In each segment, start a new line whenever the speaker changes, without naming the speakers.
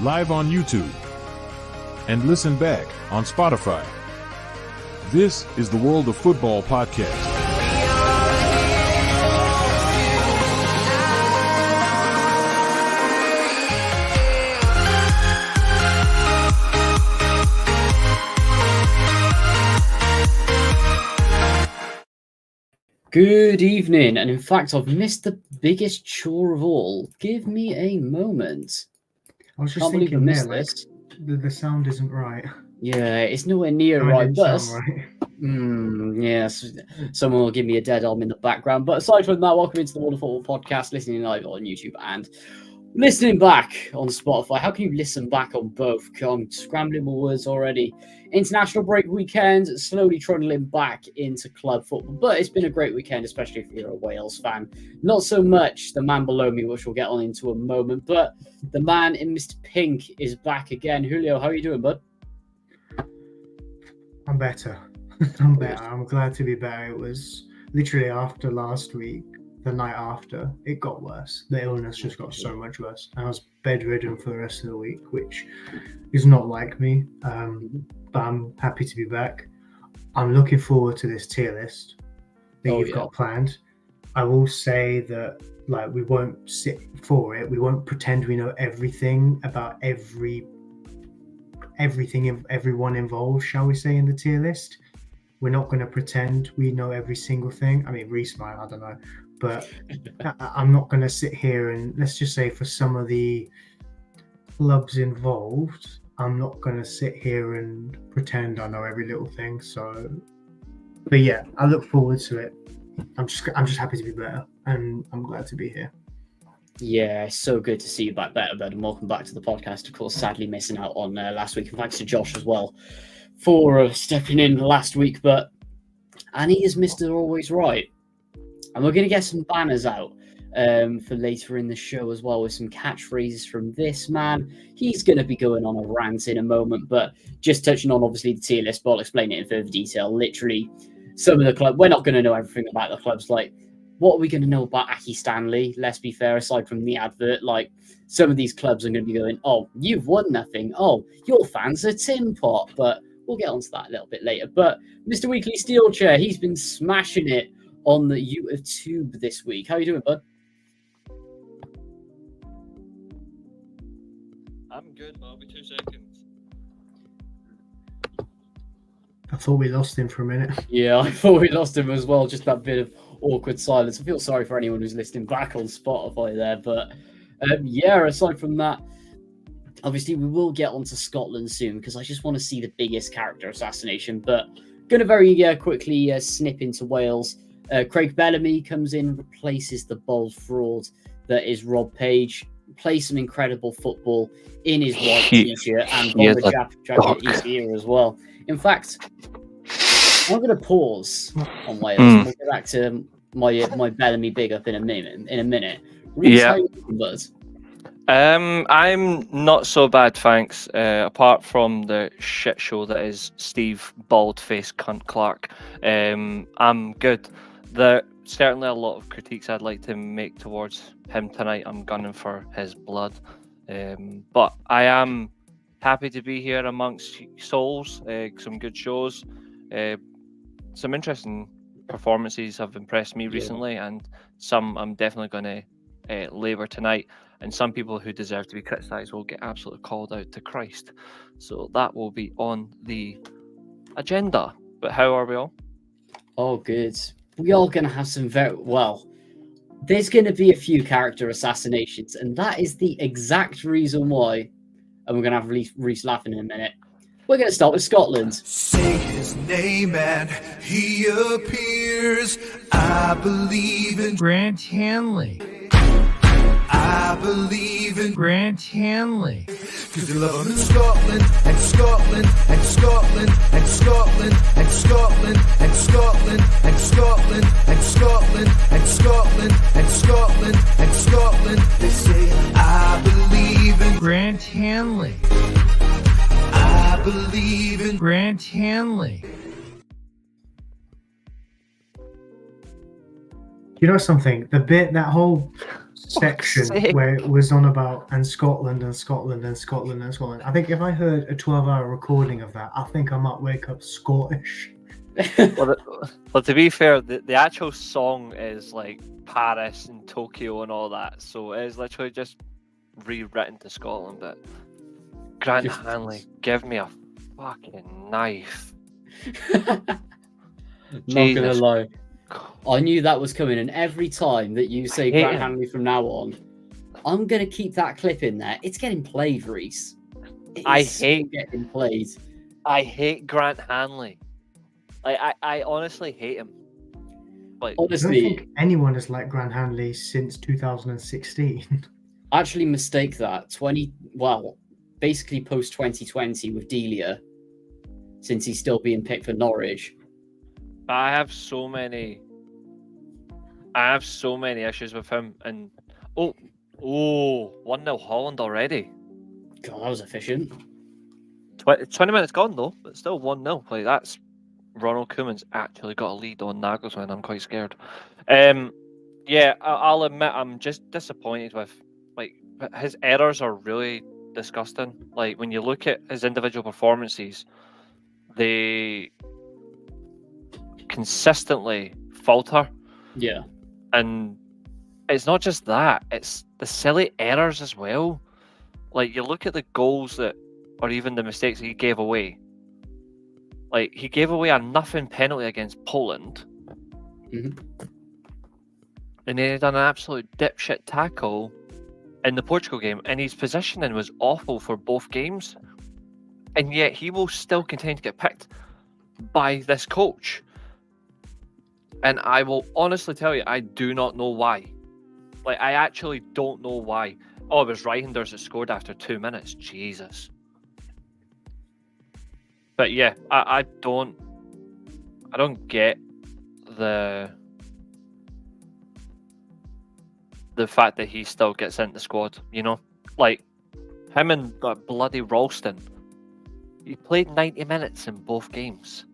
live on YouTube, and listen back on Spotify. This is the World of Football podcast.
Good evening, and in fact, I've missed the biggest chore of all. Give me a moment.
I was just thinking there, like, the sound isn't right.
Yeah, it's nowhere near right, but yes, someone will give me a dead arm in the background. But aside from that, welcome into the World of Football podcast, listening live on YouTube and listening back on Spotify. How can you listen back on both? I'm scrambling my words already. International break weekend, slowly trundling back into club football. But it's been a great weekend, especially if you're a Wales fan. Not so much the man below me, which we'll get on into a moment. But the man in Mr. Pink is back again. Julio, how are you doing, bud?
I'm better. I'm better. I'm glad to be better. It was literally after last week. The night after, it got worse. The illness just got so much worse. I was bedridden for the rest of the week, which is not like me. But I'm happy to be back. I'm looking forward to this tier list that you've got planned. I will say that, like, we won't sit for it. We won't pretend we know everything about everyone involved, shall we say, in the tier list. We're not going to pretend we know every single thing. I mean, Reece might, I don't know. But I'm not going to sit here and, let's just say, for some of the clubs involved, I'm not going to sit here and pretend I know every little thing. So, but yeah, I look forward to it. I'm just happy to be better, and I'm glad to be here.
Yeah, it's so good to see you back better, bud, and welcome back to the podcast. Of course, sadly missing out on last week, and thanks to Josh as well for stepping in last week. But Annie is Mr. Always Right. And we're going to get some banners out for later in the show as well, with some catchphrases from this man. He's going to be going on a rant in a moment, but just touching on, obviously, the tier list, but I'll explain it in further detail. Literally, some of the clubs, we're not going to know everything about the clubs. Like, what are we going to know about Aki Stanley? Let's be fair, aside from the advert, like, some of these clubs are going to be going, oh, you've won nothing. Oh, your fans are Tin Pot. But we'll get onto that a little bit later. But Mr. Weekly Steel Chair, he's been smashing it on the YouTube this week. How are you doing, bud?
I'm good, but I'll be 2 seconds.
I thought we lost him for a minute.
Yeah, I thought we lost him as well. Just that bit of awkward silence. I feel sorry for anyone who's listening back on Spotify there. But yeah, aside from that, obviously we will get onto Scotland soon because I just want to see the biggest character assassination. But going to very quickly snip into Wales. Craig Bellamy comes in, replaces the bold fraud that is Rob Page, plays some incredible football in his white t-shirt and bomber jacket is here as well. In fact, I'm going to pause on Wales. We'll get back to my Bellamy big up in a minute. Reece, how you doing, bud?
I'm not so bad, thanks. Apart from the shit show that is Steve Baldface Cunt Clark, I'm good. There's certainly a lot of critiques I'd like to make towards him tonight. I'm gunning for his blood. But I am happy to be here amongst souls. Some good shows. Some interesting performances have impressed me recently, and some I'm definitely going to labour tonight. And some people who deserve to be criticised will get absolutely called out to Christ. So that will be on the agenda. But how are we all?
Oh, good. We are going to have some there's going to be a few character assassinations, and that is the exact reason why. And we're going to have Reece laughing in a minute. We're going to start with Scotland.
Say his name and he appears. I believe in
Grant Hanley.
I believe in
Grant Hanley.
Cause they love him in Scotland, and Scotland, and Scotland, and Scotland, and Scotland, and Scotland, and Scotland, and Scotland, and Scotland, and Scotland, and Scotland. They say, I believe in
Grant Hanley.
I believe in
Grant Hanley.
You know something? That whole section
sake.
where it was on about and Scotland and Scotland and Scotland and Scotland. I think if I heard a 12-hour recording of that, I think I might wake up Scottish.
Well, to be fair, the actual song is like Paris and Tokyo and all that, so it is literally just rewritten to Scotland. But Grant Hanley, give me a fucking knife.
Not gonna
Jesus.
lie, I knew that was coming, and every time that you say
hate
Grant
him.
Hanley from now on, I'm gonna keep that clip in there. It's getting played, Reece. It
I
is
hate-
still getting played.
I hate Grant Hanley. Like I honestly hate him. Like
I don't
Honestly,
think anyone has liked Grant Hanley since 2016.
actually mistake that. Basically post 2020 with Delia, since he's still being picked for Norwich.
I have so many issues with him. And 1-0 Holland already.
God, that was efficient.
20 minutes gone though, but still 1-0. Like that's Ronald Koeman's actually got a lead on Nagelsmann. I'm quite scared. Yeah, I'll admit I'm just disappointed with his errors are really disgusting. Like when you look at his individual performances, they consistently falter,
Yeah.
and it's not just that; it's the silly errors as well. Like you look at the goals or even the mistakes that he gave away. Like he gave away a nothing penalty against Poland,
Mhm.
and then he done an absolute dipshit tackle in the Portugal game, and his positioning was awful for both games, and yet he will still continue to get picked by this coach. And I will honestly tell you, I do not know why. Like I actually don't know why. Oh, it was Reinders that scored after 2 minutes. Jesus. But yeah, I don't get the fact that he still gets into the squad, you know? Like him and that bloody Ralston. He played 90 minutes in both games.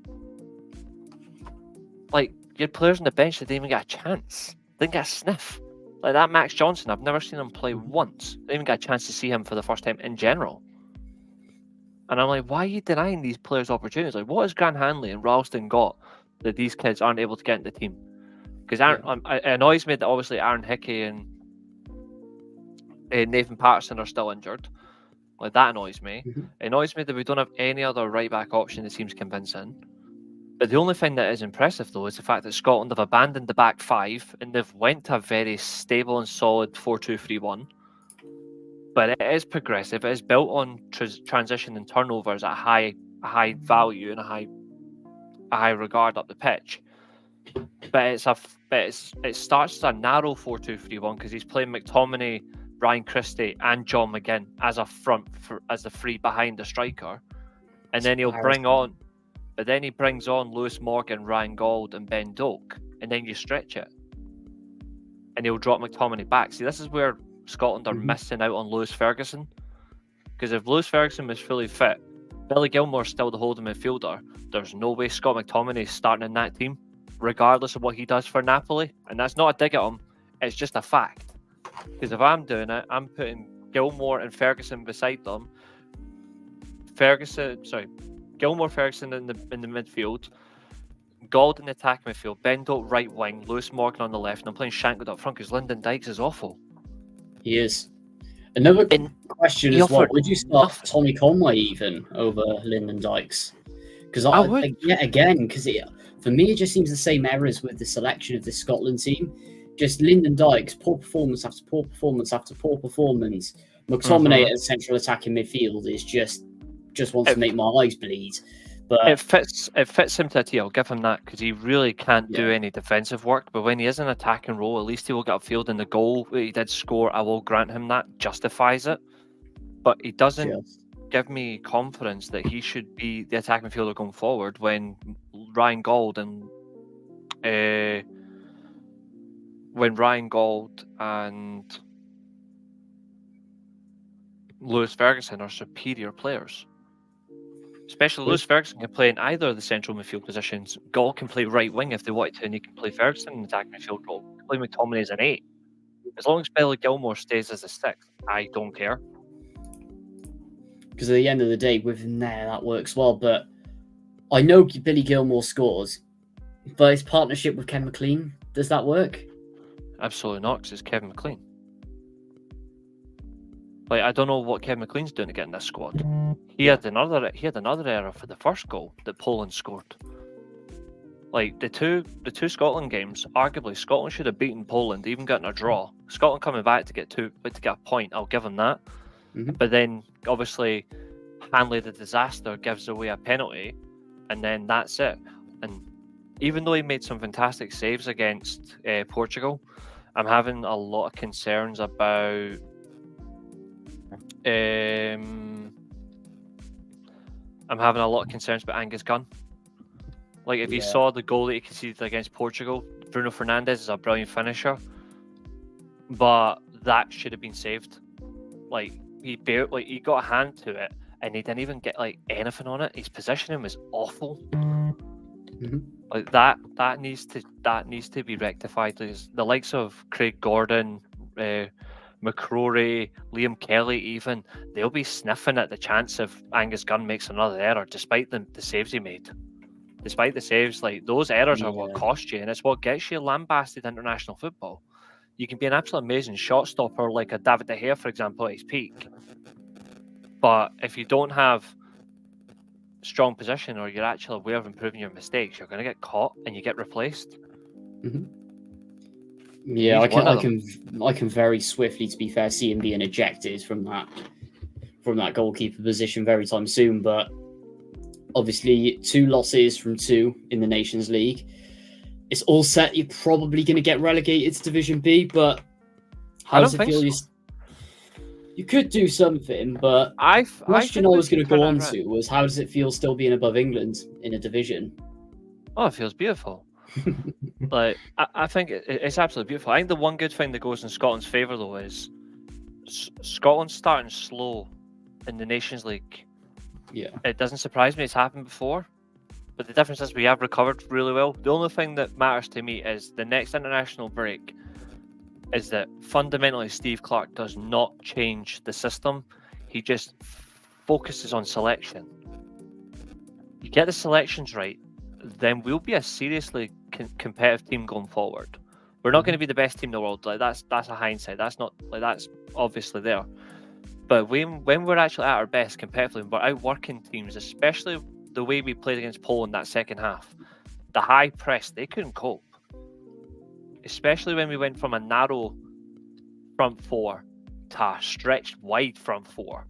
Like you had players on the bench that didn't even get a chance. Didn't get a sniff. Like that Max Johnson, I've never seen him play once. Didn't even get a chance to see him for the first time in general. And I'm like, why are you denying these players opportunities? Like, what has Grant Hanley and Ralston got that these kids aren't able to get into the team? Because it annoys me that obviously Aaron Hickey and Nathan Patterson are still injured. Like, that annoys me.
Mhm.
It annoys me that we don't have any other right-back option that seems convincing. But the only thing that is impressive, though, is the fact that Scotland have abandoned the back five and they've went to a very stable and solid 4-2-3-1. But it is progressive. It is built on transition and turnovers at a high value and a high regard up the pitch. But it starts as a narrow 4-2-3-1 because he's playing McTominay, Ryan Christie, and John McGinn as a front as the three behind the striker, and then he brings on Lewis Morgan, Ryan Gauld, and Ben Doak, and then you stretch it, and he'll drop McTominay back. See, this is where Scotland are missing out on Lewis Ferguson, because if Lewis Ferguson was fully fit, Billy Gilmore's still the holding midfielder. There's no way Scott McTominay is starting in that team, regardless of what he does for Napoli. And that's not a dig at him, it's just a fact. Because if I'm doing it, I'm putting Gilmore and Ferguson beside them. Gilmore, Ferguson in the midfield, Gauld in the attack midfield, Ben Doak right wing, Lewis Morgan on the left, and I'm playing Shankwood up front because Lyndon Dykes is awful.
He is. Another question
he
as well.
offered
Would you start
nothing.
Tommy Conway even over Lyndon Dykes? Because
I would.
because for me, it just seems the same errors with the selection of this Scotland team. Just Lyndon Dykes, poor performance after poor performance after poor performance. McTominay at central attacking midfield is just wants to make my eyes bleed. But
It fits him to a T. I'll give him that because he really can't do any defensive work. But when he is in an attacking role, at least he will get upfield, and the goal that he did score, I will grant him that, justifies it. But he doesn't give me confidence that he should be the attacking midfielder going forward when Ryan Gauld and Lewis Ferguson are superior players. Especially Lewis Ferguson can play in either of the central midfield positions. Gauld can play right wing if they wanted to, and he can play Ferguson in the attacking midfield role. He can play McTominay as an 8. As long as Billy Gilmore stays as a 6th, I don't care.
Because at the end of the day, with him there, that works well. But I know Billy Gilmore scores, but his partnership with Ken McLean, does that work?
Absolutely not, because it's Kevin McLean. Like, I don't know what Kevin McLean's doing to get in this squad. He had another error for the first goal that Poland scored. Like, the two Scotland games, arguably Scotland should have beaten Poland, even gotten a draw. Scotland coming back to get a point, I'll give them that. But then obviously Hanley the disaster gives away a penalty, and then that's it. And even though he made some fantastic saves against Portugal, I'm having a lot of concerns about Angus Gunn. Like, if you saw the goal that he conceded against Portugal, Bruno Fernandes is a brilliant finisher, but that should have been saved. Like, he got a hand to it, and he didn't even get like anything on it. His positioning was awful. Like that needs to be rectified. The likes of Craig Gordon, McCrory, Liam Kelly, even they'll be sniffing at the chance if Angus Gunn makes another error, despite the saves he made. Despite the saves, like those errors are what cost you, and it's what gets you lambasted in international football. You can be an absolutely amazing shot stopper, like a David De Gea, for example, at his peak. But if you don't have strong position, or you're actually aware of improving your mistakes, you're going to get caught and you get replaced.
Yeah, I can very swiftly, to be fair, see him being ejected from that goalkeeper position very time soon. But obviously, 2 losses from 2 in the Nations League. It's all set. You're probably going to get relegated to Division B, but how does it feel? You could do something, but the question I was going to go on to was, how does it feel still being above England in a division?
Oh, it feels beautiful. Like, I think it's absolutely beautiful. I think the one good thing that goes in Scotland's favour, though, is Scotland's starting slow in the Nations League.
Yeah.
It doesn't surprise me. It's happened before. But the difference is we have recovered really well. The only thing that matters to me is the next international break is that fundamentally Steve Clarke does not change the system. He just focuses on selection. You get the selections right, then we'll be a seriously competitive team going forward. We're not going to be the best team in the world. Like that's a hindsight. That's not like that's obviously there. But when we're actually at our best competitively, we're outworking teams, especially the way we played against Poland that second half. The high press, they couldn't cope. Especially when we went from a narrow front 4 to a stretched wide front 4.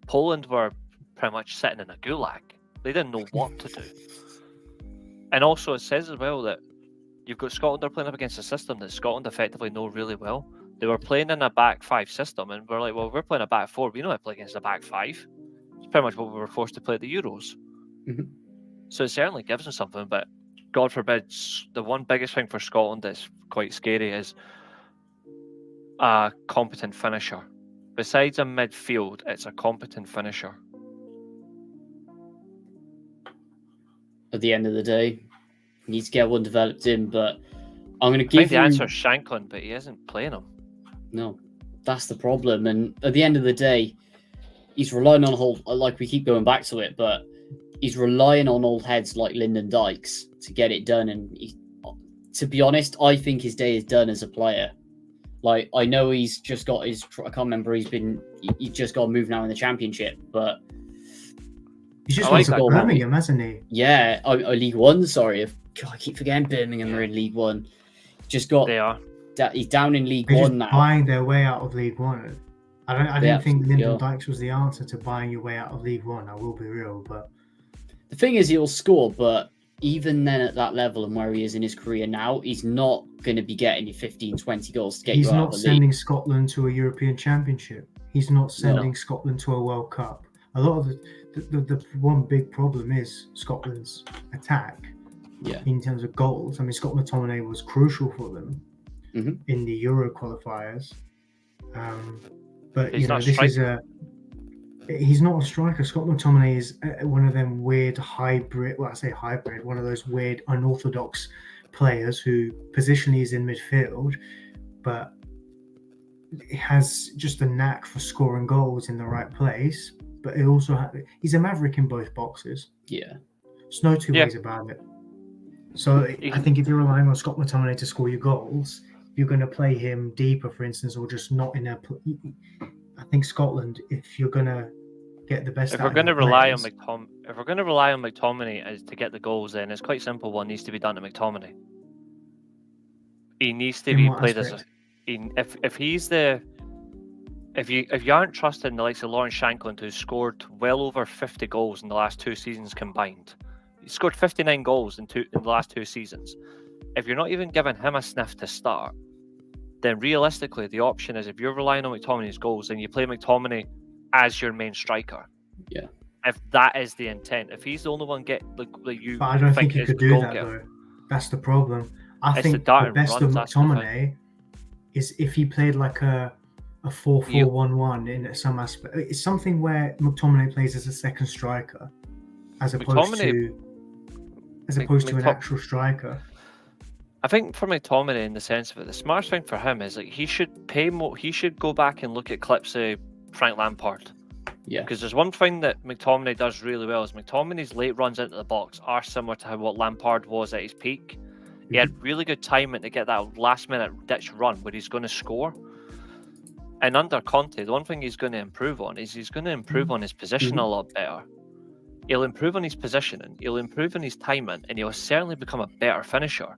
Poland were pretty much sitting in a gulag. They didn't know what to do. And also it says as well that you've got Scotland are playing up against a system that Scotland effectively know really well. They were playing in a back 5 system, and we're like, well, we're playing a back 4. We know how to play against a back 5. It's pretty much what we were forced to play at the Euros. So it certainly gives us something, but God forbid, the one biggest thing for Scotland that's quite scary is a competent finisher. Besides a midfield, it's a competent finisher.
At the end of the day, you need to get one developed in, but I'm going to give
the answer is Shanklin, but he isn't playing him.
No, that's the problem. And at the end of the day, he's relying on like we keep going back to it, but he's relying on old heads like Lyndon Dykes to get it done. And to be honest, I think his day is done as a player. Like, I know he's just got I can't remember, he's just got moved now in the Championship, but
he's just wants to go Birmingham, hasn't he?
Yeah, League One, sorry. I keep forgetting Birmingham are in League One. They are. He's down in League One now.
Buying their way out of League One. I didn't think Lyndon Dykes was the answer to buying your way out of League One. I will be real, but
the thing is, he'll score, but even then at that level and where he is in his career now, he's not going to be getting you 15, 20 goals to get you out of the league.
He's not sending Scotland to a European Championship. He's not sending Scotland to a World Cup. A lot of the one big problem is Scotland's attack.
Yeah.
In terms of goals, I mean, Scott McTominay was crucial for them in the Euro qualifiers. But
he's not
he's not a striker. Scott McTominay is one of them weird hybrid. Well, I say hybrid. One of those weird unorthodox players who positionally is in midfield, but has just a knack for scoring goals in the right place, but he also he's a maverick in both boxes.
Yeah.
There's no two ways about it. So I think if you're relying on Scott McTominay to score your goals, you're going to play him deeper, for instance, or just not in a. I think Scotland, if you're going to get the best,
If we're going to rely on McTominay as to get the goals, then it's quite simple. What needs to be done to McTominay? He needs to be played as a. If you aren't trusting the likes of Lawrence Shankland, who's scored well over 50 goals in the last 2 seasons combined, he scored 59 goals in the last 2 seasons. If you're not even giving him a sniff to start, then realistically the option is, if you're relying on McTominay's goals, then you play McTominay as your main striker.
Yeah.
If that is the intent, if he's the only one you,
but I don't think he could do that though. That's the problem. I think the best of McTominay is if he played like a 4-4-1-1 in some aspect. It's something where McTominay plays as a second striker, as opposed to an actual striker.
I think for McTominay, in the sense of it, the smartest thing for him is, like, he should pay more. He should go back and look at clips of Frank Lampard.
Yeah.
Because there's one thing that McTominay does really well, is McTominay's late runs into the box are similar to what Lampard was at his peak. He had really good timing to get that last minute ditch run where he's going to score. And under Conte, the one thing he's going to improve on is he's going to improve on his position a lot better. He'll improve on his positioning, he'll improve on his timing, and he'll certainly become a better finisher.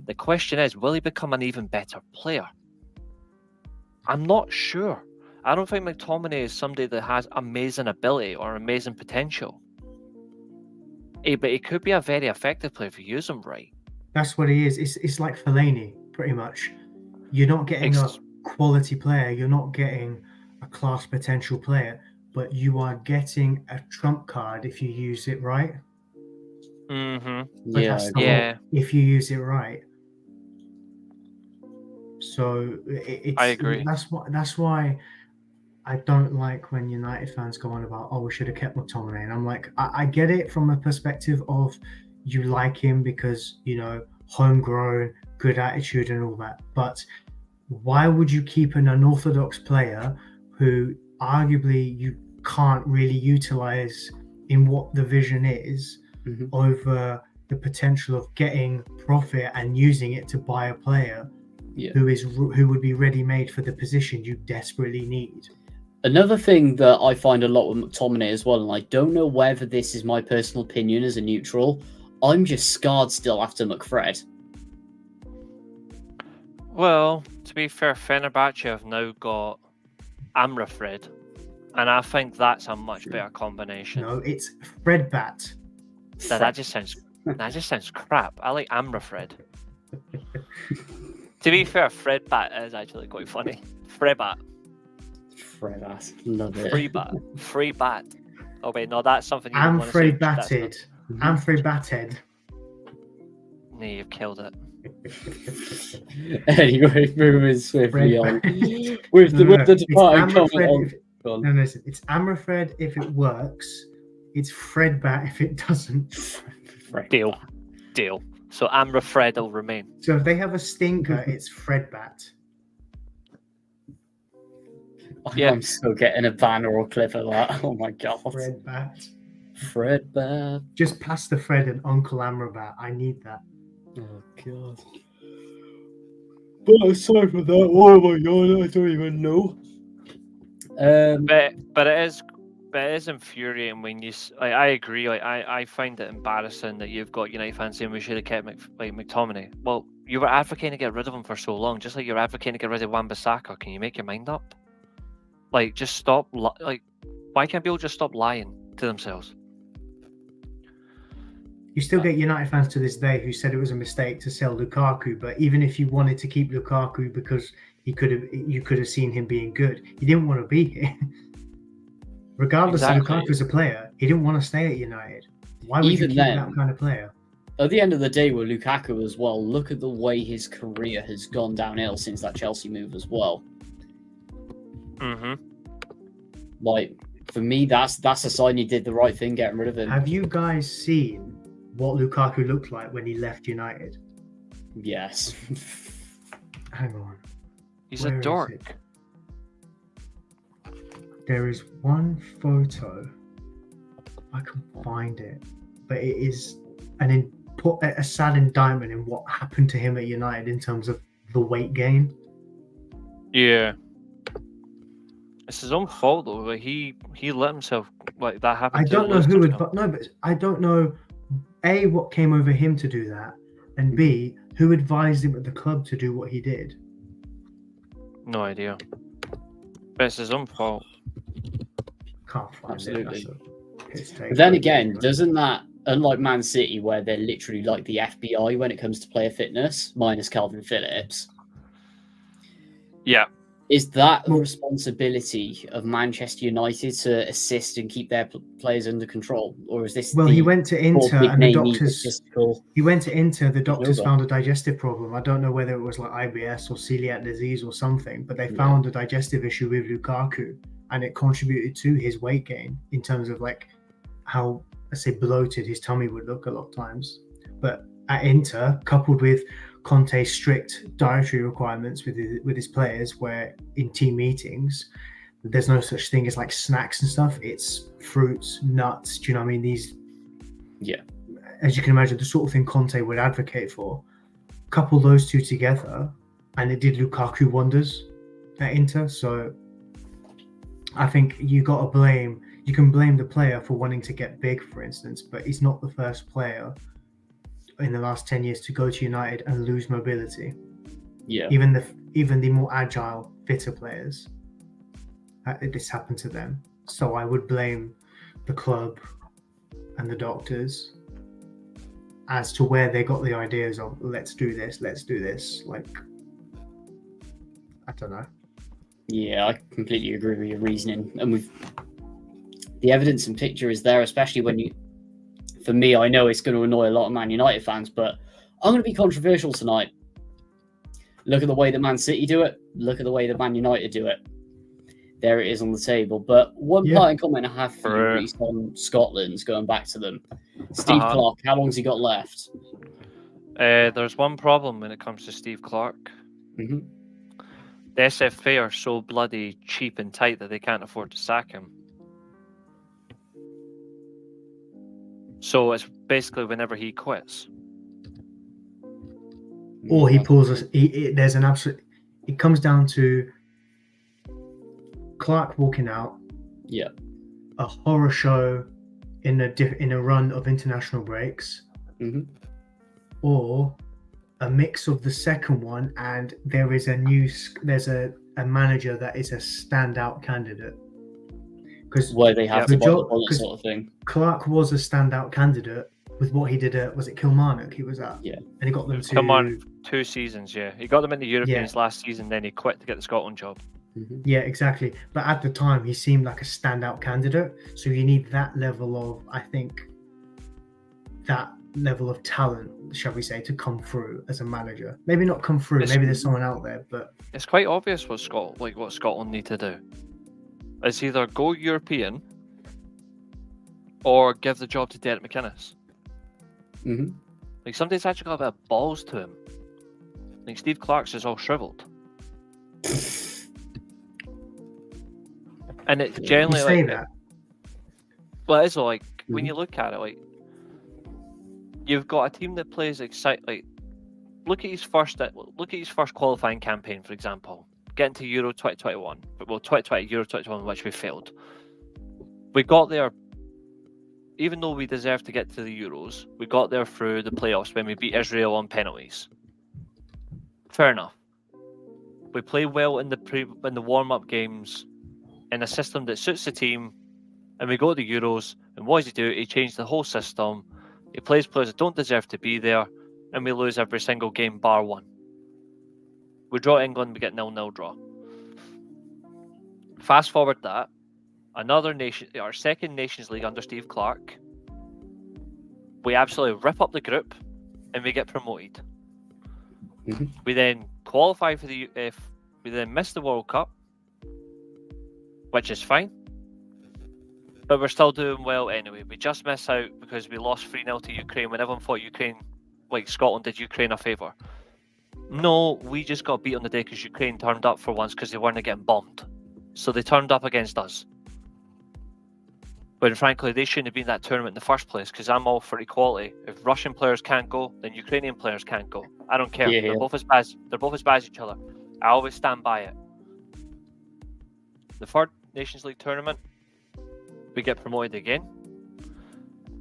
The question is, will he become an even better player? I'm not sure. I don't think McTominay is somebody that has amazing ability or amazing potential. But he could be a very effective player if you use him right.
That's what he is. It's like Fellaini, pretty much. You're not getting a quality player, you're not getting a class potential player, but you are getting a trump card if you use it right. If you use it right. So
I agree.
That's why I don't like when United fans go on about, we should have kept McTominay. And I'm like, I get it from a perspective of you like him because, homegrown, good attitude and all that. But why would you keep an unorthodox player who arguably you can't really utilize in what the vision is over the potential of getting profit and using it to buy a player who would be ready-made for the position you desperately need?
Another thing that I find a lot with McTominay as well, and I don't know whether this is my personal opinion as a neutral, I'm just scarred still after McFred.
Well, to be fair, Fenerbahce have now got Amrafred, and I think that's a much better combination.
No, it's Fredbat.
That just sounds crap. I like Amrafred. To be fair, Fredbat is actually quite funny. Fredbat.
Love it.
Free bat. Oh wait, no, that's something you
I'm
want to say.
Batted. I'm Batted.
No, you've killed it.
Anyway, moving swiftly on. With the departing comment on.
No, it's Amrafred if it works. It's Fredbat if it doesn't.
Deal. So Amrafred will remain.
So if they have a stinker, it's Fredbat.
Yeah. I'm still getting a banner or clip of that. Oh my god. Fredbat.
Just pass the Fred and Uncle Amrabat. I need that.
Oh god. But aside from that, oh my god, I don't even know.
But it is infuriating when you. I agree. I find it embarrassing that you've got United fans saying we should have kept McTominay. Well, you were advocating to get rid of him for so long, just like you're advocating to get rid of Wan-Bissaka. Can you make your mind up? Just stop. Why can't people just stop lying to themselves?
You still get United fans to this day who said it was a mistake to sell Lukaku, but even if you wanted to keep Lukaku because you could have seen him being good, he didn't want to be here. Regardless of Lukaku as a player, he didn't want to stay at United. Why would you keep that kind of player?
At the end of the day, with Lukaku as well, look at the way his career has gone downhill since that Chelsea move as well. For me, that's a sign you did the right thing getting rid of him.
Have you guys seen what Lukaku looked like when he left United?
Yes.
Hang on.
He's a dork.
There is one photo. I can find it, but it is a sad indictment in what happened to him at United in terms of the weight gain.
Yeah. It's his own fault though. Like he let himself like that happen.
I don't know who would, but I don't know A, what came over him to do that, and B, who advised him at the club to do what he did.
No idea. But it's his own fault.
Can't find
Absolutely.
it.
But then again, doesn't that, unlike Man City, where they're literally like the FBI when it comes to player fitness, minus Calvin Phillips,
Yeah.
is that a responsibility of Manchester United to assist and keep their players under control, or is this?
Well, he went to Inter and the doctors. He went to Inter. The doctors found a digestive problem. I don't know whether it was like IBS or celiac disease or something, but they found a digestive issue with Lukaku, and it contributed to his weight gain in terms of like how, let's say, bloated his tummy would look a lot of times. But at Inter, coupled with Conte's strict dietary requirements with his players, where in team meetings there's no such thing as like snacks and stuff. It's fruits, nuts. Do you know what I mean? These, as you can imagine, the sort of thing Conte would advocate for. Couple those two together, and it did Lukaku wonders at Inter. So I think you can blame the player for wanting to get big, for instance, but he's not the first player in the last 10 years to go to United and lose mobility.
Yeah.
Even the more agile, fitter players, this happened to them. So I would blame the club and the doctors as to where they got the ideas of let's do this. Like, I don't know.
Yeah, I completely agree with your reasoning, and the evidence and picture is there, especially when you. For me, I know it's going to annoy a lot of Man United fans, but I'm going to be controversial tonight. Look at the way that Man City do it. Look at the way that Man United do it. There it is on the table. But one parting comment I have for you, Reece, on Scotland's going back to them. Steve Clarke, how long's he got left?
There's one problem when it comes to Steve Clarke.
Mm-hmm.
The SFA are so bloody cheap and tight that they can't afford to sack him. So it's basically whenever he quits.
Or he pulls us. There's an absolute. It comes down to Clarke walking out.
Yeah.
A horror show in a run of international breaks.
Mm-hmm.
Or a mix of the second one, and there's a manager that is a standout candidate. Because
where they have to sort of thing.
Clarke was a standout candidate with what he did at, was it Kilmarnock he was at?
Yeah.
And he got them to
Kilmarnock 2 seasons, yeah. He got them in the Europeans last season, then he quit to get the Scotland job.
Mm-hmm.
Yeah, exactly. But at the time, he seemed like a standout candidate. So you need that level of, I think, that level of talent, shall we say, to come through as a manager. Maybe not come through. Maybe there's someone out there, but
it's quite obvious what Scotland need to do. It's either go European or give the job to Derek McInnes.
Mm-hmm.
Like, somebody's actually got a bit of balls to him. Like, Steve Clarke's is all shriveled. And it's generally
you say
like
that.
Well, it's like when you look at it, like you've got a team that plays like look at his first qualifying campaign, for example, getting to Euro 2021, well 2020 Euro 2021, which we failed. We got there, even though we deserved to get to the Euros, we got there through the playoffs when we beat Israel on penalties. Fair enough. We play well in the warm-up games in a system that suits the team, and we go to the Euros, and what does he do? He changed the whole system. He plays players that don't deserve to be there, and we lose every single game bar one. We draw England, we get 0-0 draw. Fast forward that, our second Nations League under Steve Clarke, we absolutely rip up the group, and we get promoted.
Mm-hmm.
We then qualify for we then miss the World Cup, which is fine, but we're still doing well anyway. We just miss out because we lost 3-0 to Ukraine when everyone thought Scotland did Ukraine a favour. No, we just got beat on the day because Ukraine turned up for once because they weren't getting bombed. So they turned up against us. When frankly, they shouldn't have been in that tournament in the first place, because I'm all for equality. If Russian players can't go, then Ukrainian players can't go. I don't care.
Yeah,
They're
yeah.
both as bad. They're both as bad as each other. I always stand by it. The third Nations League tournament, we get promoted again.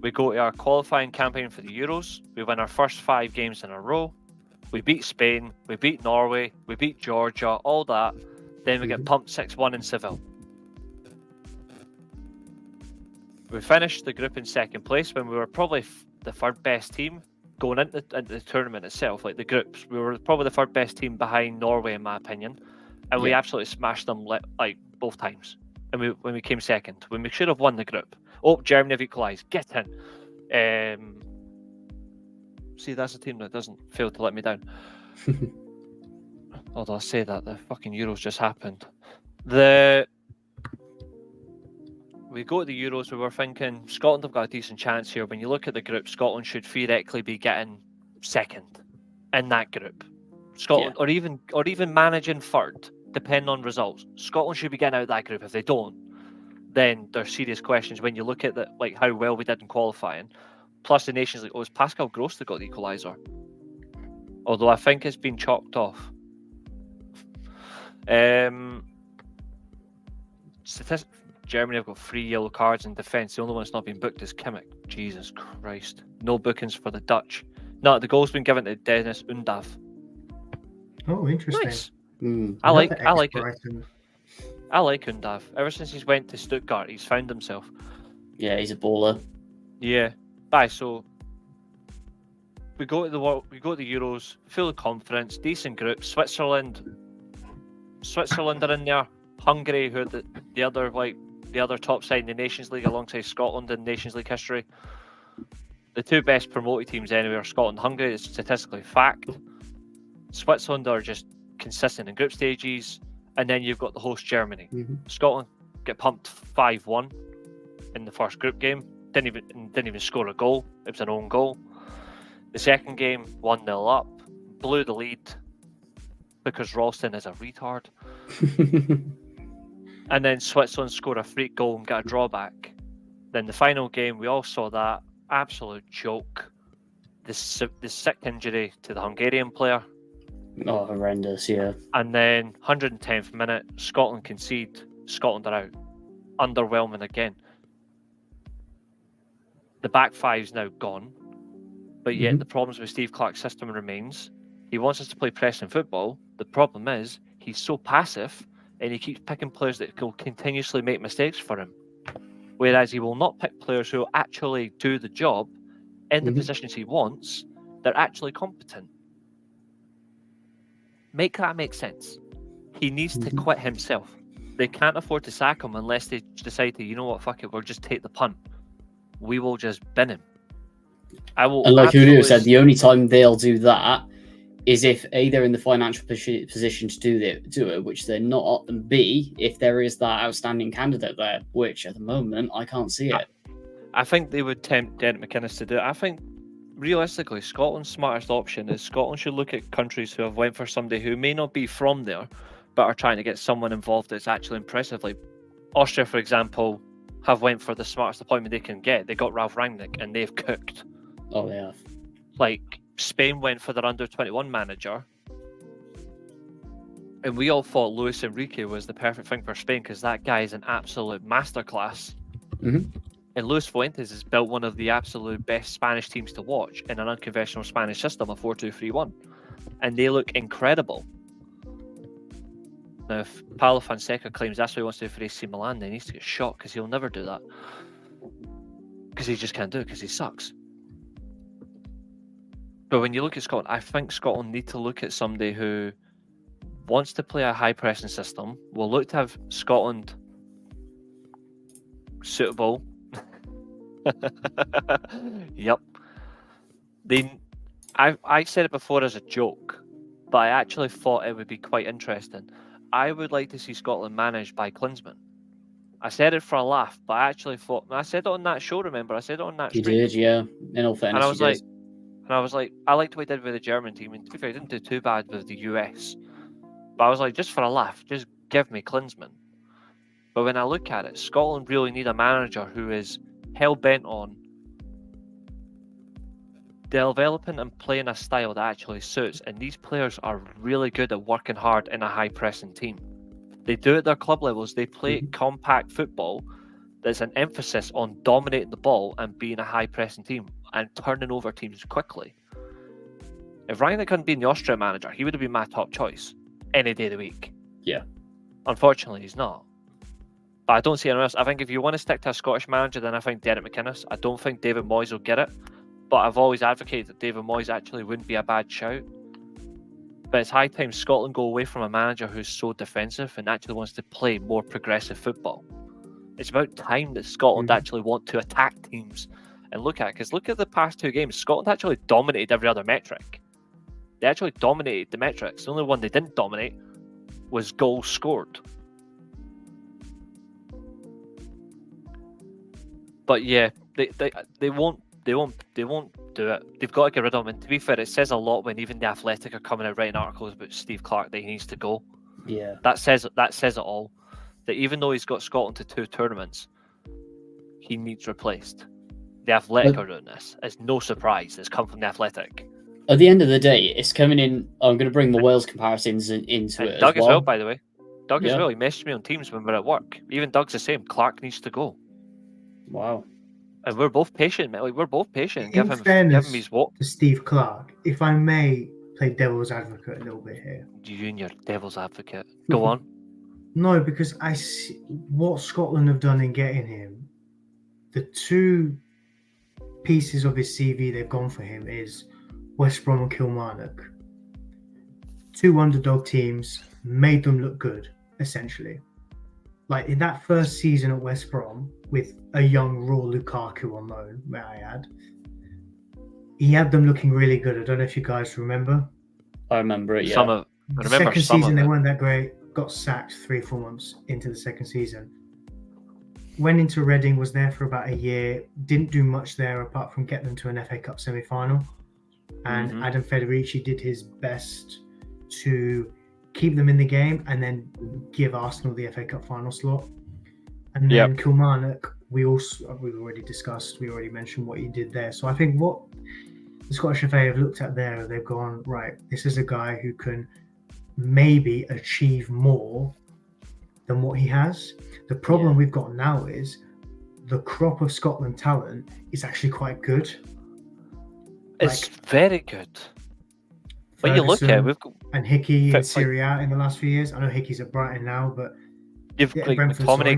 We go to our qualifying campaign for the Euros. We win our first 5 games in a row. We beat Spain. We beat Norway. We beat Georgia. All that. Then we get pumped 6-1 in Seville. We finished the group in second place when we were probably the third best team going into the tournament itself, like the groups. We were probably the third best team behind Norway, in my opinion, and we absolutely smashed them like both times. And when we came second, when we should have won the group. Oh, Germany have equalised. Get in. See, that's a team that doesn't fail to let me down. Although I say that, the fucking Euros just happened. We go to the Euros, we were thinking Scotland have got a decent chance here. When you look at the group, Scotland should theoretically be getting second in that group. Scotland, or even managing third, depending on results. Scotland should be getting out of that group. If they don't, then there's serious questions when you look at like how well we did in qualifying. Plus the Nations League, it was Pascal Gross that got the equaliser. Although I think it's been chalked off. Germany have got 3 yellow cards in defence. The only one that's not been booked is Kimmich. Jesus Christ. No bookings for the Dutch. No, the goal's been given to Dennis Undav.
Oh, interesting.
Nice.
Mm.
I like it. I like Undav. Ever since he's went to Stuttgart, he's found himself.
Yeah, he's a baller.
Yeah. Bye. So we go to the Euros, full of confidence, decent group. Switzerland are in there. Hungary, who are the other top side in the Nations League alongside Scotland in Nations League history. The 2 best promoted teams anyway are Scotland and Hungary. It's statistically fact. Switzerland are just consistent in group stages, and then you've got the host Germany. Scotland get pumped 5-1 in the first group game. Didn't even score a goal. It was an own goal. The second game, 1-0 up, blew the lead because Ralston is a retard. And then Switzerland scored a freak goal and got a drawback. Then the final game, we all saw that. Absolute joke. The sick injury to the Hungarian player.
Oh, horrendous, yeah.
And then 110th minute, Scotland concede. Scotland are out. Underwhelming again. The back five's now gone. But yet the problems with Steve Clarke's system remains. He wants us to play pressing football. The problem is he's so passive and he keeps picking players that will continuously make mistakes for him. Whereas he will not pick players who will actually do the job in the positions he wants. They're actually competent. Make that make sense. He needs to quit himself. They can't afford to sack him unless they decide to, you know what, fuck it, we'll just take the punt. We will just bin him. I will.
And like Julio said, the only time they'll do that is if A, they're in the financial position to do it, which they're not, and B, if there is that outstanding candidate there, which at the moment I can't see it.
I think they would tempt Derek McInnes to do it. I think realistically, Scotland's smartest option is Scotland should look at countries who have went for somebody who may not be from there, but are trying to get someone involved that's actually impressive. Like Austria, for example, have went for the smartest appointment they can get. They got Ralph Rangnick and they've cooked.
Oh, they have.
Like Spain went for their under-21 manager, and we all thought Luis Enrique was the perfect thing for Spain because that guy is an absolute masterclass. And Luis Fuentes has built one of the absolute best Spanish teams to watch in an unconventional Spanish system, a 4-2-3-1, and they look incredible. Now, if Paulo Fonseca claims that's what he wants to do for AC Milan, then he needs to get shot because he'll never do that. Because he just can't do it because he sucks. But when you look at Scotland, I think Scotland need to look at somebody who wants to play a high pressing system, will look to have Scotland suitable. Yep. I said it before as a joke, but I actually thought it would be quite interesting. I would like to see Scotland managed by Klinsmann. I said it for a laugh, but I actually thought, I said it on that show, remember? I said it on that stream.
You did, yeah. In all fairness,
and I was like, I liked what he did with the German team, and to be fair, he didn't do too bad with the US. But I was like, just for a laugh, just give me Klinsmann. But when I look at it, Scotland really need a manager who is hell-bent on developing and playing a style that actually suits. And these players are really good at working hard in a high-pressing team. They do it at their club levels. They play compact football. There's an emphasis on dominating the ball and being a high-pressing team and turning over teams quickly. If Rangnick hadn't been the Austria manager, he would have been my top choice any day of the week.
Yeah.
Unfortunately, he's not. But I don't see anyone else. I think if you want to stick to a Scottish manager, then I think Derek McInnes. I don't think David Moyes will get it. But I've always advocated that David Moyes actually wouldn't be a bad shout. But it's high time Scotland go away from a manager who's so defensive and actually wants to play more progressive football. It's about time that Scotland actually want to attack teams and look at it. Because look at the past 2 games. Scotland actually dominated every other metric. They actually dominated the metrics. The only one they didn't dominate was goals scored. But yeah, they won't do it. They've got to get rid of him. And to be fair, it says a lot when even the Athletic are coming out writing articles about Steve Clarke that he needs to go.
Yeah.
That says it all. That even though he's got Scotland to 2 tournaments, he needs replaced. The Athletic are doing this. It's no surprise. It's come from the Athletic.
At the end of the day, it's coming in. I'm going to bring the Wales comparisons into it.
Doug
as well,
by the way. Doug as well. He messaged me on Teams when we were at work. Even Doug's the same. Clarke needs to go.
Wow.
And we're both patient, man. Like, we're both patient.
In fairness
give him his what?
to Steve Clarke, if I may play devil's advocate a little bit here.
You and your devil's advocate. Go on.
No, because I see what Scotland have done in getting him. The 2 pieces of his CV they've gone for him is West Brom and Kilmarnock. 2 underdog teams, made them look good, essentially. Like in that first season at West Brom, with a young raw Lukaku on loan, may I add, he had them looking really good. I don't know if you guys remember.
I remember it, yeah.
The second season, they weren't that great. Got sacked 3-4 months into the second season. Went into Reading, was there for about a year. Didn't do much there apart from get them to an FA Cup semi-final. And Adam Federici did his best to keep them in the game and then give Arsenal the FA Cup final slot. And then Kilmarnock, we've already discussed, we already mentioned what he did there. So I think what the Scottish FA have looked at there, they've gone, right, this is a guy who can maybe achieve more than what he has. The problem we've got now is the crop of Scotland talent is actually quite good.
It's very good. When you look at it, we've got
and Hickey in Serie A in the last few years. I know Hickey's at Brighton now, but
you've like McTominay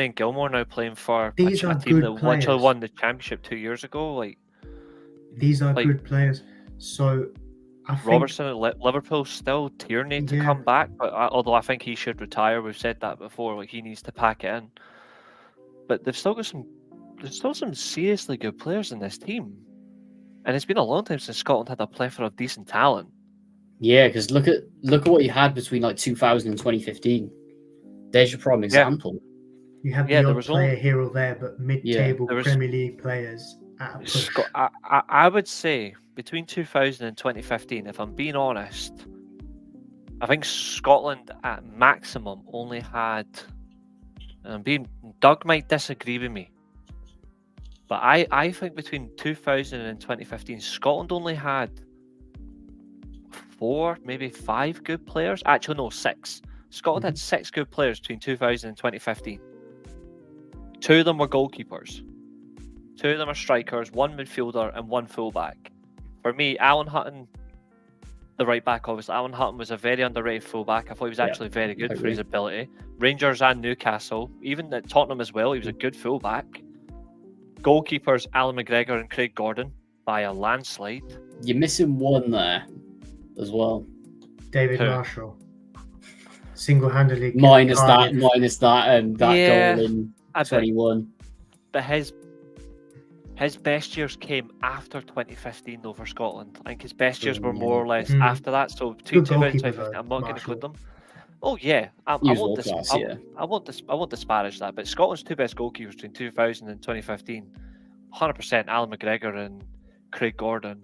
and Gilmore now playing for a team that literally won the championship 2 years ago. Like
these are good players. So I think
Robertson at Liverpool still Tierney to come back, but although I think he should retire, we've said that before. Like he needs to pack it in. But they've still got some seriously good players in this team. And it's been a long time since Scotland had a plethora of decent talent.
Yeah, because look at what you had between like 2000 and 2015. There's your prime example.
You had the odd player here or there, but mid-table Premier League players at a push.
I would say between 2000 and 2015, if I'm being honest, I think Scotland at maximum only had, Doug might disagree with me, but I think between 2000 and 2015, Scotland only had 4, maybe 5 good players. Actually, no, 6. Scotland had 6 good players between 2000 and 2015. 2 of them were goalkeepers. 2 of them are strikers, 1 midfielder and 1 fullback. For me, Alan Hutton, the right back, obviously. Alan Hutton was a very underrated fullback. I thought he was actually very good for his ability. Rangers and Newcastle, even at Tottenham as well, he was a good fullback. Goalkeepers, Alan McGregor and Craig Gordon by a landslide.
You're missing one there as well.
David Marshall. Single-handedly.
Minus that and that goal in 21.
But his best years came after 2015 over Scotland. I think his best years were more or less after that. So between 2015, I'm not going to include them. Oh yeah, I won't disparage that. But Scotland's 2 best goalkeepers between 2000 and 2015, 100% Alan McGregor and Craig Gordon.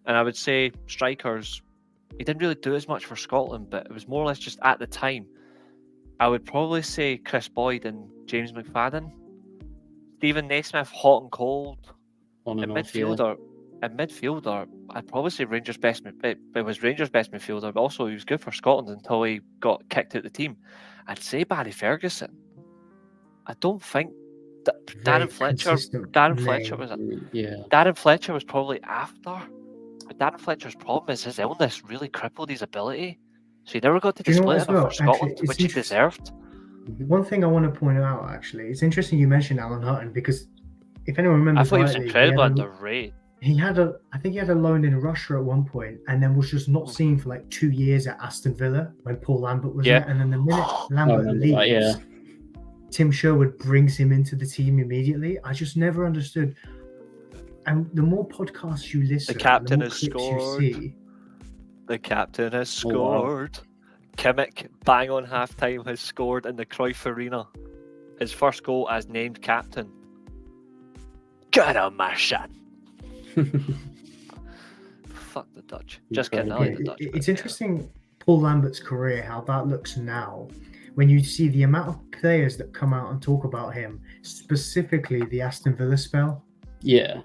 And I would say strikers, he didn't really do as much for Scotland, but it was more or less just at the time. I would probably say Chris Boyd and James McFadden. Stephen Naismith, hot and cold.
On
In
and off, yeah.
midfielder, I'd probably say Rangers' best. It was Rangers' best midfielder, but also he was good for Scotland until he got kicked out the team. I'd say Barry Ferguson. I don't think
Very
Darren Fletcher.
consistent
Darren
name.
Fletcher was
Yeah.
Darren Fletcher was probably after. But Darren Fletcher's problem is his illness really crippled his ability, so he never got to
Do you know
display
what
it
as
enough
well?
for Scotland,
Actually, it's
which he
interesting.
deserved.
One thing I want to point out, actually, it's interesting you mentioned Alan Hutton because if anyone
I
remembers
thought he was
rightly,
incredibly underrated.
I think he had a loan in Russia at one point, and then was just not seen for like 2 years at Aston Villa when Paul Lambert was
Yeah.
there. And then the minute
I
Lambert
remember
leaves,
that, yeah.
Tim Sherwood brings him into the team immediately. I just never understood. And the more podcasts you listen,
captain
the more
has
clips
scored.
you see.
The captain has
Oh, wow.
scored. Kimmich, bang on half-time, has scored in the Cruyff Arena. His first goal as named captain. Get him, my son. Fuck the Dutch. Just kidding, I like the Dutch.
It's interesting, Paul Lambert's career, how that looks now. When you see the amount of players that come out and talk about him, specifically the Aston Villa spell,
Yeah.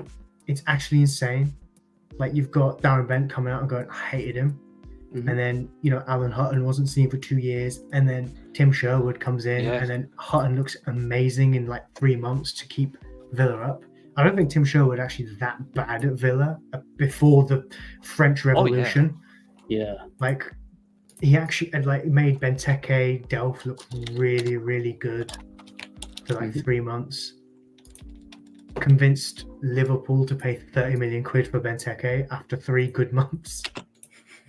it's actually insane. Like you've got Darren Bent coming out and going, I hated him.
Mhm.
And then, Alan Hutton wasn't seen for 2 years. And then Tim Sherwood comes in.
Yeah.
And then Hutton looks amazing in like 3 months to keep Villa up. I don't think Tim Sherwood actually that bad at Villa before the French Revolution.
Yeah.
Like he actually had made Benteke, Delph look really, really good for like 3 months. Convinced Liverpool to pay 30 million quid for Benteke after 3 good months.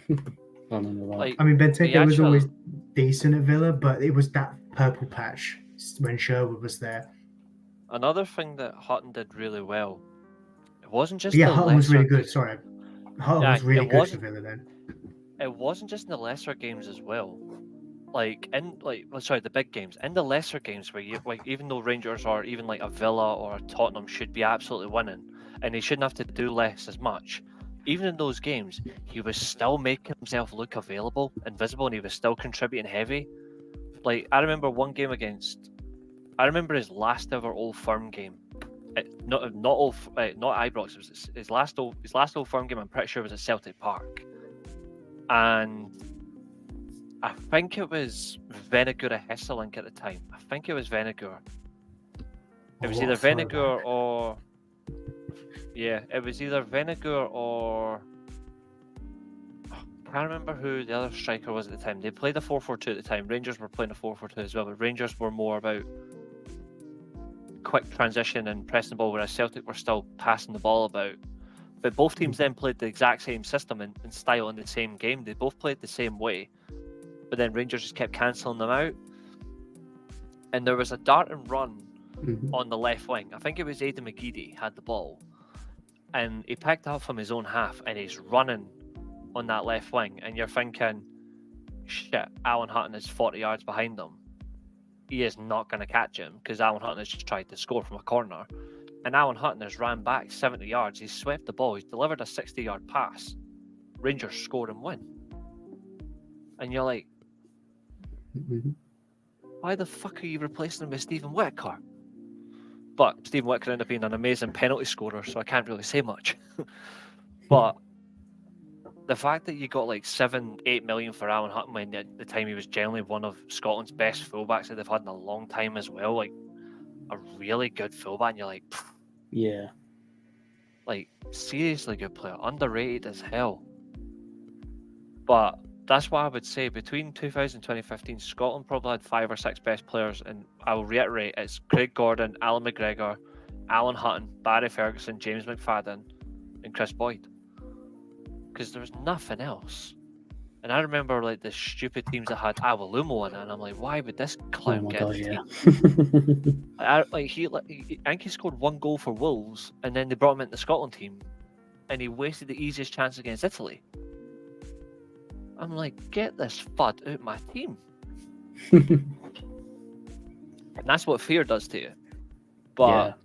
I remember that.
Like,
I mean, Benteke was
actual-
always decent at Villa, but it was that purple patch when Sherwood was there.
Another thing that Hutton did really well, it wasn't just
Yeah,
the
Hutton was really
lesser-
good. Sorry, Hutton
Yeah,
was really
it
good for
wasn't-
Villa then.
It wasn't just in the lesser games as well. The big games. In the lesser games where even though Rangers or even like a Villa or a Tottenham should be absolutely winning, and he shouldn't have to do less as much. Even in those games, he was still making himself look available and visible, and he was still contributing heavy. Like I remember I remember his last ever Old Firm game. Not Ibrox. It was his last Old Firm game. I'm pretty sure it was at Celtic Park, and I think it was Venegoor Hesselink at the time. I think it was Venegoor. It was either Venegoor or it was either Venegoor or I can't remember who the other striker was at the time. They played a 4-4-2 at the time. Rangers were playing a 4-4-2 as well, but Rangers were more about quick transition and pressing the ball, whereas Celtic were still passing the ball about. But both teams then played the exact same system and style in the same game. They both played the same way, but then Rangers just kept cancelling them out. And there was a dart and run on the left wing. I think it was Aidan McGeady had the ball, and he picked it up from his own half, and he's running on that left wing. And you're thinking, shit, Alan Hutton is 40 yards behind him. He is not going to catch him because Alan Hutton has just tried to score from a corner. And Alan Hutton has ran back 70 yards. He's swept the ball. He's delivered a 60-yard pass. Rangers scored and win. And you're like, why the fuck are you replacing him with Stephen Whittaker? But Stephen Whittaker ended up being an amazing penalty scorer, so I can't really say much. But the fact that you got like 7-8 million for Alan Hutton when at the time he was generally one of Scotland's best fullbacks that they've had in a long time as well, like a really good fullback, and you're like,
Yeah.
like seriously good player, underrated as hell. But that's what I would say. Between 2000 and 2015, Scotland probably had 5 or 6 best players, and I will reiterate, it's Craig Gordon, Alan McGregor, Alan Hutton, Barry Ferguson, James McFadden, and Chris Boyd. Because there was nothing else. And I remember like the stupid teams that had Awalumo in it, and I'm like, why would this
Oh
clown
my
get
god,
in the
yeah.
team? I think he scored 1 goal for Wolves, and then they brought him into the Scotland team, and he wasted the easiest chance against Italy. I'm like, get this FUD out my team. And that's what fear does to you. But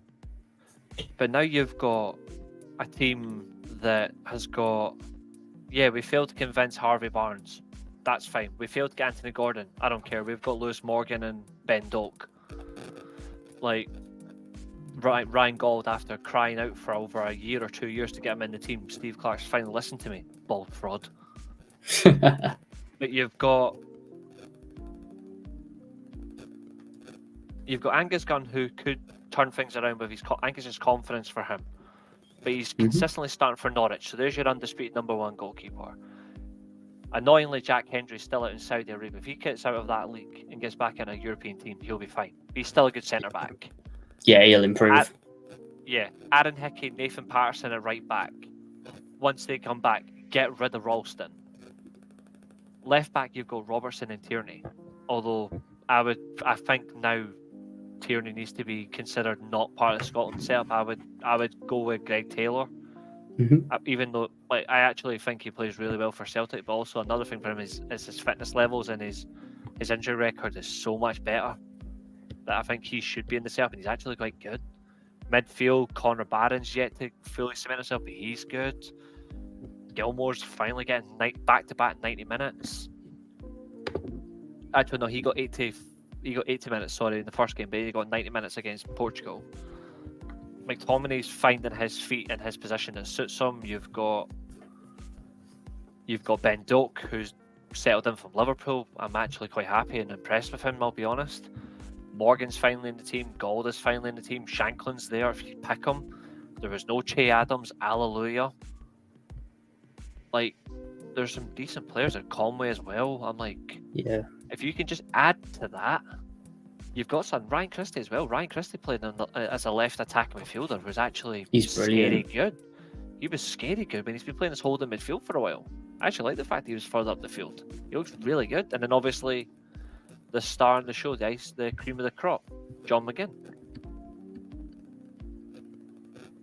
now you've got a team that has got, we failed to convince Harvey Barnes. That's fine. We failed to get Anthony Gordon. I don't care. We've got Lewis Morgan and Ben Doak. Like, Ryan Gauld, after crying out for over a year or 2 years to get him in the team, Steve Clark's finally listened to me. Bald fraud. But you've got Angus Gunn, who could turn things around with Angus's confidence for him. But he's consistently starting for Norwich, so there's your undisputed number one goalkeeper. Annoyingly, Jack Hendry's still out in Saudi Arabia. If he gets out of that league and gets back in a European team, he'll be fine. He's still a good centre back.
Yeah, he'll improve.
Aaron Hickey, Nathan Patterson at right back. Once they come back, get rid of Ralston. Left back, you've got Robertson and Tierney. Although I think now Tierney needs to be considered not part of the Scotland setup. I would go with Greg Taylor. Even though, like, I actually think he plays really well for Celtic, but also another thing for him is his fitness levels, and his injury record is so much better that I think he should be in the setup, and he's actually quite good. Midfield, Connor Barron's yet to fully cement himself, but he's good. Gilmore's finally getting back-to-back 90 minutes. Actually, no, he got 80 minutes, in the first game, but he got 90 minutes against Portugal. McTominay's finding his feet in his position that suits him. You've got Ben Doak, who's settled in from Liverpool. I'm actually quite happy and impressed with him, I'll be honest. Morgan's finally in the team. Gauld is finally in the team. Shanklin's there if you pick him. There was no Che Adams. Hallelujah. Like, there's some decent players at Conway as well. I'm like,
yeah.
If you can just add to that, you've got some Ryan Christie as well. Ryan Christie played as a left attacking midfielder, who's actually scary good. He was scary good when he's been playing this holding midfield for a while. I actually like the fact that he was further up the field. He looks really good. And then obviously the star in the show, the cream of the crop, John McGinn.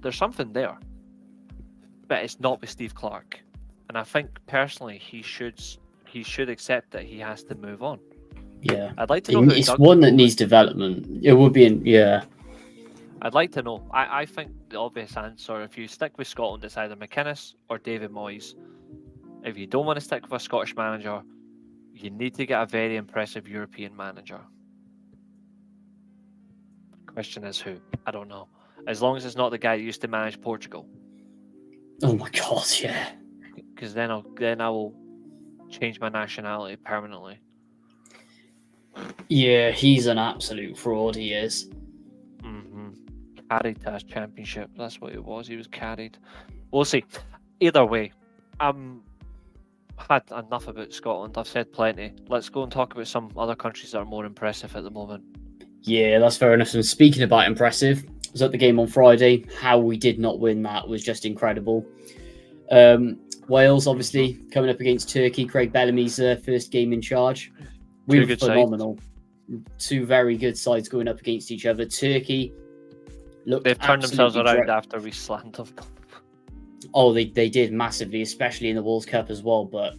There's something there, but it's not with Steve Clark. And I think personally he should accept that he has to move on.
Yeah,
I'd like to know.
It's one that needs development. It would be,
I'd like to know. I think the obvious answer, if you stick with Scotland, it's either McInnes or David Moyes. If you don't want to stick with a Scottish manager, you need to get a very impressive European manager. Question is who? I don't know. As long as it's not the guy that used to manage Portugal.
Oh my god, yeah.
Because then I will change my nationality permanently.
Yeah, he's an absolute fraud, he is.
Carried to his championship. That's what it was. He was carried. We'll see. Either way, had enough about Scotland. I've said plenty. Let's go and talk about some other countries that are more impressive at the moment.
Yeah, that's fair enough. And speaking about impressive, I was at the game on Friday. How we did not win that was just incredible. Wales, obviously, coming up against Turkey. Craig Bellamy's first game in charge. We were phenomenal. Two very good sides going up against each other. Turkey looked
They've turned themselves around after we slandered them.
Oh, they did massively, especially in the World Cup as well. But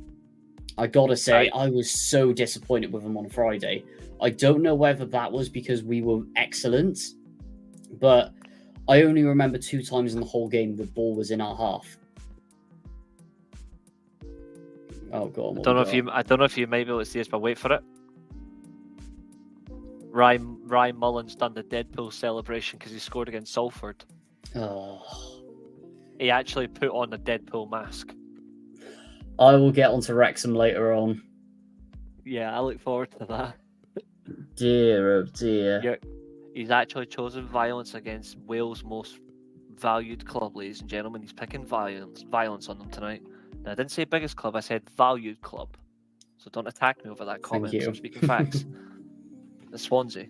I gotta say, I was so disappointed with them on Friday. I don't know whether that was because we were excellent, but I only remember 2 times in the whole game the ball was in our half. Oh god!
I don't know if you may be able to see this, but wait for it. Ryan Mullins done the Deadpool celebration because he scored against Salford.
Oh.
He actually put on a Deadpool mask.
I will get onto Wrexham later on.
Yeah, I look forward to that.
Dear, oh dear.
Yeah, he's actually chosen violence against Wales' most valued club, ladies and gentlemen. He's picking violence on them tonight. Now, I didn't say biggest club, I said valued club. So don't attack me over that comment. I'm speaking facts. The Swansea.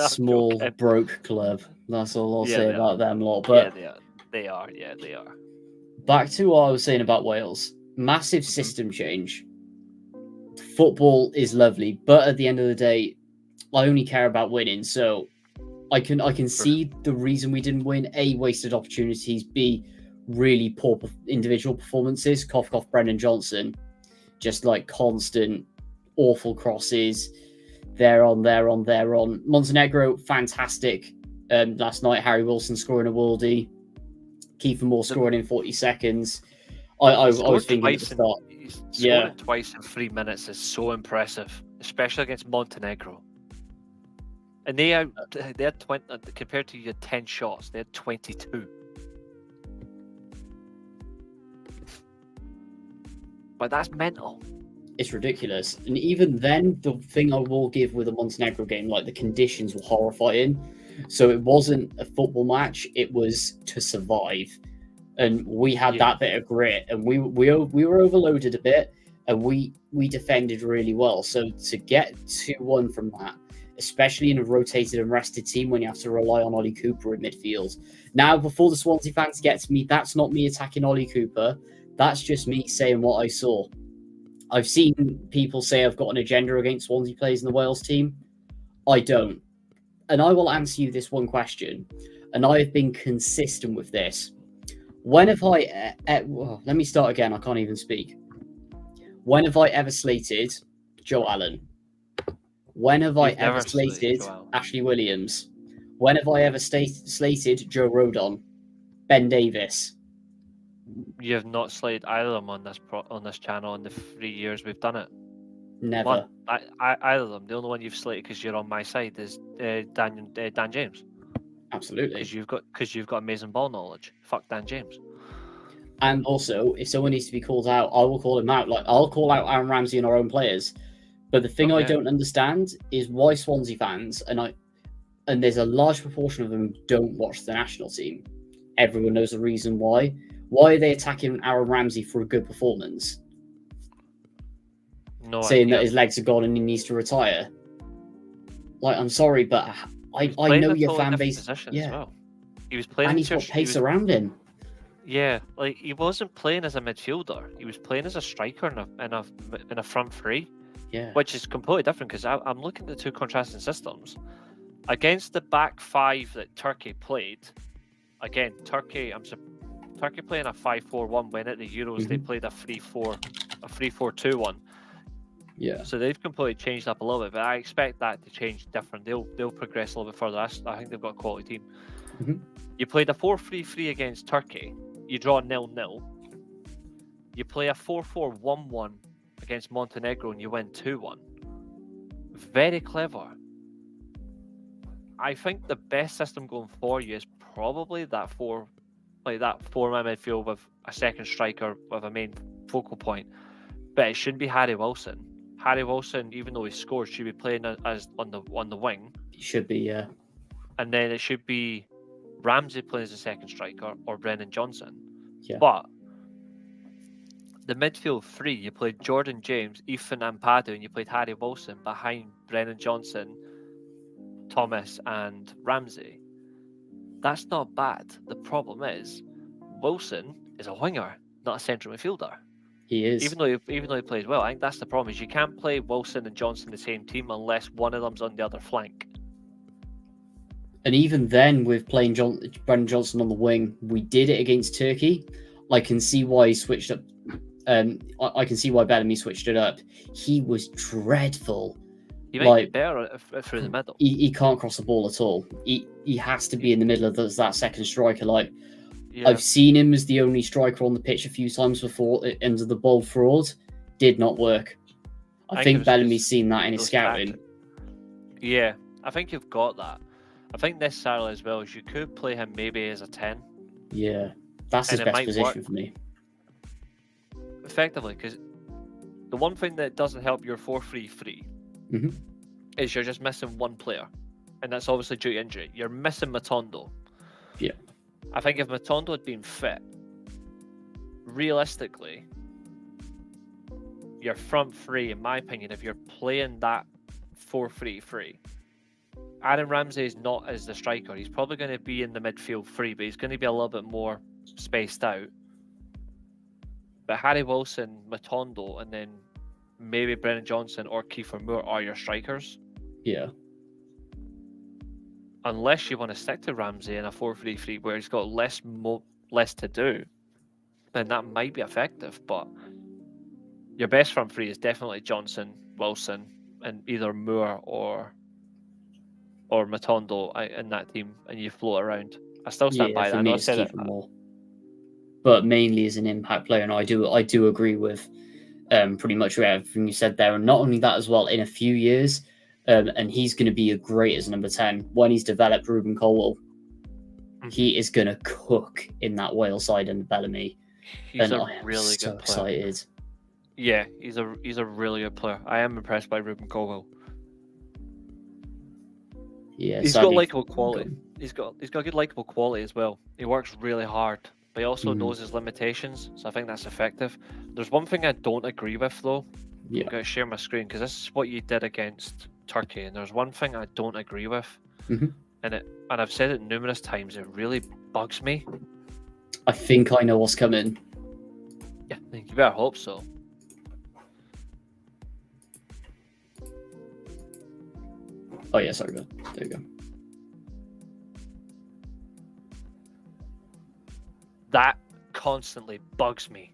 Small, broke club. That's all I'll say about them lot. But
yeah, they are. Yeah, they are.
Back to what I was saying about Wales. Massive system change. Football is lovely, but at the end of the day, I only care about winning. So I can see the reason we didn't win. A, wasted opportunities. B, really poor individual performances. Cough, cough, Brendan Johnson. Just like constant, awful crosses. They're on. Montenegro, fantastic. Last night, Harry Wilson scoring a worldie. Kiefer Moore scoring in 40 seconds. I was
Scored
thinking at the
twice in,
start.
he's
Yeah.
scoring twice in 3 minutes is so impressive, especially against Montenegro. And they had 20 compared to your 10 shots. They had 22. But that's mental.
It's ridiculous. And even then, the thing I will give with the Montenegro game, like the conditions were horrifying. So it wasn't a football match; it was to survive. And we had that bit of grit, and we were overloaded a bit, and we defended really well. So to get 2-1 from that, especially in a rotated and rested team when you have to rely on Ollie Cooper in midfield. Now, before the Swansea fans get to me, that's not me attacking Ollie Cooper. That's just me saying what I saw. I've seen people say I've got an agenda against Swansea players in the Wales team. I don't. And I will answer you this one question. And I have been consistent with this. When have I... let me start again. I can't even speak. When have I ever slated Joe Allen? When have I ever slated Ashley Williams? When have I ever slated Joe Rodon? Ben Davis?
You have not slated either of them on this channel in the 3 years we've done it.
Never.
Either of them. The only one you've slated because you're on my side is Dan James.
Absolutely.
Because you've got amazing ball knowledge. Fuck Dan James.
And also, if someone needs to be called out, I will call him out. Like, I'll call out Aaron Ramsey and our own players. But the thing I don't understand is why Swansea fans, and there's a large proportion of them who don't watch the national team. Everyone knows the reason why. Why are they attacking Aaron Ramsey for a good performance?
No,
saying that his legs are gone and he needs to retire. Like, I'm sorry, but I know your fan base. Yeah,
well. He was playing,
and he's got pace around him.
Yeah, like he wasn't playing as a midfielder. He was playing as a striker in a front three.
Yeah,
which is completely different because I'm looking at the two contrasting systems against the back five that Turkey played. Again, Turkey playing a 5-4-1 when at the Euros they played a 3-4-2-1.
Yeah.
So they've completely changed up a little bit, but I expect that to change different. They'll progress a little bit further. I think they've got a quality team. You played a 4-3-3 against Turkey. You draw 0-0. You play a 4-4-1-1 against Montenegro and you win 2-1. Very clever. I think the best system going for you is probably that four-man midfield with a second striker with a main focal point. But it shouldn't be Harry Wilson. Harry Wilson, even though he scored, should be playing as on the wing.
He should be, yeah.
And then it should be Ramsey playing as a second striker or Brennan Johnson.
Yeah.
But the midfield three, you played Jordan James, Ethan Ampadu, and you played Harry Wilson behind Brennan Johnson, Thomas, and Ramsey. That's not bad. The problem is, Wilson is a winger, not a central midfielder.
He is.
Even though he plays well, I think that's the problem. Is you can't play Wilson and Johnson in the same team unless one of them's on the other flank.
And even then, with playing Brennan Johnson on the wing, we did it against Turkey. I can see why he switched up. I can see why Bellamy switched it up. He was dreadful.
He might be better through the middle.
He can't cross the ball at all. He has to be in the middle of that second striker. Like,
yeah.
I've seen him as the only striker on the pitch a few times before under the ball fraud. Did not work. I think Bellamy's seen that in his scouting.
Yeah, I think you've got that. I think necessarily as well as you could play him maybe as a 10.
Yeah, that's his best position for me.
Effectively, because the one thing that doesn't help your 4-3-3 is you're just missing one player, and that's obviously due to injury. You're missing Matondo.
Yeah.
I think if Matondo had been fit, realistically, your front three, in my opinion, if you're playing that 4-3-3, Aaron Ramsey is not as the striker. He's probably going to be in the midfield three, but he's going to be a little bit more spaced out. But Harry Wilson, Matondo, and then maybe Brennan Johnson or Kiefer Moore are your strikers.
Yeah.
Unless you want to stick to Ramsey in a 4-3-3 where he's got less to do, then that might be effective. But your best front three is definitely Johnson, Wilson, and either Moore or Matondo in that team, and you float around. I still stand by that. I know I said it.
but mainly as an impact player. And I do agree with pretty much everything you said there. And not only that as well, in a few years, and he's going to be a great as number 10 when he's developed Ruben Colwell. He is going to cook in that Wales side and Bellamy.
He's
and
a
I am
really
so
good player.
excited.
Yeah, he's a really good player. I am impressed by Ruben Colwell.
Yeah,
He's got
sadly-
likable quality. He's got good likable quality as well. He works really hard, but he also knows his limitations. So I think that's effective. There's one thing I don't agree with though.
Yeah.
I'm going to share my screen because this is what you did against Turkey, and there's one thing I don't agree with,
Mhm.
and I've said it numerous times. It really bugs me.
I think I know what's coming.
Yeah, you better hope so.
Oh yeah, sorry, there you go.
That constantly bugs me.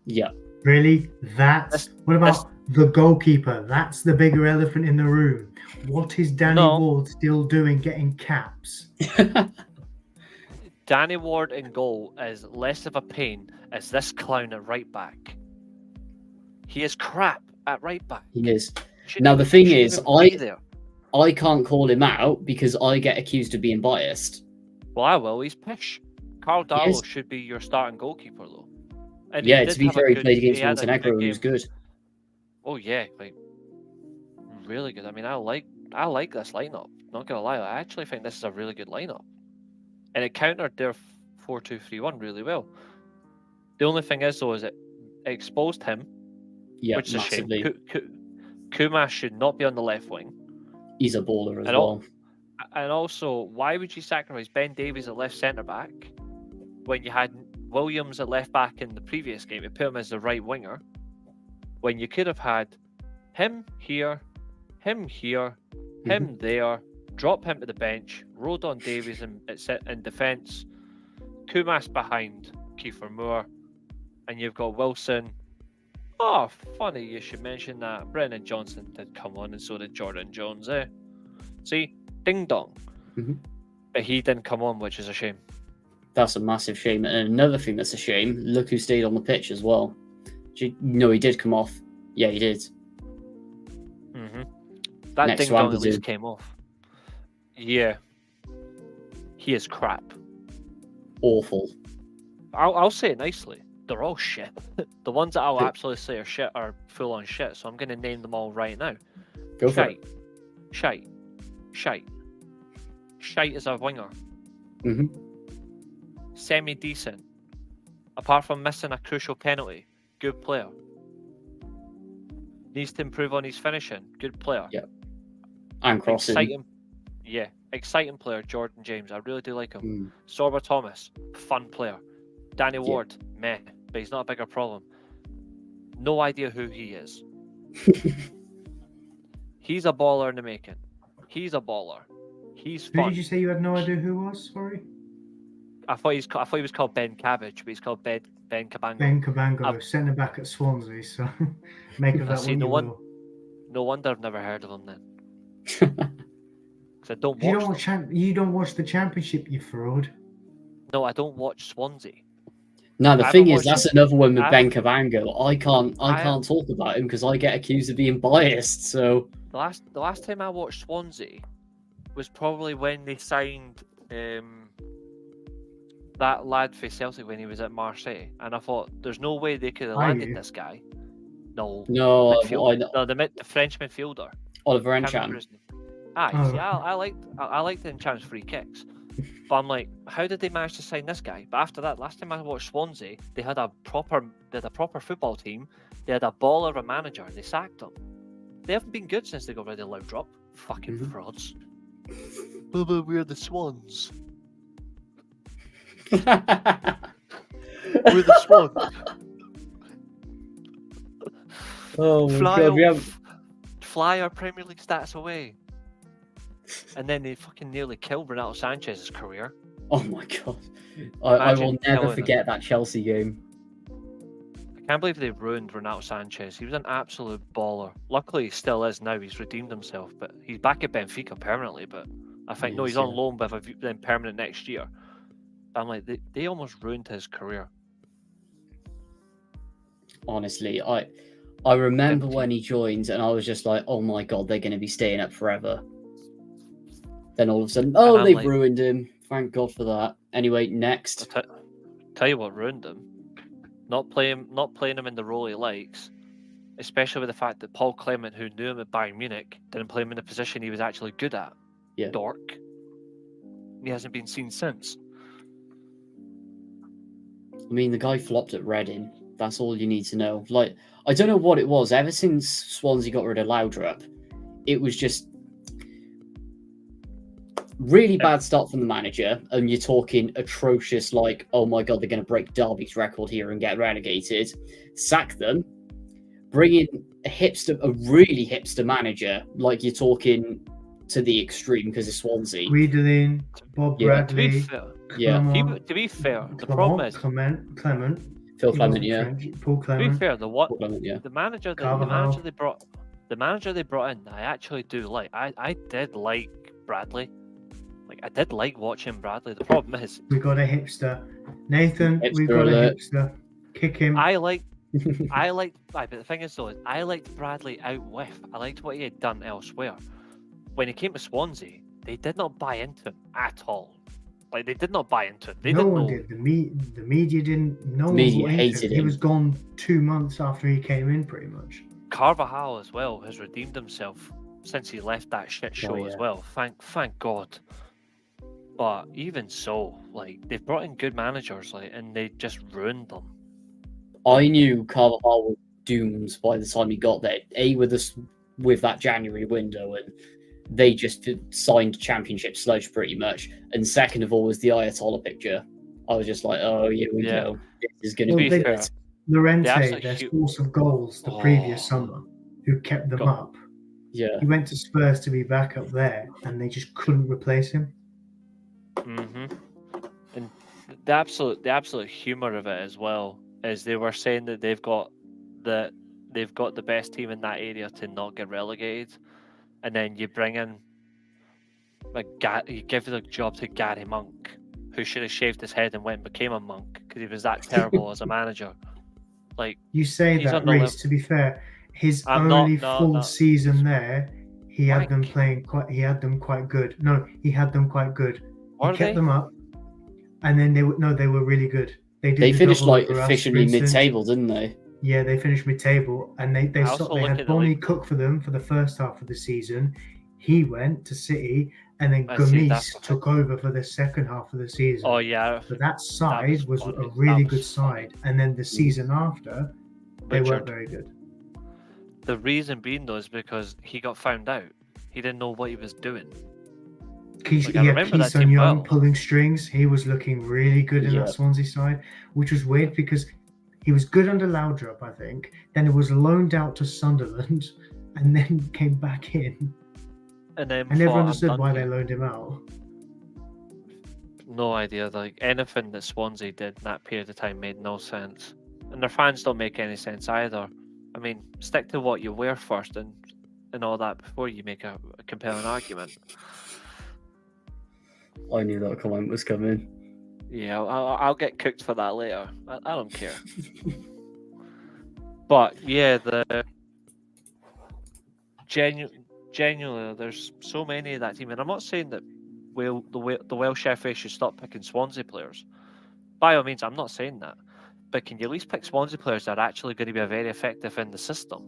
Yeah.
Really? What about the goalkeeper? That's the bigger elephant in the room. What is Danny
No.
Ward still doing getting caps?
Danny Ward in goal is less of a pain as this clown at right back. He is crap at right back.
He is.
Shouldn't
Now,
even-
the thing
shouldn't
is,
even be there.
I can't call him out because I get accused of being biased.
Well, I will. He's pish. Carl
He
Darlow
is.
should be your starting goalkeeper, though. And
Yeah,
he
to
did
be
have a
fair, he
good-
played against
he had a
Montenegro and he
game.
was good.
Oh yeah, like really good. I mean, I like this lineup. Not gonna lie, I actually think this is a really good lineup, and it countered their 4-2-3-1 really well. The only thing is, though, is it exposed him,
Yeah,
which is a shame.
massively.
Kumas should not be on the left wing.
He's a baller as
And
well.
And also, why would you sacrifice Ben Davies at left centre back when you had Williams at left back in the previous game? You put him as the right winger when you could have had him here, him there, drop him to the bench, rolled on Davies in defence, Kumas behind Kiefer Moore, and you've got Wilson. Oh, funny you should mention that. Brennan Johnson did come on, and so did Jordan Jones. See, ding dong.
Mhm.
But he didn't come on, which is a shame.
That's a massive shame. And another thing that's a shame, look who stayed on the pitch as well. No, he did come off. Yeah, he did.
That
Next
ding dong
round
at
to
least
do.
came off. Yeah, he is crap.
Awful.
I'll say it nicely. They're all shit. The ones that I'll
Good.
absolutely say are shit are full on shit. So I'm going to name them all right now.
Go for it.
Shite. Shite is a winger.
hmm
Semi-decent. Apart from missing a crucial penalty, good player. Needs to improve on his finishing, good player.
Yeah. And crossing.
Exciting player, Jordan James. I really do like him.
Mm.
Sorba Thomas, fun player. Danny
Yeah.
Ward, meh, but he's not a bigger problem. No idea who he is. He's a baller in the making. He's a baller. He's
Who
fun.
did you say you had no idea who was? Sorry,
I thought he was called Ben Cabbage, but he's called Ben Cabango.
Ben Cabango,
I've-
centre back at Swansea. So make of that
See,
what
no
you
one-
will.
No wonder I've never heard of him then. Because I don't
You
watch.
you don't watch the Championship, you fraud.
No, I don't watch Swansea.
Now the
I
thing
haven't
is,
watched
that's another one with
I
Ben Cavango. I can't
I-
can't talk about him because I get accused of being biased. So
The last time I watched Swansea was probably when they signed that lad for Celtic when he was at Marseille, and I thought there's no way they could have
Are
landed
you?
this guy. No,
no,
the French midfielder.
Oliver
Can't remember
Enchan.
his name. Aye,
Oh.
see, I liked the Enchant's free kicks, but I'm like, how did they manage to sign this guy? But after that, last time I watched Swansea, they had a proper football team. They had a baller of a manager. They sacked him. They haven't been good since they got rid of Loudrop. Fucking
Mhm.
frauds. But we're the Swans. We're the Swans.
Oh my god, we have
Fly our Premier League stats away. And then they fucking nearly killed Renato Sanchez's career.
Oh my god. I will
Imagine
never
killing
forget that Chelsea game.
I can't believe they ruined Renato Sanchez. He was an absolute baller. Luckily, he still is now. He's redeemed himself, but he's back at Benfica permanently. But I think, no,
Yes,
he's on
yeah.
loan with a view then permanent next year. But I'm like, they almost ruined his career.
Honestly, I remember when he joined, and I was just like, "Oh my god, they're going to be staying up forever." Then all of a sudden, oh,
I'm
they've
like-
ruined him. Thank God for that. Anyway, next.
Tell you what ruined him. Not playing him in the role he likes, especially with the fact that Paul Clement, who knew him at Bayern Munich, didn't play him in a position he was actually good at.
Yeah.
Dork. He hasn't been seen since.
I mean, the guy flopped at Reading. That's all you need to know. Like, I don't know what it was. Ever since Swansea got rid of Laudrup, it was just really bad start from the manager. And you're talking atrocious, like, oh my god, they're going to break Derby's record here and get relegated. Sack them. Bring in a really hipster manager. Like, you're talking to the extreme because of Swansea.
Wiedelin, Bob
Yeah,
To be
Bradley,
fair,
Yeah.
Clement,
to be fair, the problem is,
Clement,
Phil
he
Clement,
wasn't
yeah.
French, Paul
to be
Clement.
fair, the manager
Carvajal.
the manager they brought in, I actually do like. I did like Bradley. Like, I did like watching Bradley. The problem is,
We got a hipster. Nathan, we
Hipster
got
alert.
a hipster. Kick him.
but the thing is though, I liked Bradley out with. I liked what he had done elsewhere. When he came to Swansea, they did not buy into him at all. Like, they did not buy into him. They
No
didn't
one
know.
did. The media didn't. No one
Media
bought into
hated
He
him.
was gone 2 months after he came in, pretty much.
Carvajal as well has redeemed himself since he left that shit show as
yeah.
well. Thank God. But even so, like, they've brought in good managers, like, and they just ruined them.
I knew Carvajal was doomed by the time he got there. With that January window, and they just signed championship sludge pretty much. And second of all was the Ayatollah picture. I was just like, oh, here we
Yeah.
go. This is going to
Well,
be
they-
good.
Llorente,
absolute
their
hu-
source of goals the previous
Oh.
summer, who kept them
Go-
up.
Yeah.
He went to Spurs to be back up there, and they just couldn't replace him.
And the absolute humor of it as well is they were saying that they've got the best team in that area to not get relegated, and then you bring in you give the job to Gary Monk, who should have shaved his head and went and became a monk because he was that terrible as a manager. Like,
You say
He's
that,
on the
Reece.
level.
To be fair, his
I'm not-
only
no,
full
no.
season there, he had them
Wank.
playing quite. He had them quite good. No, he had them quite good.
Are
He kept
they?
them up, and then they were really good. Did
They
the
finished
double
like
over us,
officially
for instance.
mid-table, didn't they?
Yeah, they finished mid-table, and they
I also look
had
at the
Bonnie
league-
Cook for them for the first half of the season. He went to City, and then
I see, that's
Gomis
what-
took over for the second half of the season.
Oh yeah,
But that side
was
was
funny.
a really
That
good
was funny.
side, and then the season after, they weren't
Richard.
very good.
The reason being though is because he got found out. He didn't know what he was doing.
Keith,
Like, I
yeah,
remember that
Keith
team
Young
well.
pulling strings. He was looking really good in
Yeah.
that Swansea side, which was weird because he was good under Laudrup, I think. Then it was loaned out to Sunderland, and then came back in.
And then
I never
thought, "I'm
understood
done
why
here."
they loaned him out.
No idea. Like, anything that Swansea did in that period of time made no sense, and their fans don't make any sense either. I mean, stick to what you wear first, and all that before you make a compelling argument.
I knew that comment was coming.
Yeah, I'll get cooked for that later. I don't care. But yeah, genuinely, there's so many of that team, and I'm not saying that the Welsh FA should stop picking Swansea players. By all means, I'm not saying that. But can you at least pick Swansea players that are actually going to be very effective in the system?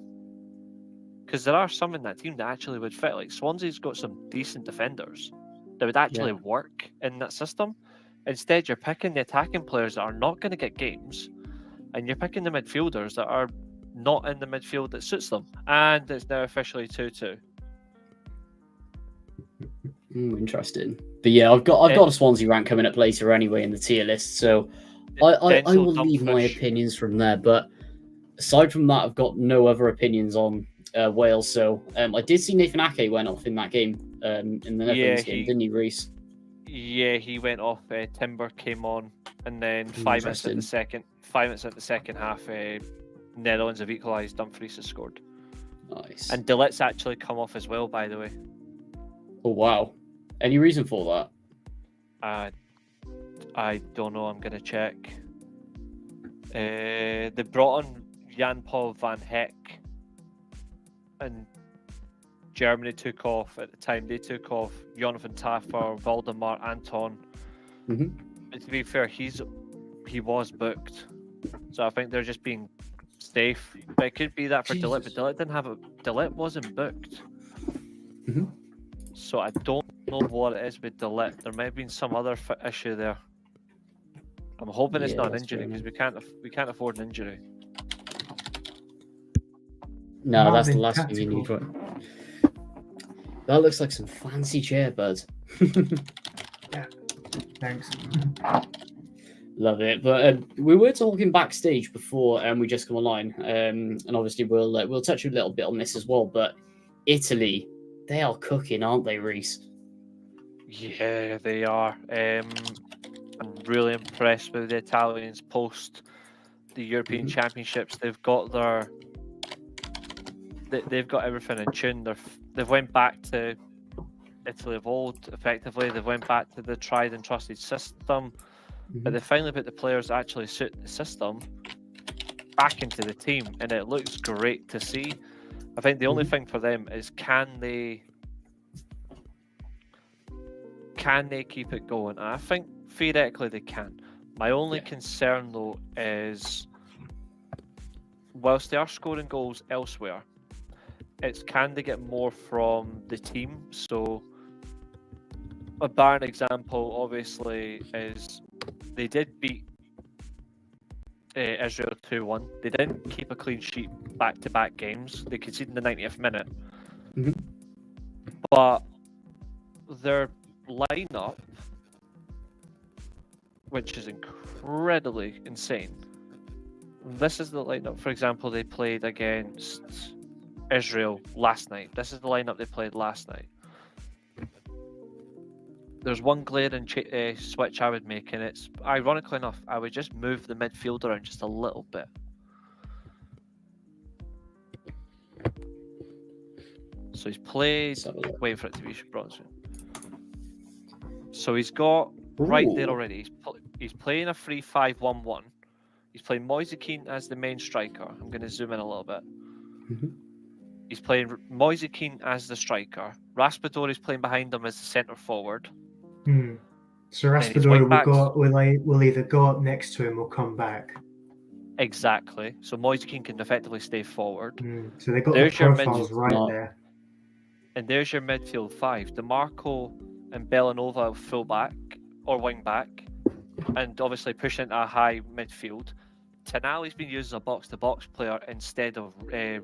Because there are some in that team that actually would fit. Like, Swansea's got some decent defenders that would actually work in that system. Instead, you're picking the attacking players that are not going to get games, and you're picking the midfielders that are not in the midfield that suits them. And it's now officially 2-2.
Interesting. But yeah, I've got a Swansea rank coming up later anyway in the tier list, so I will leave my opinions from there. But aside from that, I've got no other opinions on Wales. So I did see Nathan Ake went off in that game, in the Netherlands game, didn't he, Reece?
Yeah, he went off. Timber came on, and then 5 minutes at the second. 5 minutes at the second half, Netherlands have equalised. Dumfries has scored.
Nice.
And Delit's actually come off as well, by the way.
Oh wow! Any reason for
I don't know. I'm gonna check. They brought on Jan-Paul van Heck and Germany took off at the time. They took off Jonathan Taffer, Waldemar Anton. But to be fair, he was booked. So I think they're just being safe. But it could be that for Delit, but Delit didn't have Delit wasn't booked. So I don't know what it is with Delit. There might have been some other issue there. I'm hoping it's not an injury because we can't afford an injury.
No, that's the last thing you need. Right? That looks like some fancy chair, bud.
Yeah, thanks.
Love it. But we were talking backstage before we just come online, and obviously we'll touch a little bit on this as well. But Italy, they are cooking, aren't they, Reece?
Yeah, they are. I'm really impressed with the Italians post the European Championships. They've got they've got everything in tune. They've went back to Italy of old, effectively. They've went back to the tried and trusted system, but they finally put the players that actually suit the system back into the team, and it looks great to see. I think the only thing for them is can they keep it going? And I think theoretically they can. My only concern though is whilst they are scoring goals elsewhere, it's can they get more from the team? So a barren example obviously is they did beat Israel 2-1. They didn't keep a clean sheet back-to-back games. They conceded in the 90th minute. But their lineup, which is incredibly insane. This is the lineup, for example, they played against Israel last night. This is the lineup they played last night. There's one glaring switch I would make, and it's ironically enough, I would just move the midfield around just a little bit. So he's played. Wait for it to be bronze. So he's got right there already. He's playing a 3-5-1-1. He's playing Moise Kean as the main striker. I'm going to zoom in a little bit. He's playing Moise Kean as the striker. Raspadori is playing behind him as the centre forward.
So Raspadori will either go up next to him or come back.
Exactly. So Moise Kean can effectively stay forward.
So they got the profiles right there.
And there's your midfield five. DeMarco and Bellanova full back or wing back, and obviously pushing into a high midfield. Tonali's been used as a box-to-box player instead of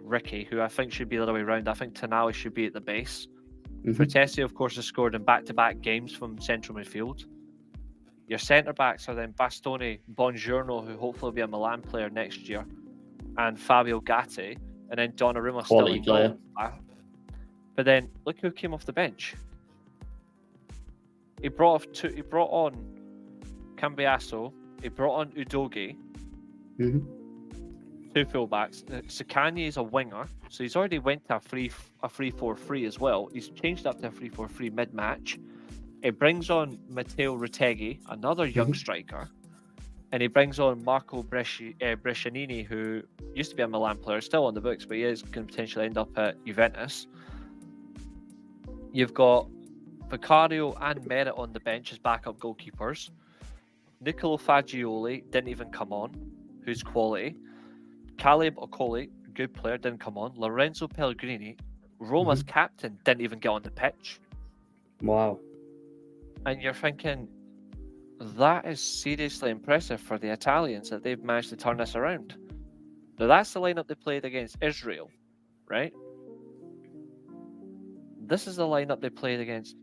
Ricky, who I think should be the other way around. I think Tonali should be at the base. Frattesi, of course, has scored in back-to-back games from central midfield. Your centre-backs are then Bastoni, Bongiorno, who hopefully will be a Milan player next year, and Fabio Gatti, and then Donnarumma still in goal. But then, look who came off the bench. He brought on Cambiasso, he brought on Udogi, two fullbacks. Sakanya is a winger, so he's already went to a 3-4-3 as well. He's changed up to a 3-4-3 mid-match. He brings on Matteo Retegui, another young striker, and he brings on Marco Brescianini, who used to be a Milan player, still on the books, but he is going to potentially end up at Juventus. You've got Vicario and Merritt on the bench as backup goalkeepers. Nicolo Fagioli didn't even come on, who's quality. Caleb Okoli, good player, didn't come on. Lorenzo Pellegrini, Roma's captain, didn't even get on the pitch.
Wow.
And you're thinking, that is seriously impressive for the Italians that they've managed to turn this around. Now that's the lineup they played against Israel, right? This is the lineup they played against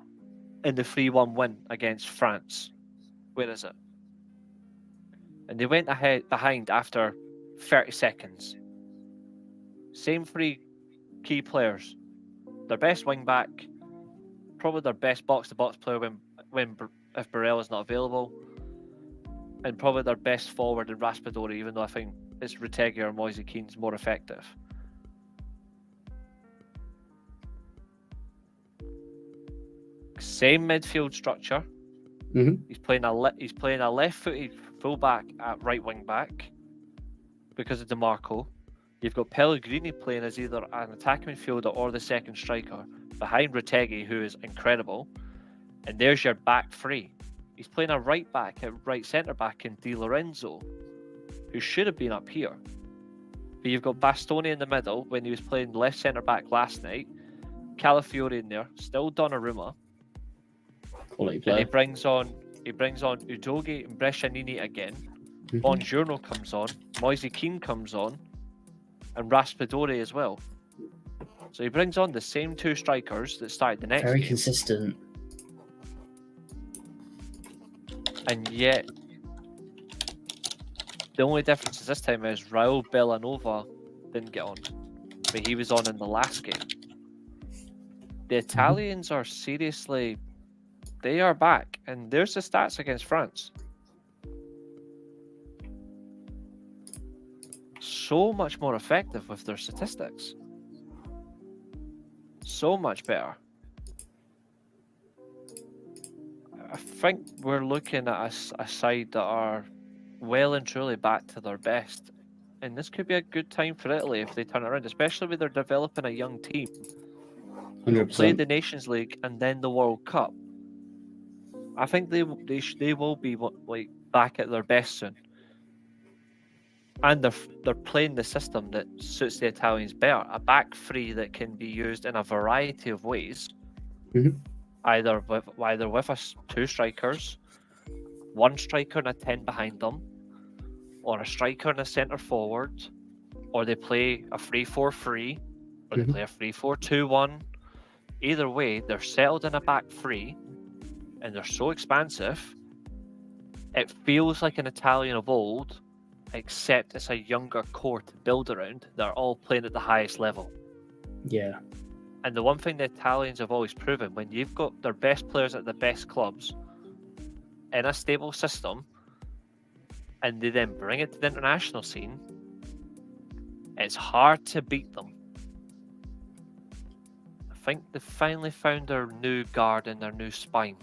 in the 3-1 win against France. Where is it? And they went behind after 30 seconds. Same three key players. Their best wing back, probably their best box-to-box player if Barella's not available, and probably their best forward in Raspadori, even though I think it's Retegui or Moise Kean's more effective. Same midfield structure. He's playing a left-footed fullback at right wing back because of DeMarco. You've got Pellegrini playing as either an attacking midfielder or the second striker, behind Retegui, who is incredible. And there's your back three. He's playing a right back at right centre back in Di Lorenzo, who should have been up here. But you've got Bastoni in the middle when he was playing left centre back last night. Calafiore in there, still Donnarumma.
Quality
And
player.
he brings on Udogie and Brescianini again. Bongiorno comes on, Moise Kean comes on, and Raspadori as well. So he brings on the same two strikers that started the next
Very
game.
consistent.
And yet, the only difference is this time is Raul Bellanova didn't get on, but he was on in the last game. The Italians are seriously, they are back, and there's the stats against France. So much more effective with their statistics. So much better. I think we're looking at a side that are well and truly back to their best. And this could be a good time for Italy if they turn it around, especially when they're developing a young team. They'll play
100%.
the Nations League and then the World Cup. I think they will be like back at their best soon. And they're playing the system that suits the Italians better. A back three that can be used in a variety of ways. Either with two strikers, one striker and a 10 behind them, or a striker and a centre forward, or they play a 3-4-3, or they play a 3-4-2-1. Either way, they're settled in a back three, and they're so expansive. It feels like an Italian of old, except it's a younger core to build around. They're all playing at the highest level.
Yeah.
And the one thing the Italians have always proven, when you've got their best players at the best clubs in a stable system, and they then bring it to the international scene, it's hard to beat them. I think they finally found their new guard and their new spine.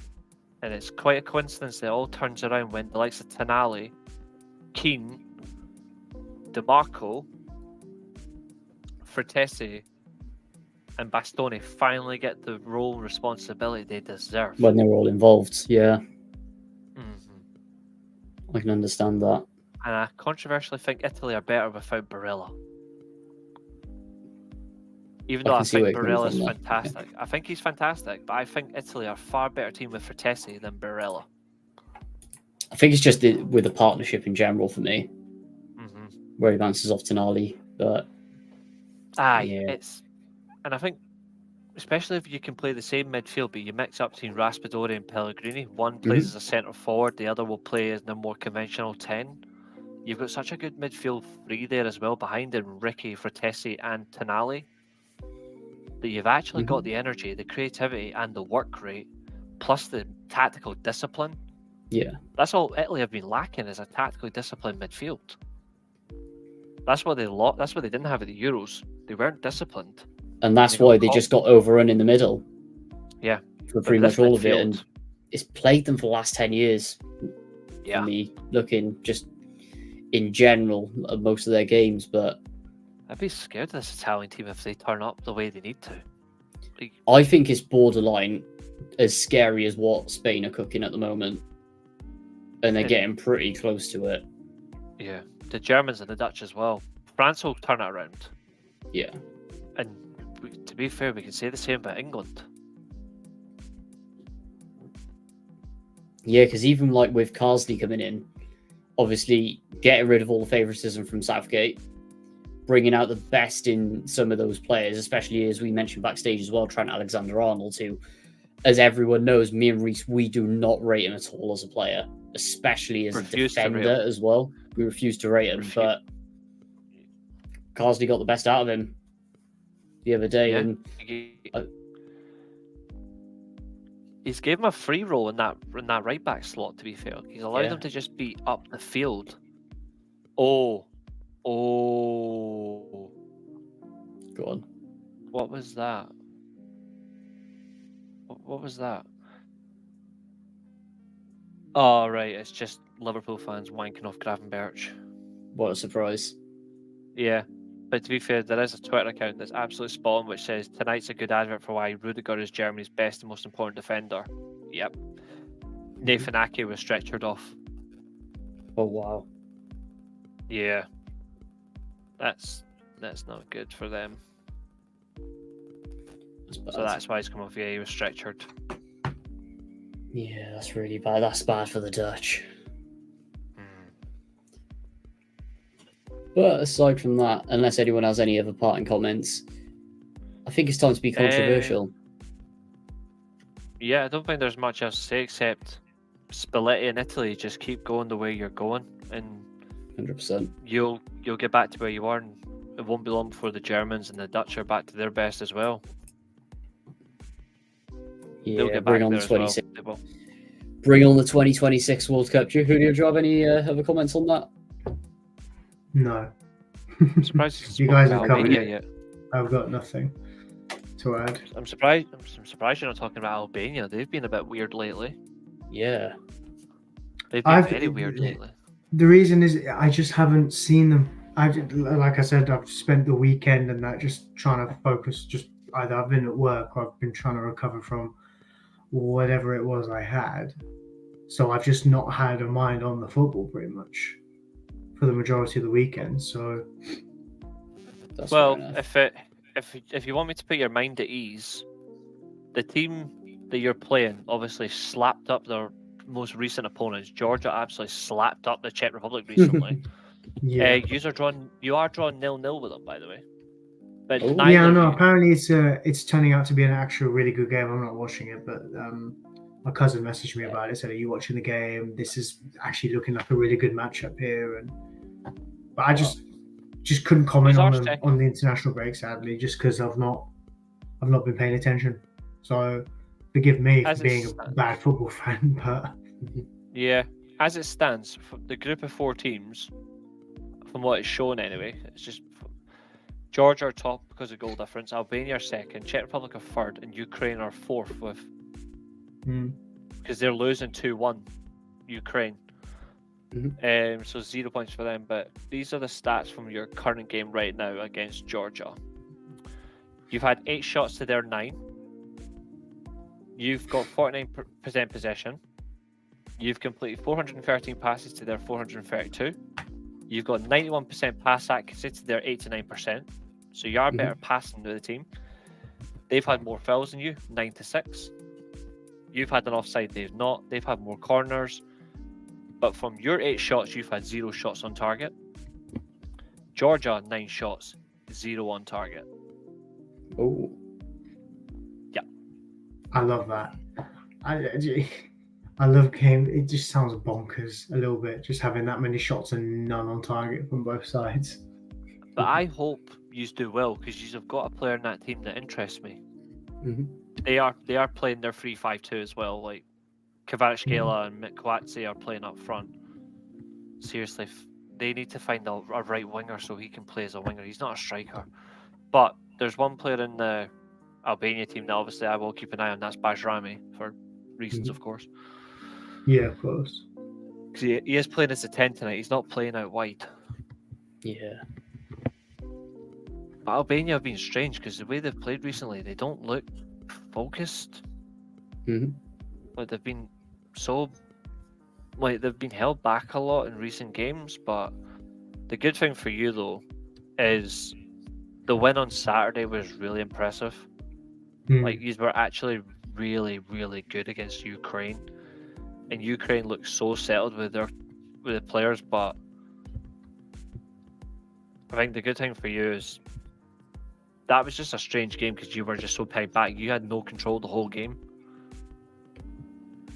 And it's quite a coincidence that it all turns around when the likes of Tonali, Keane, DeMarco, Frattesi, and Bastoni finally get the role and responsibility they deserve.
When they're all involved, yeah.
Mm-hmm.
I can understand that.
And I controversially think Italy are better without Barella. Even though I think Barella's fantastic. I think he's fantastic, but I think Italy are a far better team with Frattesi than Barella.
I think it's just with the partnership in general for me, where he bounces off Tonali. But
it's, and I think, especially if you can play the same midfield, but you mix up between Raspadori and Pellegrini. One plays as a centre forward, the other will play as a more conventional 10. You've got such a good midfield three there as well behind him, Ricky, Frattesi, and Tonali, that you've actually got the energy, the creativity, and the work rate, plus the tactical discipline.
Yeah.
That's all Italy have been lacking, is a tactically disciplined midfield. That's what that's what they didn't have at the Euros. They weren't disciplined.
And that's why they just got overrun in the middle.
Yeah.
For pretty much all of it. And it's plagued them for the last 10 years.
Yeah.
For me, looking just in general at most of their games. But
I'd be scared of this Italian team if they turn up the way they need to.
I think it's borderline as scary as what Spain are cooking at the moment. And they're getting pretty close to it.
Yeah. The Germans and the Dutch as well. France will turn it around.
Yeah.
And to be fair, we can say the same about England.
Yeah, because even like with Carsley coming in, obviously getting rid of all the favouritism from Southgate, bringing out the best in some of those players, especially as we mentioned backstage as well, Trent Alexander-Arnold, who, as everyone knows, me and Reece, we do not rate him at all as a player, especially as a defender as well. We refuse to rate him, but Carsley got the best out of him the other day.
Yeah.
And
he's gave him a free role in that right back slot, to be fair. He's allowed them to just be up the field. Oh. Go
on.
What was that? What was that? Oh, right. It's just Liverpool fans wanking off Gravenberch.
What a surprise.
Yeah. But to be fair, there is a Twitter account that's absolutely spot on, which says tonight's a good advert for why Rudiger is Germany's best and most important defender. Yep. Nathan Ake was stretchered off.
Oh wow.
Yeah. That's not good for them. So that's why he's come off. Yeah, he was stretchered.
Yeah, that's really bad. That's bad for the Dutch. But aside from that, unless anyone has any other parting comments, I think it's time to be controversial.
Yeah, I don't think there's much else to say except Spalletti in Italy. Just keep going the way you're going, and
100%.
you'll get back to where you are, and it won't be long before the Germans and the Dutch are back to their best as well. They'll
Yeah,
get
bring
back
on
there
the
as well.
26.
They will.
Bring on the 2026 World Cup. Julio, do you have any other comments on that?
No.
I'm surprised
You guys have
Albania
covered it.
yet.
I've got nothing to add.
I'm surprised you're not talking about Albania. They've been a bit weird lately.
Yeah.
They've been very weird lately.
The reason is I just haven't seen them. Like I said, I've spent the weekend and that just trying to focus. Just either I've been at work or I've been trying to recover from whatever it was I had. So I've just not had a mind on the football pretty much for the majority of the weekend. So
That's
Well,
fair enough.
if you want me to put your mind at ease, the team that you're playing obviously slapped up their most recent opponents. Georgia absolutely slapped up the Czech Republic recently.
yeah.
You are drawing 0-0 with them, by the way. But
Oh.
neither
Yeah,
of
no.
you-
Apparently, it's turning out to be an actual really good game. I'm not watching it, but my cousin messaged me about it. Said, "Are you watching the game? This is actually looking like a really good matchup here." But I just couldn't comment
Who's
on
our
them
second?
on the international break, sadly, just because I've not been paying attention. So forgive me for
As it
being a
stands.
bad football fan, but
Yeah, as it stands, for the group of 4 teams, from what it's shown anyway, it's just Georgia are top because of goal difference, Albania are second, Czech Republic are third, and Ukraine are fourth with because they're losing 2-1 Ukraine. So 0 points for them. But these are the stats from your current game right now against Georgia. You've had 8 shots to their 9. You've got 49% possession. You've completed 413 passes to their 432. You've got 91% pass accuracy to their 89%. So you are better passing to the team. They've had more fouls than you, 9-6. You've had an offside, they've not. They've had more corners. But from your 8 shots, you've had 0 shots on target. Georgia, 9 shots, 0 on target.
Oh.
I love that. I love game. It just sounds bonkers a little bit, just having that many shots and none on target from both sides.
But I hope you do well because you've got a player in that team that interests me. They are playing their 3-5-2 as well. Like Kvaratskhelia and Mikwatsi are playing up front. Seriously, they need to find a right winger so he can play as a winger. He's not a striker. But there's one player in the Albania team that obviously I will keep an eye on. That's Bellamy for reasons, of course.
Yeah, of course.
Because he is playing as a 10 tonight. He's not playing out wide.
Yeah.
But Albania have been strange because the way they've played recently, they don't look focused. Like they've been they've been held back a lot in recent games. But the good thing for you though is the win on Saturday was really impressive. Like you were actually really, really good against Ukraine, and Ukraine looked so settled with the players. But I think the good thing for you is that was just a strange game because you were just so pegged back. You had no control the whole game.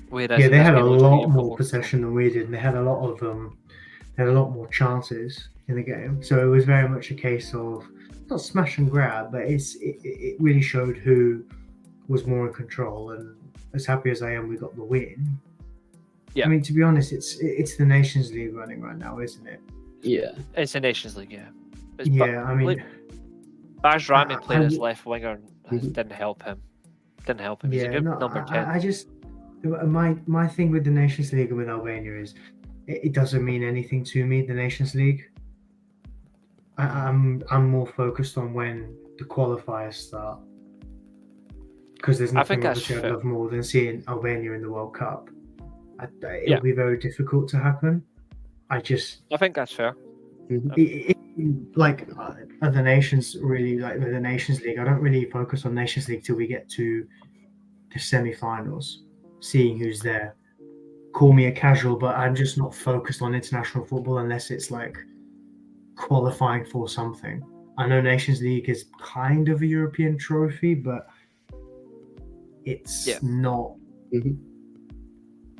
Whereas
Yeah,
in
they
this
had a
game, it looks like
lot
you've got
more possession than we did, and they had a lot more chances in the game. So it was very much a case of not smash and grab, but it really showed who was more in control. And as happy as I am, we got the win.
Yeah.
I mean, to be honest, it's the Nations League running right now, isn't it?
Yeah.
It's a Nations League, yeah.
I mean,
Bellamy playing as
I-
left winger didn't help him. He's a good number 10.
I just my thing with the Nations League and with Albania is it doesn't mean anything to me. The Nations League, I'm more focused on when the qualifiers start, because there's
I think
nothing
that's
obviously I'd
fair.
love more than seeing Albania in the World Cup. It'll
Yeah.
be very difficult to happen. I
think that's fair.
like other nations really, like with the Nations League. I don't really focus on Nations League till we get to the semi-finals, seeing who's there. Call me a casual, but I'm just not focused on international football unless it's like qualifying for something. I know Nations League is kind of a European trophy, but it's
Yeah.
not.
Mhm.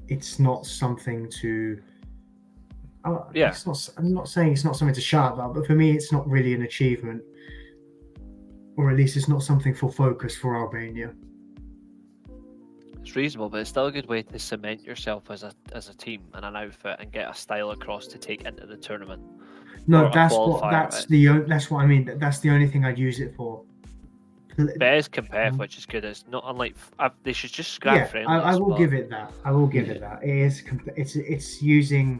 It's not something to.
Yeah.
It's not. I'm not saying it's not something to shout about, but for me, it's not really an achievement, or at least it's not something for focus for Albania.
It's reasonable, but it's still a good way to cement yourself as a team and an outfit and get a style across to take into the tournament.
No,
Or a
that's
qualifier,
that's what I mean. That's the only thing I'd use it for.
But it is competitive, which is good. It's not unlike they should just scrap
Yeah,
friendlies.
I will
but
give it that. I will give it that. It is. It's using.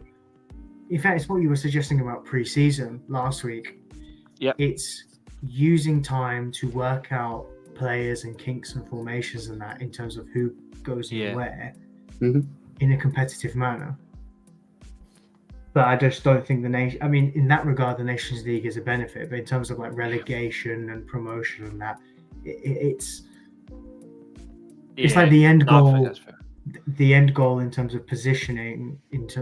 In fact, it's what you were suggesting about pre-season last week.
Yep.
It's using time to work out players and kinks and formations and that in terms of who goes in where in a competitive manner. But I just don't think the nation. I mean, in that regard, the Nations League is a benefit. But in terms of like relegation and promotion and that, it's like the end
No, I think
goal.
that's fair.
The end goal in terms of positioning it's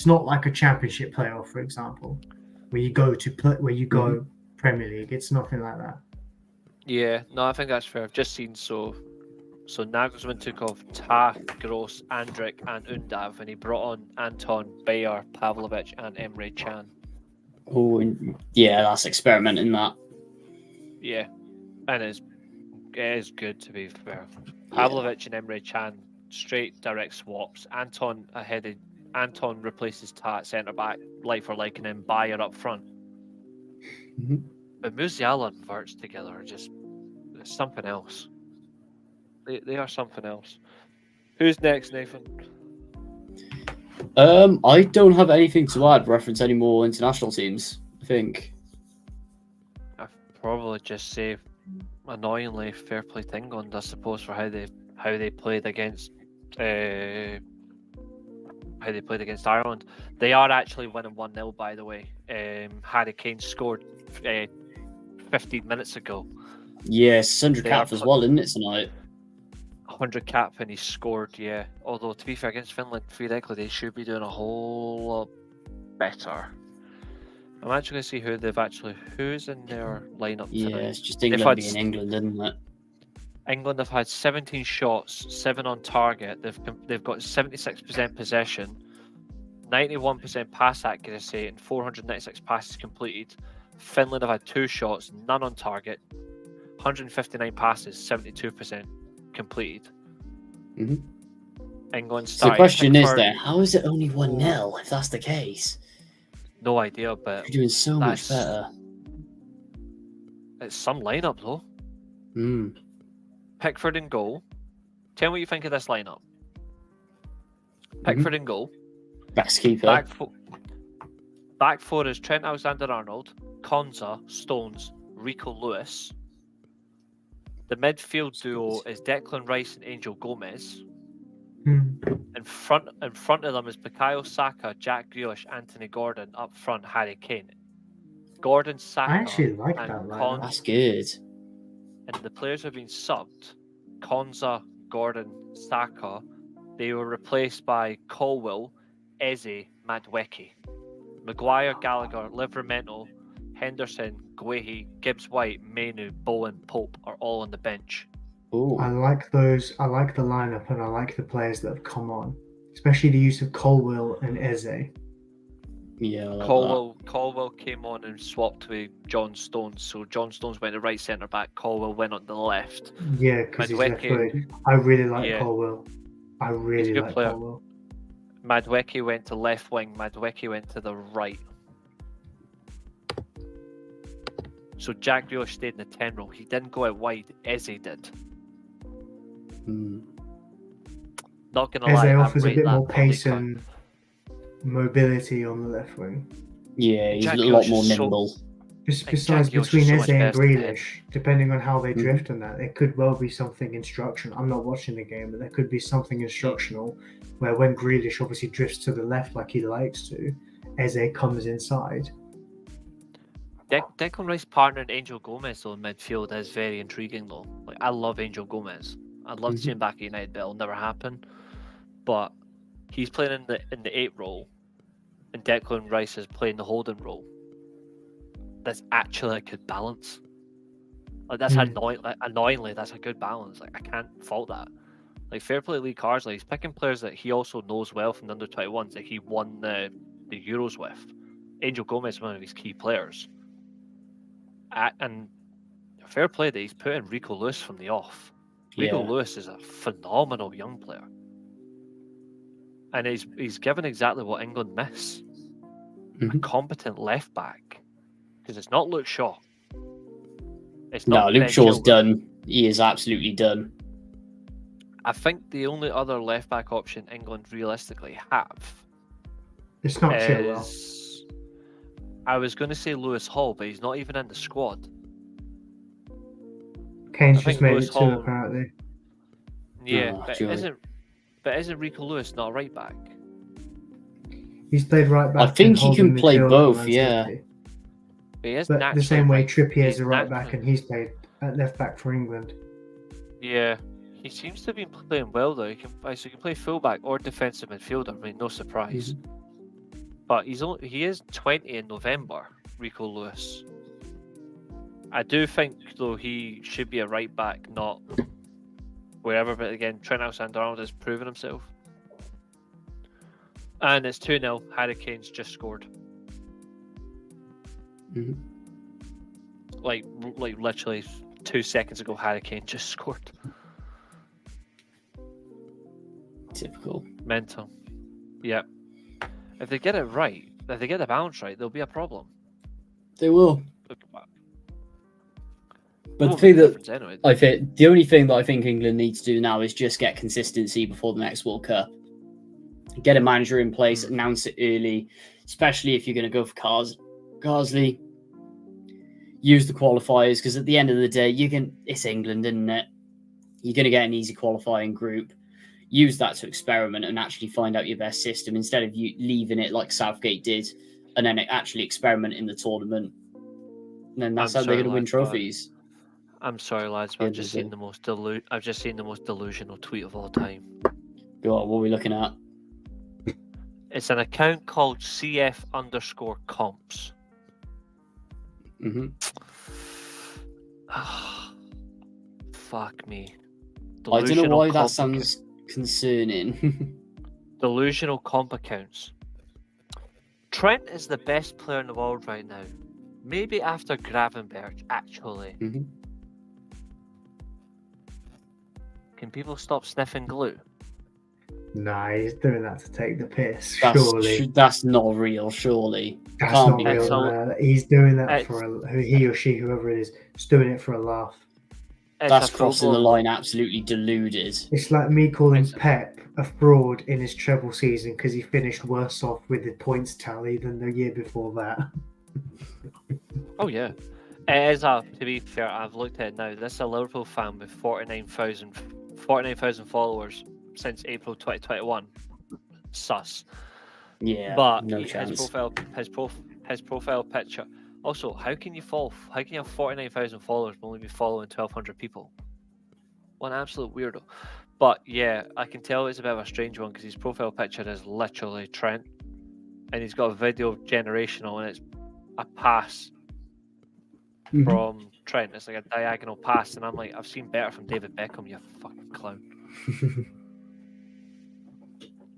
not like a championship playoff, for example, where you go Premier League. It's nothing like that.
Yeah, no, I think that's fair. I've just seen so Nagelsmann took off Ta, Gross, Andrik, and Undav, and he brought on Anton, Bayer, Pavlovic, and Emre Can.
Oh, yeah, that's experimenting that.
Yeah, and it is good to be fair. Pavlovic and Emre Can straight direct swaps. Anton replaces Ta at centre back, like for like, and then Bayer up front. But Musiala and Wirtz together are just something else. They are something else. Who's next, Nathan?
I don't have anything to add. Reference any more international teams? I think.
I'd probably just say, annoyingly, fair play to England, I suppose, for how they played against Ireland. They are actually winning 1-0, by the way. Harry Kane scored 15 minutes ago.
Yes, 100 cap as well, isn't it, tonight?
100 cap and he scored, yeah. Although, to be fair, against Finland, theoretically, they should be doing a whole lot better. I'm actually going to see who's in their lineup tonight.
Yeah, it's just England being England, isn't it?
England have had 17 shots, 7 on target. They've got 76% possession, 91% pass accuracy, and 496 passes completed. Finland have had 2 shots, none on target, 159 passes, 72% completed. England
So the question is then, how is it only 1-0 if that's the case?
No idea, but
you're doing so much better.
It's some lineup though. Pickford in goal. Tell me what you think of this lineup. Pickford in goal.
Best keeper.
Back four is Trent Alexander-Arnold, Konza, Stones, Rico Lewis. The midfield duo is Declan Rice and Angel Gomez. In front of them is Bukayo Saka, Jack Grealish, Anthony Gordon. Up front, Harry Kane. Gordon, Saka,
I actually like that lineup.
That's good.
And the players who have been subbed, Konza, Gordon, Saka, they were replaced by Colwill, Eze, Madueke. Maguire, Gallagher, Livramento, Henderson, Guehi, Gibbs-White, Mainu, Bowen, Pope are all on the bench.
Ooh.
I like those. I like the lineup, and I like the players that have come on, especially the use of Colwill and Eze.
Yeah, I like
Colwill came on and swapped with John Stones. So John Stones went to right centre back. Colwill went on the left.
Yeah, because he's left-footed. I really like Colwill. I really like Colwill.
Madueke went to left wing. Madueke went to the right. So Jack Grealish stayed in the 10 role. He didn't go out wide. Eze did. Not gonna lie.
Eze offers a bit more pace and mobility on the left wing.
Yeah, he's
Jack
a lot
Grealish
more
is so-
nimble.
Besides,
Jack Grealish is
between
so
Eze
much
and
better than him.
Grealish, depending on how they
Mhm.
drift and that, it could well be something instructional. I'm not watching the game, but there could be something instructional where when Grealish obviously drifts to the left like he likes to, Eze comes inside.
Declan Rice partnering Angel Gomez though in midfield is very intriguing though. Like I love Angel Gomez. I'd love to see him back at United, but it'll never happen. But he's playing in the 8 role, and Declan Rice is playing the holding role. That's actually a good balance. Like that's annoyingly, that's a good balance. Like I can't fault that. Like fair play Lee Carsley, he's picking players that he also knows well from the under-21s that he won the Euros with. Angel Gomez is one of his key players. And fair play that he's putting Rico Lewis from the off. Rico
Yeah.
Lewis is a phenomenal young player. And he's given exactly what England miss. A
Mhm.
competent left back. Because it's not Luke Shaw. It's
No,
not
Luke
Ben
Shaw's
Chilwell.
done. He is absolutely done.
I think the only other left back option England realistically have
It's not Chilwell.
is... I was going to say Lewis Hall, but he's not even in the squad.
Kane's
I think
just made
Lewis
it too,
Hall-
apparently.
Yeah,
Oh,
but
joy.
isn't Rico Lewis not a right back?
He's played right back.
I think
and
he
holding
can play
midfield
both,
and
yeah.
City.
But he is
But the
naturally
same way
right.
Trippier
He's
is a right back
naturally-
and he's played at left back for England.
Yeah, he seems to be playing well though. He can play fullback or defensive midfielder. I mean, no surprise. But he is 20 in November. Rico Lewis. I do think though he should be a right back, not wherever. But again, Trent Alexander-Arnold has proven himself. And it's 2-0. Harry Kane's just scored.
Mhm.
Like literally 2 seconds ago, Harry Kane just scored.
Typical.
Mental. Yep. If they get it right, if they get the balance right, there'll be a problem.
They will.
Look,
But the
won't
thing
make a
that
difference anyway.
I think the only thing that I think England needs to do now is just get consistency before the next World Cup. Get a manager in place, announce it early, especially if you're going to go for Carsley. Use the qualifiers because at the end of the day, it's England, isn't it? You're going to get an easy qualifying group. Use that to experiment and actually find out your best system instead of you leaving it like Southgate did and then actually experiment in the tournament. And then that's how they're going to win trophies.
I'm sorry, lads, but I've just seen the most delusional tweet of all time.
Go on, what are we looking at?
It's an account called CF_comps.
Mm-hmm.
Fuck me.
I don't know why that
comp
sounds concerning.
Delusional comp accounts. Trent is the best player in the world right now. Maybe after Gravenberch, actually.
Mhm.
Can people stop sniffing glue?
Nah, he's doing that to take the piss. Surely.
That's not real, surely.
That's
Can't
not
be
real.
It's all-
no. He's doing that
it's-
for he or she, whoever it is, doing it for a laugh.
It's
That's
a
crossing the
full-blown-
line absolutely deluded.
It's like me calling
It's-
Pep a fraud in his treble season because he finished worse off with the points tally than the year before that.
Oh yeah. It is to be fair, I've looked at it now. This is a Liverpool fan with 49,000 followers since April 2021. Sus.
Yeah,
But
no
his
chance.
profile picture. Also, how can you have 49,000 followers but only be following 1,200 people? What an absolute weirdo. But yeah, I can tell it's a bit of a strange one because his profile picture is literally Trent, and he's got a video generational, and it's a pass
Mhm.
from Trent. It's like a diagonal pass, and I'm like, I've seen better from David Beckham, you fucking clown.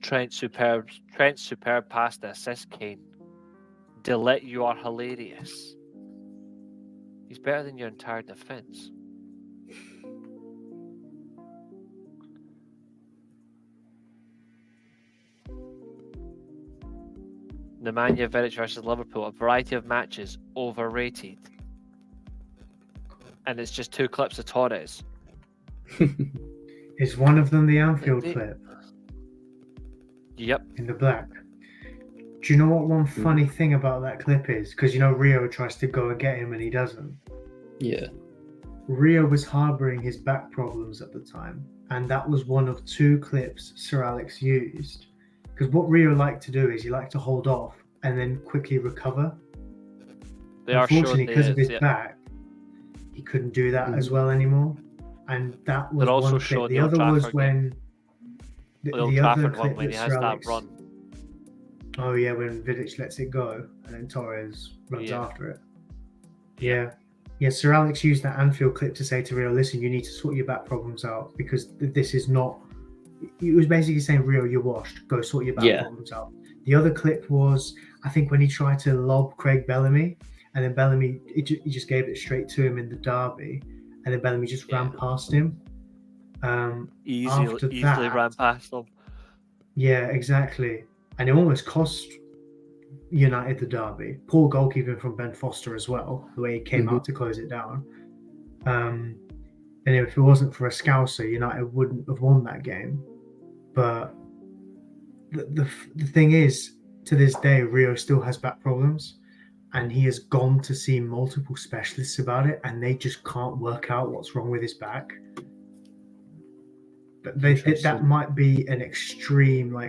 Trent superb pass to assist Kane. Delit, you are hilarious. He's better than your entire defense. Nemanja Vidic versus Liverpool, a variety of matches, overrated. And it's just 2 clips of Torres.
Is one of them the Anfield
Indeed.
clip
Yep.
in the black? Do you know what one funny thing about that clip is? Because Rio tries to go and get him and he doesn't.
Yeah.
Rio was harboring his back problems at the time, and that was one of 2 clips Sir Alex used. Because what Rio liked to do is he liked to hold off and then quickly recover. Unfortunately, because of his back, he couldn't do that as well anymore. And that was one clip. The other was when the other clip
when
that
he has
Sir
that
Alex.
run.
Oh yeah, when Vidic lets it go and then Torres runs after it. Yeah. Yeah, Sir Alex used that Anfield clip to say to Rio, listen, you need to sort your back problems out because this is not... He was basically saying, Rio, you're washed. Go sort your back problems out. The other clip was, I think, when he tried to lob Craig Bellamy, and then Bellamy, he just gave it straight to him in the derby, and then Bellamy just ran past him.
Easily ran past him.
Yeah, exactly. And it almost cost United the derby. Poor goalkeeping from Ben Foster as well, the way he came out to close it down. And if it wasn't for a Scouser, United wouldn't have won that game. But the thing is, to this day, Rio still has back problems, and he has gone to see multiple specialists about it, and they just can't work out what's wrong with his back. But that might be an extreme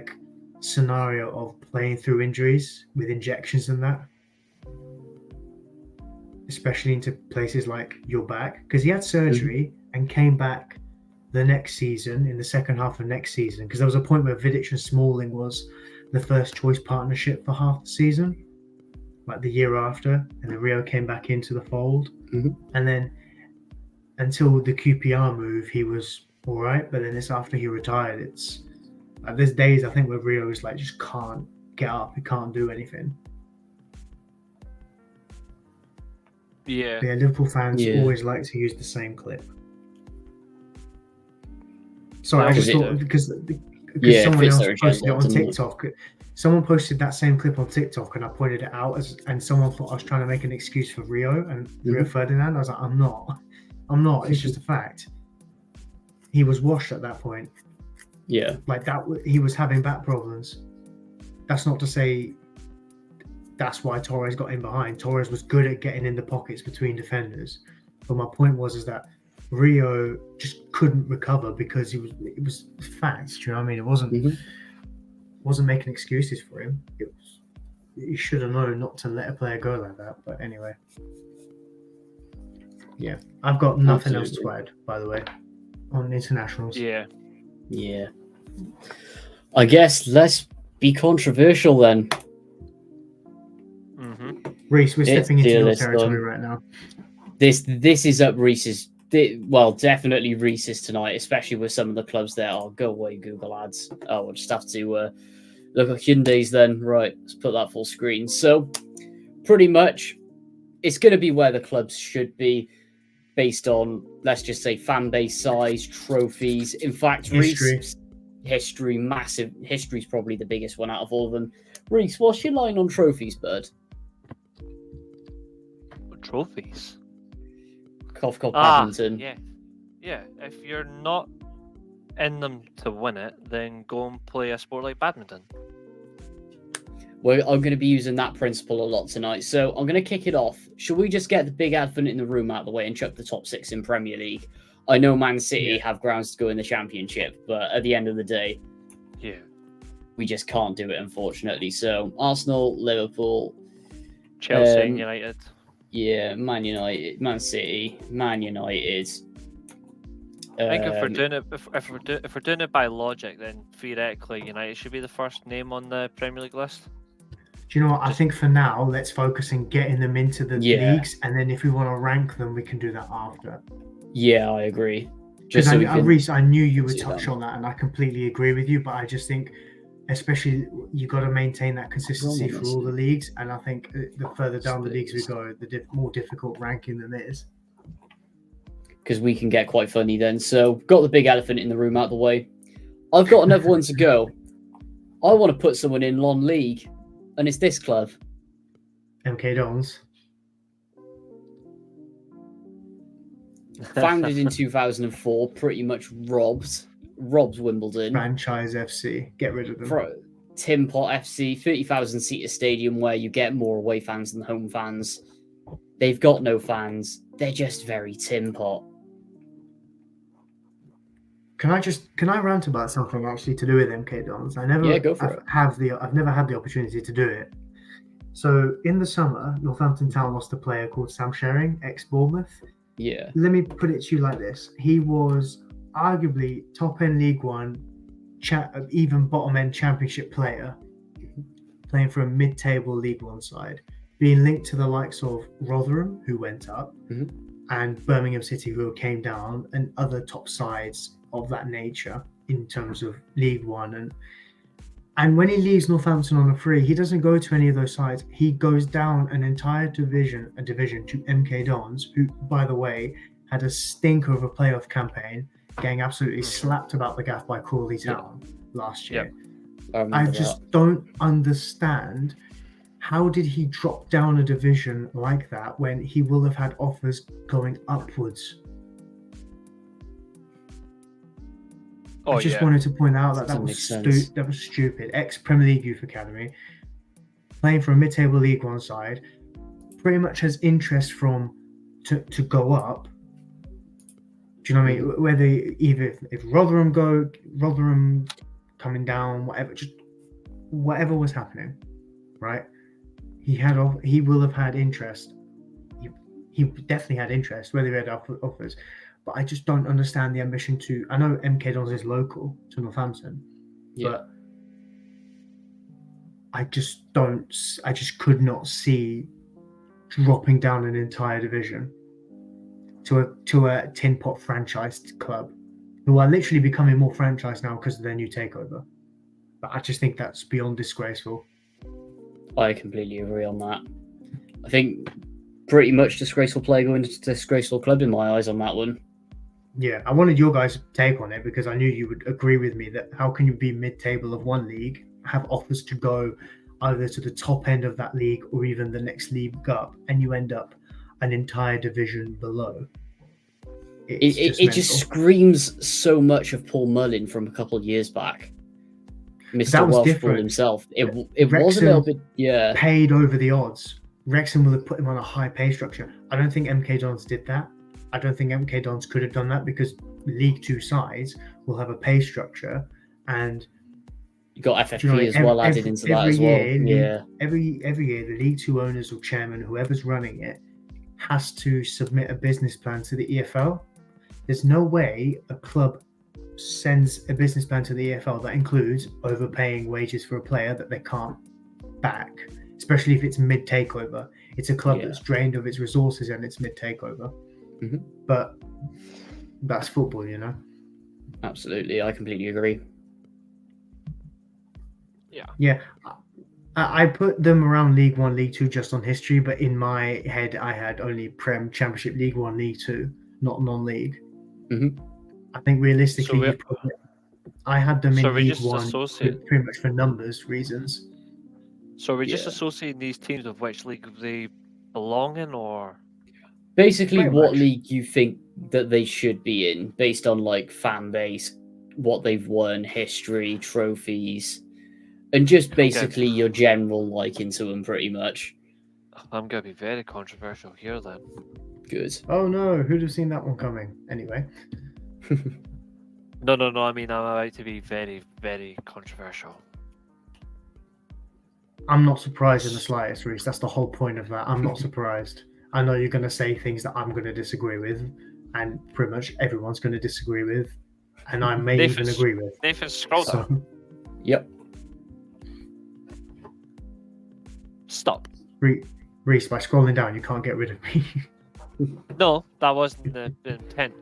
scenario of playing through injuries with injections and that, especially into places like your back, because he had surgery and came back the next season, in the second half of next season, because there was a point where Vidic and Smalling was the first choice partnership for half the season, like the year after, and then Rio came back into the fold. And then until the QPR move, he was all right, but then it's after he retired, it's there's days I think where Rio is just can't get up, he can't do anything.
Yeah,
Liverpool fans always like to use the same clip. Sorry, I just thought because someone else posted it on TikTok. Someone posted that same clip on TikTok, and I pointed it out and someone thought I was trying to make an excuse for Rio and Rio Ferdinand. I was like, I'm not. It's just a fact. He was washed at that point.
Yeah,
he was having back problems. That's not to say that's why Torres got in behind. Torres was good at getting in the pockets between defenders. But my point was that Rio just couldn't recover because it was facts. Do you know what I mean? It wasn't making excuses for him. He should have known not to let a player go like that. But anyway, yeah, I've got nothing else to add, by the way, on internationals.
Yeah.
I guess let's be controversial then.
Reece, we're stepping into your territory right now.
This is up Reece's. Well, definitely Reece's tonight, especially with some of the clubs there. Oh, go away, Google ads. Oh, we'll just have to look at Hyundai's then. Right, let's put that full screen. So, pretty much, it's going to be where the clubs should be based on, let's just say, fan base size, trophies. In fact, Reece, history, massive. History's probably the biggest one out of all of them. Reece, what's your line on trophies, bud?
Trophies?
Badminton.
Yeah. If you're not in them to win it, then go and play a sport like badminton.
Well, I'm going to be using that principle a lot tonight. So I'm going to kick it off. Should we just get the big elephant in the room out of the way and chuck the top 6 in Premier League? I know Man City have grounds to go in the Championship, but at the end of the day, we just can't do it, unfortunately. So Arsenal, Liverpool,
Chelsea, United.
Yeah, Man United, Man City, Man United.
I think if we're doing it by logic, then theoretically United should be the first name on the Premier League list.
Do you know what? I think for now, let's focus on getting them into the leagues, and then if we want to rank them, we can do that after.
Yeah, I agree.
Because Reece, I knew you would touch on that, and I completely agree with you. But I just think, especially, you got to maintain that consistency for all the leagues. And I think the further down the leagues we go, the more difficult ranking them is.
Because we can get quite funny then. So, got the big elephant in the room out of the way. I've got another one to go. I want to put someone in non-league, and it's this club.
MK Dons.
Founded in 2004, pretty much robs Wimbledon.
Franchise FC. Get rid of them.
Tin Pot FC, 30,000 seater stadium where you get more away fans than home fans. They've got no fans. They're just very Tin Pot.
Can I rant about something actually to do with MK Dons? I've never had the opportunity to do it. So in the summer, Northampton Town lost a player called Sam Shering, ex-Bournemouth.
Yeah.
Let me put it to you like this: he was arguably top-end League One, even bottom-end Championship player, playing for a mid-table League One side, being linked to the likes of Rotherham, who went up, and Birmingham City, who came down, and other top sides of that nature in terms of League One. And when he leaves Northampton on a free, he doesn't go to any of those sides. He goes down an entire division to MK Dons, who, by the way, had a stinker of a playoff campaign, getting absolutely slapped about the gaff by Crawley Town last year. I just don't understand, how did he drop down a division like that when he will have had offers going upwards? I just wanted to point out that that was stupid. Ex-Premier League Youth Academy, playing for a mid-table League One side, pretty much has interest to go up. Do you know what I mean? Whether if Rotherham coming down, whatever was happening, right? He will have had interest. He definitely had interest, whether he had offers. But I just don't understand the ambition I know MK Dons is local to Northampton, but I just could not see dropping down an entire division to a Tin Pot franchised club, who are literally becoming more franchised now because of their new takeover. But I just think that's beyond disgraceful.
I completely agree on that. I think pretty much disgraceful player going to disgraceful club in my eyes on that one.
Yeah, I wanted your guys' take on it because I knew you would agree with me that how can you be mid-table of one league, have offers to go either to the top end of that league or even the next league up, and you end up an entire division below?
It just screams so much of Paul Mullin from a couple of years back. Mr. Welshpool himself. It was a little bit,
paid over the odds. Wrexham will have put him on a high pay structure. I don't think MK Dons did that. I don't think MK Dons could have done that because League Two sides will have a pay structure, and
you got FFP as well added into that as well.
Every year, the League Two owners or chairman, whoever's running it, has to submit a business plan to the EFL. There's no way a club sends a business plan to the EFL that includes overpaying wages for a player that they can't back, especially if it's mid-takeover. It's a club that's drained of its resources and it's mid-takeover. But that's football, you know?
Absolutely, I completely agree.
Yeah. I put them around League One, League Two just on history, but in my head, I had only Prem, Championship, League One, League Two, not non-league. I think realistically, I had them in League One pretty much for numbers reasons.
So we're just associating these teams with which league they belong in, or
basically what league you think that they should be in, based on like fan base, what they've won, history, trophies, and just basically your general liking to them, pretty much.
I'm going to be very controversial here then.
Good.
Oh no, who'd have seen that one coming? Anyway.
No. I mean, I'm about to be very, very controversial.
I'm not surprised in the slightest, Reece. That's the whole point of that. I'm not surprised. I know you're going to say things that I'm going to disagree with, and pretty much everyone's going to disagree with, and I may even agree with.
Nathan, scroll down.
Yep.
Stop.
Reece, by scrolling down, you can't get rid of me.
No, that wasn't the intent.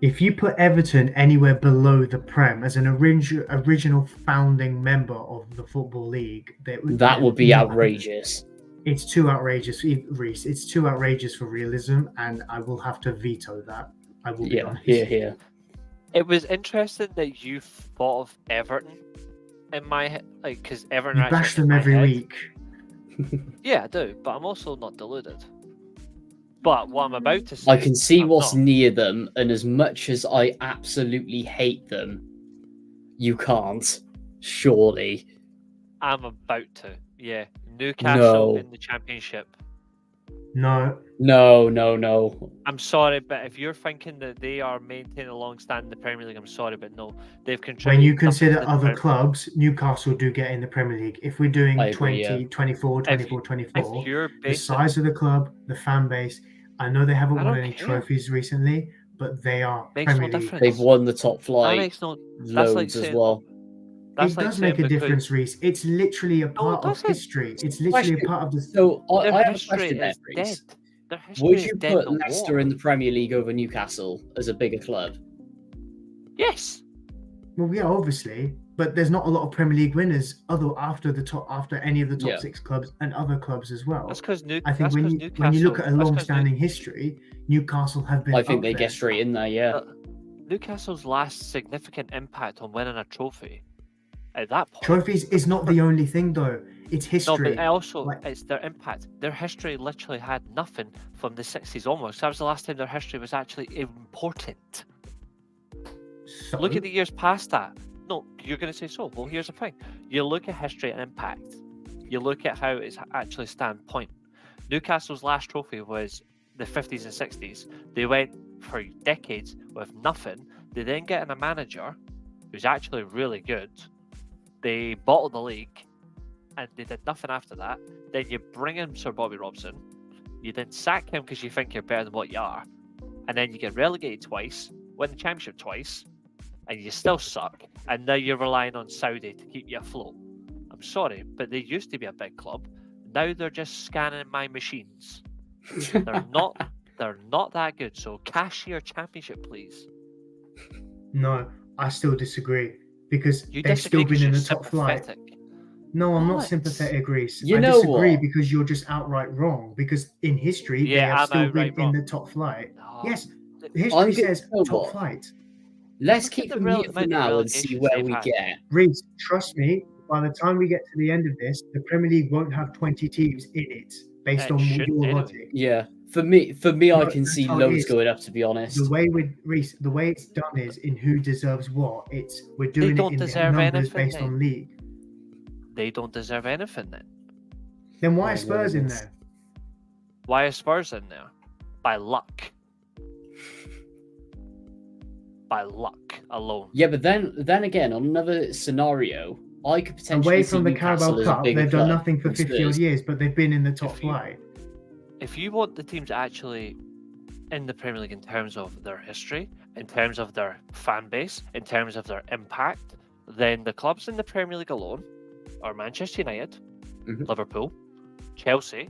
If you put Everton anywhere below the Prem as an original founding member of the Football League,
that would be outrageous.
It's too outrageous, Reece. It's too outrageous for realism, and I will have to veto that. I will be honest.
Here.
It was interesting that you thought of Everton in my head, like, because Everton.
You bash them every week.
Yeah, I do, but I'm also not deluded. But what I'm about to say,
I can see what's near them, and as much as I absolutely hate them, You can't. Surely.
I'm about to. Yeah. Newcastle
No.
in the Championship.
No,
No.
I'm sorry, but if you're thinking that they are maintaining a long stand in the Premier League, I'm sorry, but no. They've contributed.
when you
nothing
consider
to the
other
Prem-
clubs, Newcastle do get in the Premier League. If we're doing
I agree,
20,
yeah.
24,
If
24,
you're
the
basing,
size of the club, the fan base, I know they haven't
I
won
don't
any
care.
trophies recently, but they are
Makes no
Premier League.
difference.
They've won the top
that
flight
makes no. That's like
loads as
saying,
well.
That's
It
like
does make
saying
a difference,
because
Reece. It's literally a part of
doesn't.
history. It's literally a
Question.
part of the.
So
their
I have a
history
question there,
is dead.
Reece.
Their history
Would
is
you
dead
put
in the
Leicester
war.
in the Premier League over Newcastle as a bigger club?
Yes.
Well, yeah, obviously, but there's not a lot of Premier League winners after any of the top
Yeah.
6 clubs and other clubs as well.
That's because
I think when you look at a long-standing history, Newcastle have been.
I think
up
they
there.
get straight in there, yeah.
Newcastle's last significant impact on winning a trophy at that point.
Trophies is not the only thing, though. It's
No,
history.
but also
Like-
it's their impact. Their history literally had nothing from the 60s onwards. That was the last time their history was actually important.
So,
Look at the years past that. No, you're going to say so. Well, here's the thing. You look at history and impact. You look at how it's actually standpoint. Newcastle's last trophy was the 50s and 60s. They went for decades with nothing. They then get in a manager who's actually really good. They bottled the league and they did nothing after that. Then you bring in Sir Bobby Robson. You then sack him because you think you're better than what you are. And then you get relegated twice, win the championship twice, and you still suck. And now you're relying on Saudi to keep you afloat. I'm sorry, but they used to be a big club. Now they're just scanning my machines. They're not that good. So cash your championship, please.
no, I still disagree because
You
they've still
disagree 'cause
been in
you're
the top flight.
sympathetic.
No, I'm not
What?
sympathetic, Reece.
You
I
know
disagree
what?
because you're just outright wrong. Because in history, they
Yeah,
have
I'm
still been
outright wrong.
in the top flight.
No.
Yes,
Th-
I'm
history
gonna
says
know
top
what.
flight.
Let's
Look at
keep
the
them
rel-
here for
amount of
now and see
relegations
where
they've
we
had.
get.
Reece, trust me, by the time we get to the end of this, the Premier League won't have 20 teams in it, based
It
on
shouldn't
your
anyway.
logic.
Yeah, for me, I
No,
can
that's
see
how it
loads
is.
going up. To be honest,
The way with Reece, the way it's done is in who deserves what. We're doing it
don't
in the
deserve
numbers
anything,
based
mate.
on league.
They don't deserve anything then.
Then why
Oh,
are Spurs in
goodness.
there?
Why are Spurs in there? By luck. By luck alone.
yeah, but then again, on another scenario, I could potentially
Away
see
from the
Newcastle
Carabao
as a
Cup,
bigger
they've done
club
nothing for
than
50 odd
Spurs.
years, but they've been in the top
If you-
flight.
If you want the teams actually in the Premier League in terms of their history, in terms of their fan base, in terms of their impact, then the clubs in the Premier League alone are Manchester United,
Mhm.
Liverpool, Chelsea,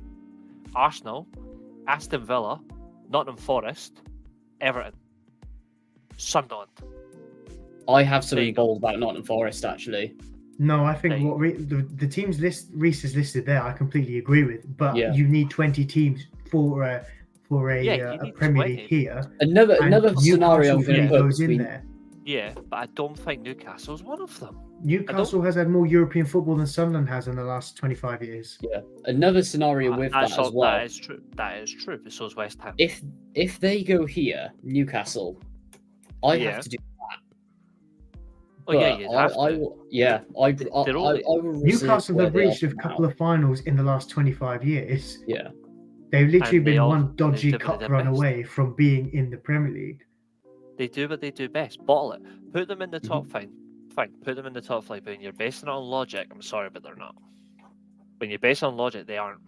Arsenal, Aston Villa, Nottingham Forest, Everton, Sunderland.
I have
There
something
you go.
bold about Nottingham Forest actually.
No, I
There
think
you
what the teams Reece has listed there, I completely agree with. But
Yeah.
you need 20 teams for a
Yeah, you
a
need
Premier
20.
League here.
Another
And
scenario I'm
Newcastle
going to
really
put
goes in
between
there.
Yeah, but I don't think Newcastle's one of them.
Newcastle has had more European football than Sunderland has in the last 25 years.
another scenario with that as well.
That is true. That is true. But so is West Ham.
If they go here, Newcastle, I
Yeah.
have to do.
Oh yeah,
but
you'd
I
have to.
will. Yeah, I
They're
will reserve
Newcastle
where
have
they are
reached a
for
couple
now.
of finals in the last 25 years.
Yeah,
They've literally
And they
been
all-
one dodgy
they did what
cup
they did
run
best.
away from being in the Premier League.
They do what they do best. Bottle it. Put them in the top
Mm-hmm.
fine. Put them in the top flight. But when you're basing it on logic, I'm sorry, but they're not. When you're based on logic, they aren't.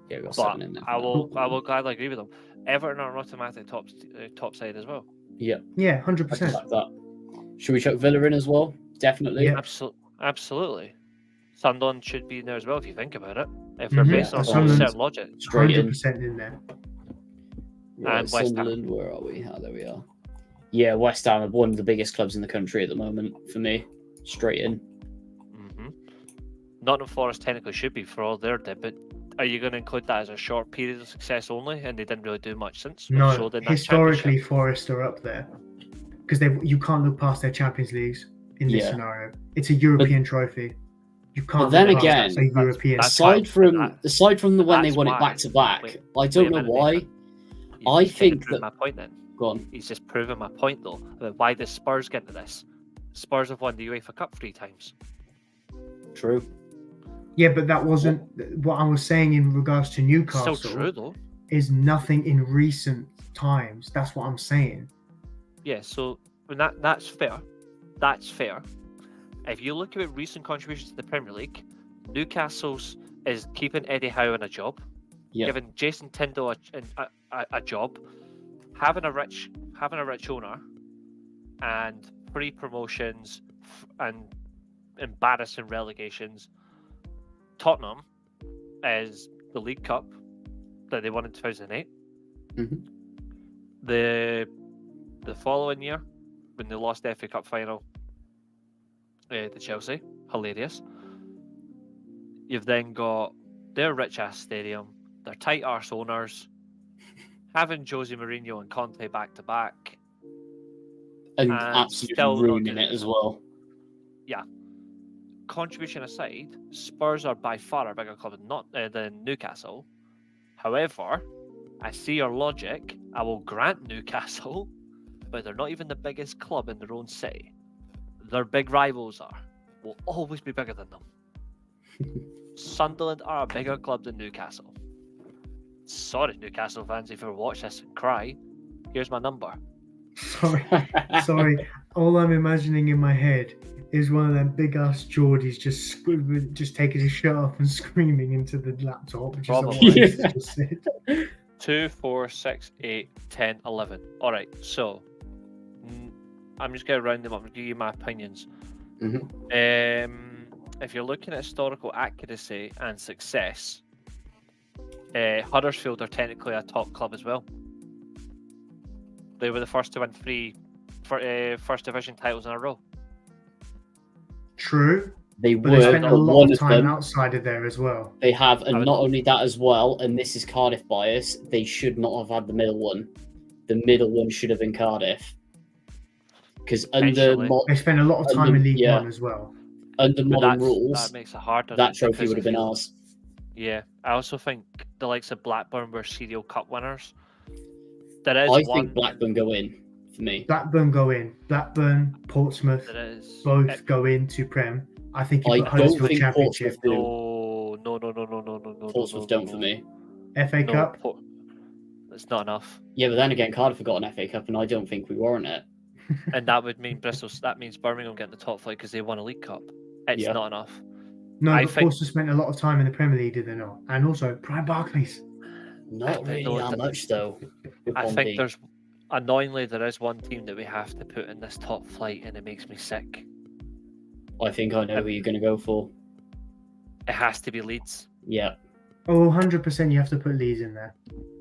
yeah, we got
But
7 in there. for
I
now.
will gladly agree with them. Everton are an automatic top side as well.
Yeah,
Yeah,
I can
100%.
back that. Should we chuck Villa in as well? Definitely.
Yeah.
Absolutely. Sunderland should be in there as well if you think about it. If they're
Mhm.
based on
Sunderland's-
certain logic.
Straight in.
100% in there.
Right,
And West Ham.
Sunderland, where are we? There we are. Yeah, West Ham are one of the biggest clubs in the country at the moment for me. Straight in.
Mm-hmm. Nottingham Forest technically should be for all their did, but are you going to include that as a short period of success only? And they didn't really do much since.
No,
So did that
historically,
championship.
Forest are up there because you can't look past their Champions Leagues in this
Yeah.
scenario. It's a European trophy. You can't.
But then
look past
again,
a European.
that's
Aside
fine,
from
but
when they
that's
won it
why-
back to back,
wait-
I don't
wait a
know
minute,
why.
Nathan. You
I
just kinda
think
proved
that-
my point then.
Go on.
He's just proving my point though about why the Spurs get to this. Spurs have won the UEFA Cup 3 times.
True.
Yeah, but that wasn't what I was saying in regards to Newcastle.
Still true though.
Is nothing in recent times. That's what I'm saying.
Yeah, so that's fair. That's fair. If you look at recent contributions to the Premier League, Newcastle's is keeping Eddie Howe in a job, giving Jason Tyndall a job, having a rich owner, and pre-promotions and embarrassing relegations. Tottenham is the League Cup that they won in 2008.
Mm-hmm.
The following year, when they lost the FA Cup final to Chelsea, hilarious. You've then got their rich ass stadium, their tight arse owners, having Jose Mourinho and Conte back to back,
And
still
absolutely
not
ruining
doing
it as well.
Yeah. Contribution aside, Spurs are by far a bigger club than Newcastle. However, I see your logic. I will grant Newcastle, but they're not even the biggest club in their own city. Their big rivals will always be bigger than them. Sunderland are a bigger club than Newcastle. Sorry, Newcastle fans, if you ever watch this and cry, here's my number.
Sorry. All I'm imagining in my head is one of them big ass Geordies just taking his shirt off and screaming into the laptop, which is what I just said.
2, 4, 6, 8, 10, 11. All right, so I'm just going to round them up and give you my opinions. If you're looking at historical accuracy and success, Huddersfield are technically a top club as well. They were the first to win 3 First Division titles in a row.
True.
They
But they spent a lot
one
of
of
time
them.
outside of there as well.
They have, and not only that as well, and this is Cardiff bias, they should not have had the middle one. The middle one should have been Cardiff. Because under
They spent a lot of time in League
yeah.
One as well.
Under modern
That
rules,
makes it harder.
that trophy
because
would have been
if you-
ours.
Yeah, I also think the likes of Blackburn were serial cup winners. There is
I
one.
think Blackburn go in for me.
Blackburn go in. Blackburn, Portsmouth,
There is
both go into Prem. I think you
I
put
don't
Huddersfield
think
Championship.
Portsmouth do.
No.
Portsmouth don't for me.
FA Cup.
It's not enough,
Yeah, but then again, Cardiff have got an FA Cup, and I don't think we warrant it.
and that would mean Bristol. That means Birmingham getting the top flight because they won a League Cup. It's
Yeah.
not enough.
No,
I
but
think-
Portsmouth spent a lot of time in the Premier League, did they not? And also, Brian Barclays.
Not
think
really
no,
that much, though. with
I
one
think
team.
there's annoyingly there is one team that we have to put in this top flight, and it makes me sick.
I think I know who you're going to go for.
It has to be Leeds.
Yeah.
Oh, 100% you have to put Leeds in there.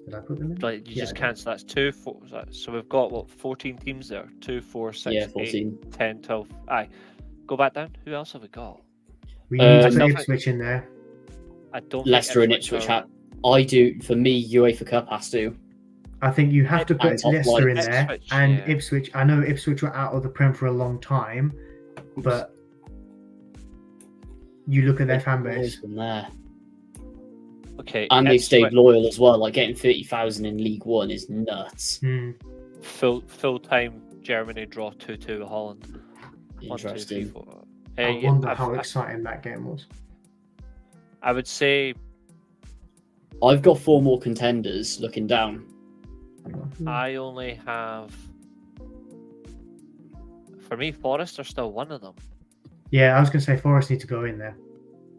Did I put them in?
Like you
Yeah,
just
I
can't. So that's 2, 4. So we've got what 14 teams there. 2, 4, 6,
Yeah,
8,
14.
10, 12. Aye, go back down. Who else have we got?
We need to
Um,
put
I
Ipswich in there.
I don't.
Leicester
think
and Ipswich
are-
have. I do. For me, UEFA Cup has to.
I think you have to
And
put
top
Leicester
flight.
in there.
Ipswich,
And
yeah.
Ipswich. I know Ipswich were out of the Prem for a long time, but you look at their fan base.
From there.
Okay,
And they stayed
Ipswich,
loyal as well. Like getting 30,000 in League One is nuts.
Hmm.
full time Germany draw 2-2 with Holland. 1, 2, 3,
Interesting.
4.
I
Yeah,
wonder how exciting that game was.
I would say
I've got 4 more contenders looking down.
I only have. For me, Forest are still one of them.
Yeah, I was going to say Forest need to go in there.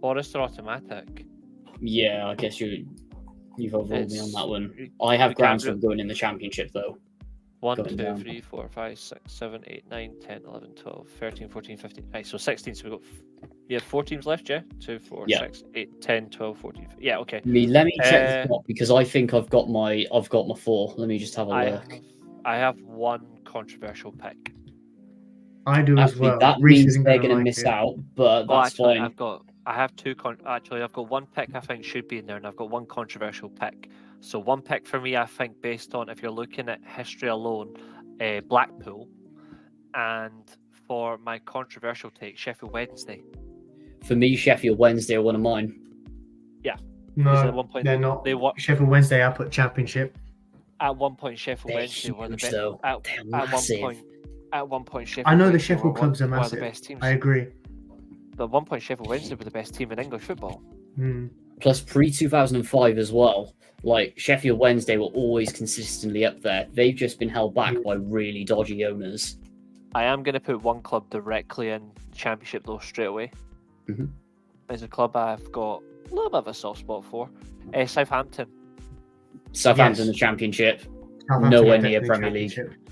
Forest are automatic.
Yeah, I guess you've overruled me on
It's-
that one. I have
we can't
Groundswell going in the Championship, though.
1,
Going
2,
down.
3, 4, 5, 6, 7, 8, 9, 10, 11, 12, 13, 14, 15. Right, so 16. So we've got 4 teams left, yeah? 2, 4,
Yeah.
6, 8, 10, 12, 14. Yeah, okay.
Let me check the
Uh,
top because I think I've got my 4. Let me just have a look.
I have one controversial pick.
I do as
Actually,
well.
that
Reece
means
isn't
they're
gonna
going to
like
miss
it.
out, but
Well,
that's
actually,
fine.
I have 2 actually I've got one pick I think should be in there, and I've got one controversial pick. So one pick for me, I think, based on if you're looking at history alone, Blackpool, and for my controversial take, Sheffield Wednesday.
For me, Sheffield Wednesday are one of mine.
Because
No,
at one point
they're not.
They were
Sheffield Wednesday, I put Championship.
at one point Sheffield
They're
Wednesday were the
huge,
best.
though.
At
They're
one
massive.
point, at one point, Sheffield
I know the
Wednesday
Sheffield
were
clubs are
one of the
massive.
best teams.
I agree.
But at one point, Sheffield Wednesday were the best team in English football.
Plus pre-2005 as well. Like Sheffield Wednesday were always consistently up there. They've just been held back by really dodgy owners.
I am going to put one club directly in Championship though straight away.
Mhm.
There's a club I've got a little bit of a soft spot for. Southampton.
Southampton,
Yes.
the Championship,
Southampton
nowhere
are
near
definitely
Premier League.
Championship.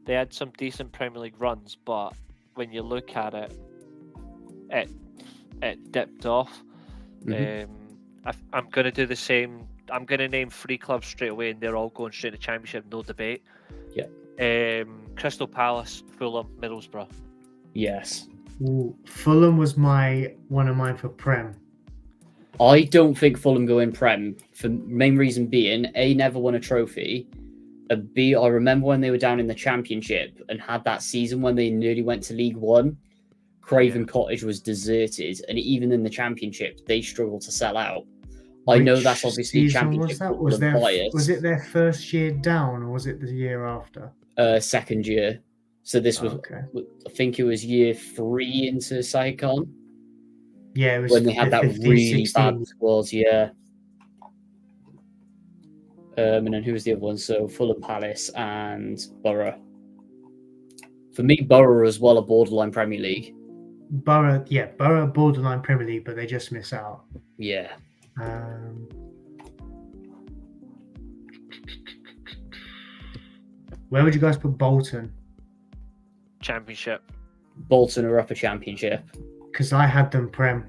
They had some decent Premier League runs, but when you look at it, it dipped off.
Mhm.
I'm going to do the same. I'm going to name 3 clubs straight away, and they're all going straight to Championship, no debate.
Yeah.
Crystal Palace, Fulham, Middlesbrough.
Yes.
Ooh, Fulham was one of mine for Prem.
I don't think Fulham go in Prem for main reason being A, never won a trophy, and B, I remember when they were down in the Championship and had that season when they nearly went to League One. Craven Cottage was deserted, and even in the Championship, they struggled to sell out. I know
Which
that's obviously
season
Championship
was that?
football and bias.
Was it their first year down, or was it the year after?
Second year. So this was,
Okay.
I think it was year 3 into Saikon
Yeah, it was
when they had that
15,
really
16.
bad squad. Yeah. And then who was the other one? So Fulham, Palace, and Borough. For me, Borough as well, a borderline Premier League.
Borough borderline Premier League, but they just miss out.
Yeah.
Where would you guys put Bolton?
Championship.
Bolton are upper Championship.
Because I had them Prem.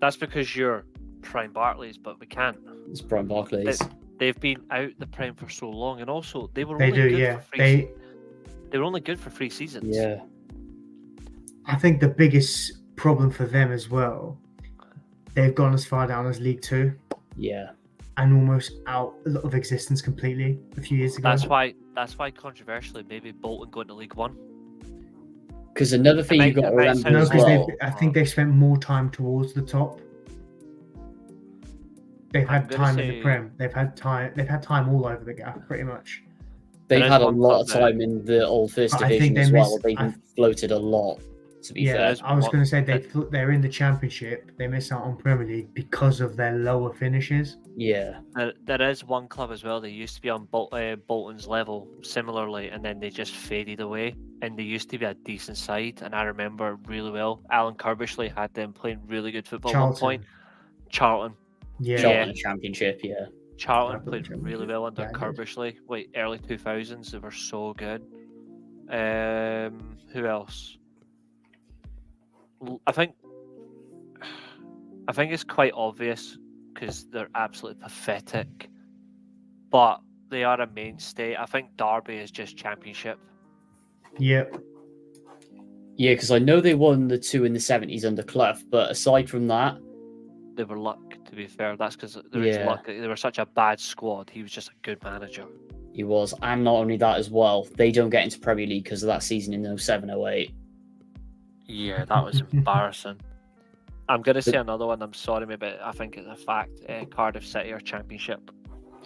That's because you're Prime Barclays, but we can't.
It's Brian Barclays.
They've been out the Prem for so long, and also they were
They
only
do,
good
yeah.
for 3 They were only good for 3 seasons.
Yeah.
I think the biggest problem for them as well, they've gone as far down as League Two
Yeah.
and almost out of existence completely a few years ago.
That's why controversially maybe Bolton going to League One.
Because another thing you've got to
it might
remember
sound
No,
as
because
well.
I think they spent more time towards the top. They've
I'm
had
gonna
time in
say-
the Prem. They've had time all over the gap, pretty much.
They've
There is
had a
one
lot of
club there.
time in the old First
But I think
Division
they
as well.
missed-
They've floated a lot, to be
Yeah,
fair.
There's
I was
one-
going to say they're in the Championship. They miss out on Premier League because of their lower finishes.
Yeah.
There is one club as well. They used to be on Bolton's level similarly, and then they just faded away. And they used to be a decent side, and I remember really well. Alan Kirbishley had them playing really good football at one point. Charlton.
Yeah.
Charlton Championship, yeah.
Charlton
Charlton
played
Championship.
really well under
Yeah, I did.
Kirbishley. Early 2000s, they were so good. Who else? I think it's quite obvious because they're absolutely pathetic, but they are a mainstay. I think Derby is just Championship.
Yep.
Yeah, because I know they won the 2 in the 70s under Clough, but aside from that,
They were luck, to be fair. That's because there is
Yeah.
luck. They were such a bad squad. He was just a good manager.
he was. And not only that as well, they don't get into Premier League because of that season in 07-08.
Yeah, that was embarrassing. I'm going to say another one. I'm sorry, maybe I think it's a fact. Cardiff City are Championship.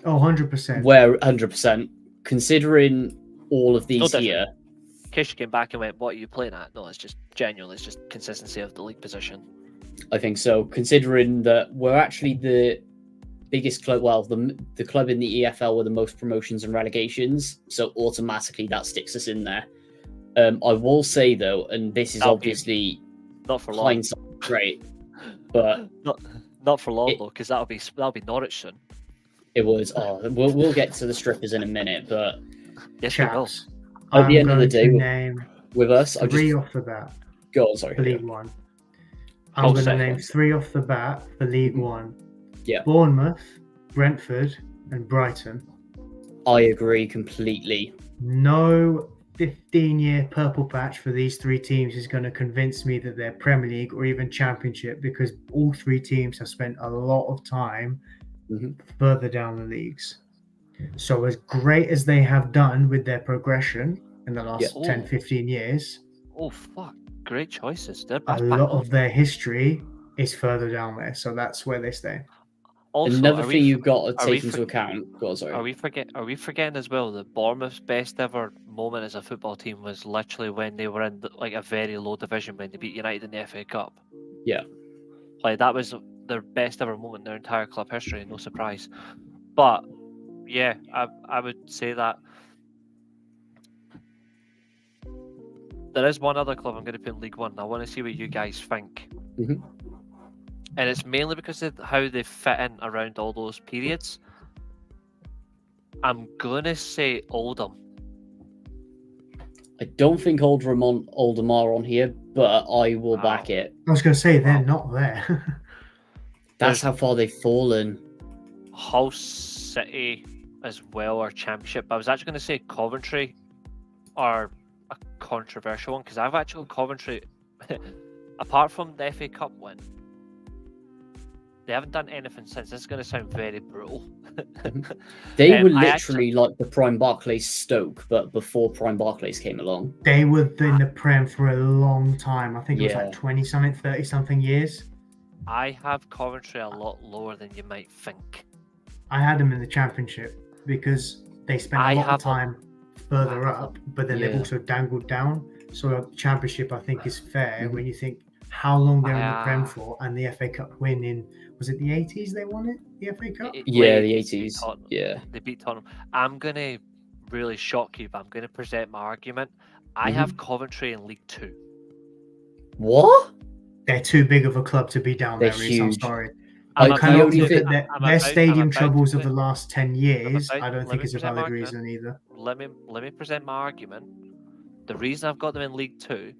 Oh, 100%.
Where 100%, considering all of these
different.
here,
In case you came back and went, what are you playing at? No, it's just genuinely, it's just consistency of the league position.
I think so. Considering that we're actually the biggest club, well, the club in the EFL with the most promotions and relegations, so automatically that sticks us in there. I will say though, and this is
That'll be
obviously
Not for long.
hindsight great, but
Not for long
It-
though, because that'll be Norwich soon.
it was. Oh, we'll get to the strippers in a minute, but
Yes, we will.
Chaps.
At the
I'm
end of the
going
day,
to
with-
name
with us, I
3
just
off the bat
go on. Sorry.
for League One. I'm
Oh,
going to
second.
name 3 off the bat for League One.
Yeah.
Bournemouth, Brentford, and Brighton.
I agree completely.
No 15-year purple patch for these 3 teams is going to convince me that they're Premier League or even Championship, because all 3 teams have spent a lot of time
Mhm.
further down the leagues. So as great as they have done with their progression in the last
Yeah.
10, 15 years,
Oh fuck! Great choices. They're
a
back
lot
up.
of their history is further down there. So that's where they stay.
Also,
Another
are we
thing you've got to
are we
take into account. Go on, sorry.
Are we forgetting as well that Bournemouth's best ever moment as a football team was literally when they were in like a very low division when they beat United in the FA Cup.
Yeah.
Like that was their best ever moment in their entire club history. No surprise. But yeah, I would say that there is one other club I'm going to put in League One. I want to see what you guys think.
Mhm.
And it's mainly because of how they fit in around all those periods. I'm going to say Oldham.
I don't think Oldham are on here, but I will back it.
I was going to say they're not there.
That's how far they've fallen.
Hull City as well are Championship. I was actually going to say Coventry are a controversial one because I've actually Coventry, apart from the FA Cup win, they haven't done anything since. This is going to sound very brutal.
They were literally like the Prime Barclays Stoke, but before Prime Barclays came along.
They were in the Prem for a long time. I think it was
Yeah.
like 20-something, 30-something years.
I have Coventry a lot lower than you might think.
I had them in the Championship because they spent a lot of time further up, but then they've also dangled down. So a Championship, I think, is fair when you think how long they're in the Prem for, and the FA Cup win in, was it the 80s they won it? The FA Cup?
Yeah, the 80s. Yeah.
They beat Tottenham. I'm going to really shock you, but I'm going to present my argument. I have Coventry in League 2.
What?
They're too big of a club to be down
They're
there, Reece. I'm
huge.
sorry.
I
I
can only
look
think
at their stadium troubles of the last 10 years. I don't think it's a valid reason either.
Let me present my argument. The reason I've got them in League 2,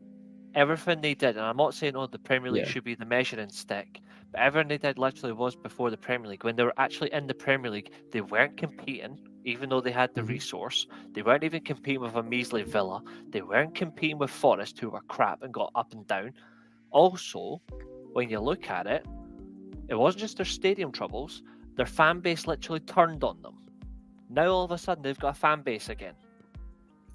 everything they did, and I'm not saying the Premier League should be the measuring stick, but everything they did literally was before the Premier League. When they were actually in the Premier League, they weren't competing, even though they had the resource. They weren't even competing with a measly Villa. They weren't competing with Forest, who were crap and got up and down. Also, when you look at it, it wasn't just their stadium troubles. Their fan base literally turned on them. Now all of a sudden they've got a fan base again.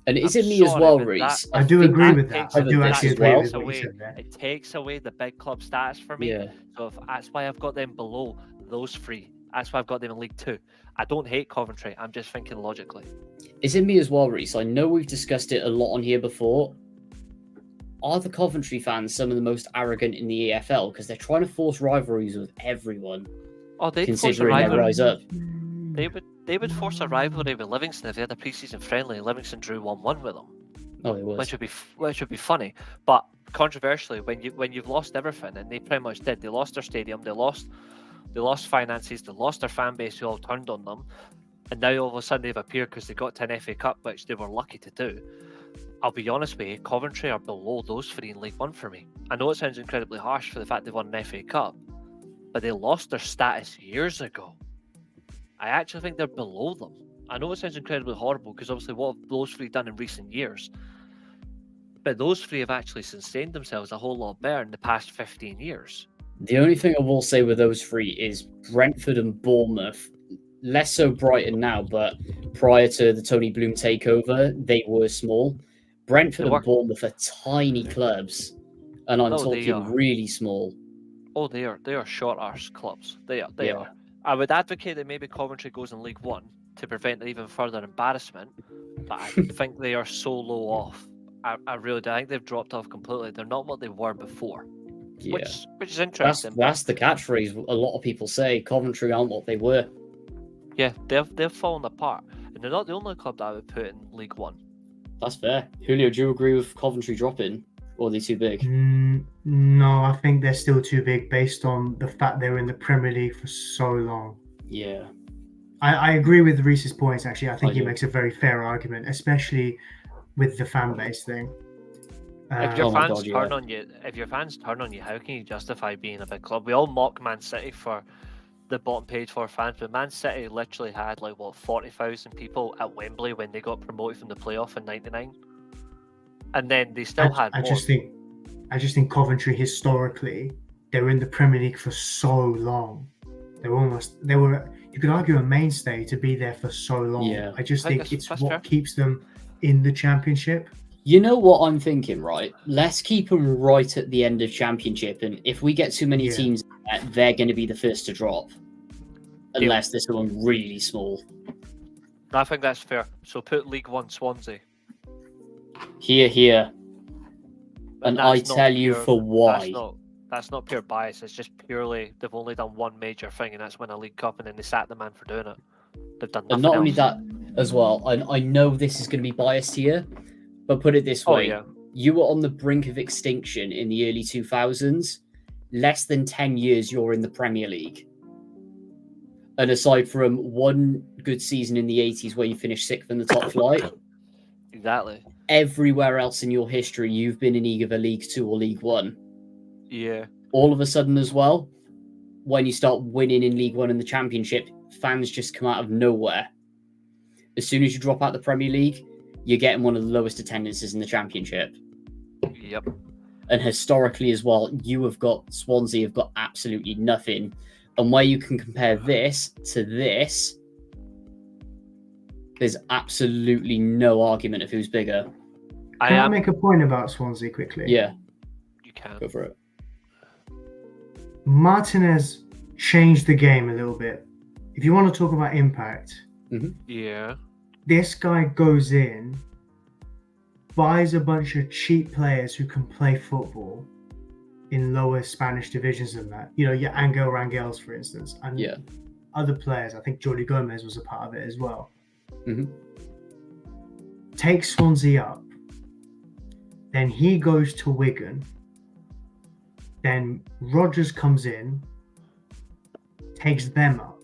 And is it me as well, Reece?
I do agree with that. I do actually agree with what you said there.
It takes away the big club status for me.
Yeah.
So that's why I've got them below those three. That's why I've got them in League 2. I don't hate Coventry. I'm just thinking logically.
Is it me as well, Reece? I know we've discussed it a lot on here before. Are the Coventry fans some of the most arrogant in the EFL because they're trying to force rivalries with everyone?
Oh, they
considering they rise up.
They would force a rivalry with Livingston if they had a pre-season friendly and Livingston drew 1-1 with them.
Oh, it was.
Which would be funny. But controversially, when you've lost everything, and they pretty much did, they lost their stadium, they lost finances, they lost their fan base who all turned on them, and now all of a sudden they've appeared because they got to an FA Cup, which they were lucky to do. I'll be honest with you, Coventry are below those three in League 1 for me. I know it sounds incredibly harsh for the fact they've won an FA Cup, but they lost their status years ago. I actually think they're below them. I know it sounds incredibly horrible because obviously what have those three done in recent years? But those three have actually sustained themselves a whole lot better in the past 15 years.
The only thing I will say with those three is Brentford and Bournemouth, less so Brighton now, but prior to the Tony Bloom takeover, they were small. Brentford and Bournemouth are tiny clubs, and I'm talking really small.
Oh, they are short arse clubs. They are. I would advocate that maybe Coventry goes in League 1 to prevent even further embarrassment, but I think they are so low off. I really do. I think they've dropped off completely. They're not what they were before, which is interesting.
That's the catchphrase a lot of people say. Coventry aren't what they were.
Yeah, they've fallen apart, and they're not the only club that I would put in League 1.
That's fair. Julio, do you agree with Coventry dropping? Or are they too big?
No, I think they're still too big based on the fact they were in the Premier League for so long.
Yeah.
I agree with Reece's points, actually. I think he makes a very fair argument, especially with the fan base thing.
If your fans turn on you, how can you justify being a big club? We all mock Man City for the bottom page for fans, but Man City literally had 40,000 people at Wembley when they got promoted from the playoff in '99, and then they still had more.
I just think Coventry historically, they were in the Premier League for so long. They were you could argue a mainstay to be there for so long.
Yeah.
I just think it's what keeps them in the Championship.
You know what I'm thinking, right? Let's keep them right at the end of Championship, and if we get too many teams, they're going to be the first to drop. unless there's someone really small.
I think that's fair. So put League One Swansea.
Here. And I
that's not
tell you
pure-
for why.
That's not pure bias. It's just purely they've only done one major thing, and that's win a League Cup, and then they sacked the man for doing it. They've done nothing
And not only
else.
that as well, I know this is going to be biased here, but put it this
Oh
way.
yeah.
You were on the brink of extinction in the early 2000s. Less than 10 years, you're in the Premier League. And aside from one good season in the 80s where you finished 6th in the top flight,
Exactly.
everywhere else in your history, you've been in either League 2 or League 1.
Yeah.
All of a sudden as well, when you start winning in League 1 and the Championship, fans just come out of nowhere. As soon as you drop out the Premier League, you're getting one of the lowest attendances in the Championship.
Yep.
And historically as well, Swansea have got absolutely nothing. And where you can compare this to this, there's absolutely no argument of who's bigger.
Can I make a point about Swansea quickly?
Yeah,
You can.
go for it.
Martinez changed the game a little bit. If you want to talk about impact,
Yeah.
this guy goes in, buys a bunch of cheap players who can play football in lower Spanish divisions than that. You know, your Angel Rangels, for instance, and
Yeah.
other players. I think Jordi Gomez was a part of it as well.
Mhm.
Takes Swansea up. Then he goes to Wigan. Then Rodgers comes in, takes them up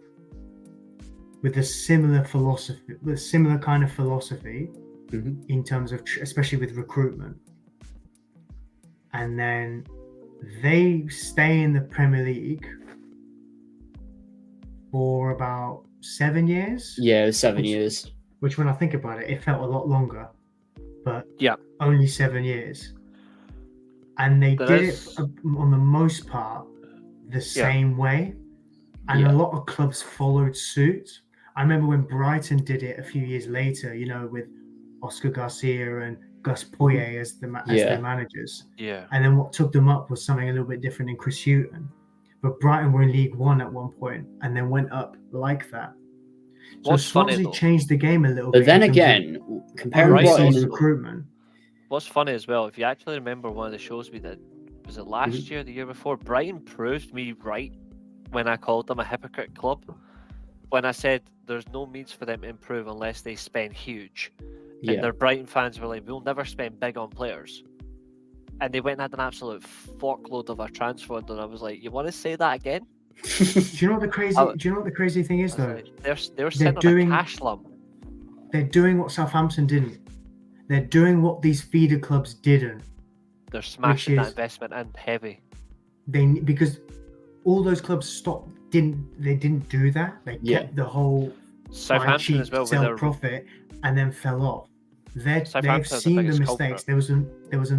with a similar philosophy, with a similar kind of philosophy in terms of, especially with recruitment. And then they stay in the Premier League for about 7 years.
Yeah, it was 7 years.
Which, when I think about it, it felt a lot longer, but
Yeah.
only 7 years. And they
But
did
that's-
it on the most part the same way, and
Yeah.
a lot of clubs followed suit. I remember when Brighton did it a few years later, you know, with Oscar Garcia and Gus Poyet as their managers.
Yeah.
And then what took them up was something a little bit different in Chris Hughton. But Brighton were in League One at one point and then went up like that. So
What's funny,
Swansea
though-
changed the game a little bit.
But then
in terms
again,
of
comparing
Right,
Brighton
overseas
and
recruitment.
What's funny as well, if you actually remember one of the shows we did, was it last year, the year before? Brighton proved me right when I called them a hypocrite club. When I said there's no means for them to improve unless they spend huge. And their Brighton fans were like, we'll never spend big on players. And they went and had an absolute fuckload of a transfer fund, and I was like, you want to say that again?
Do you know what the crazy?
Oh,
Do you know what the crazy thing is,
I was
though?
like, they're sitting on a cash lump.
They're doing what Southampton didn't. They're doing what these feeder clubs didn't.
They're smashing that
is-
investment in heavy.
Because all those clubs didn't do that. They kept the whole buy
Southampton
cheap,
as well with
sell
their
profit, and then fell off. They've
Southampton are the
seen the
biggest
mistakes.
culprit.
There's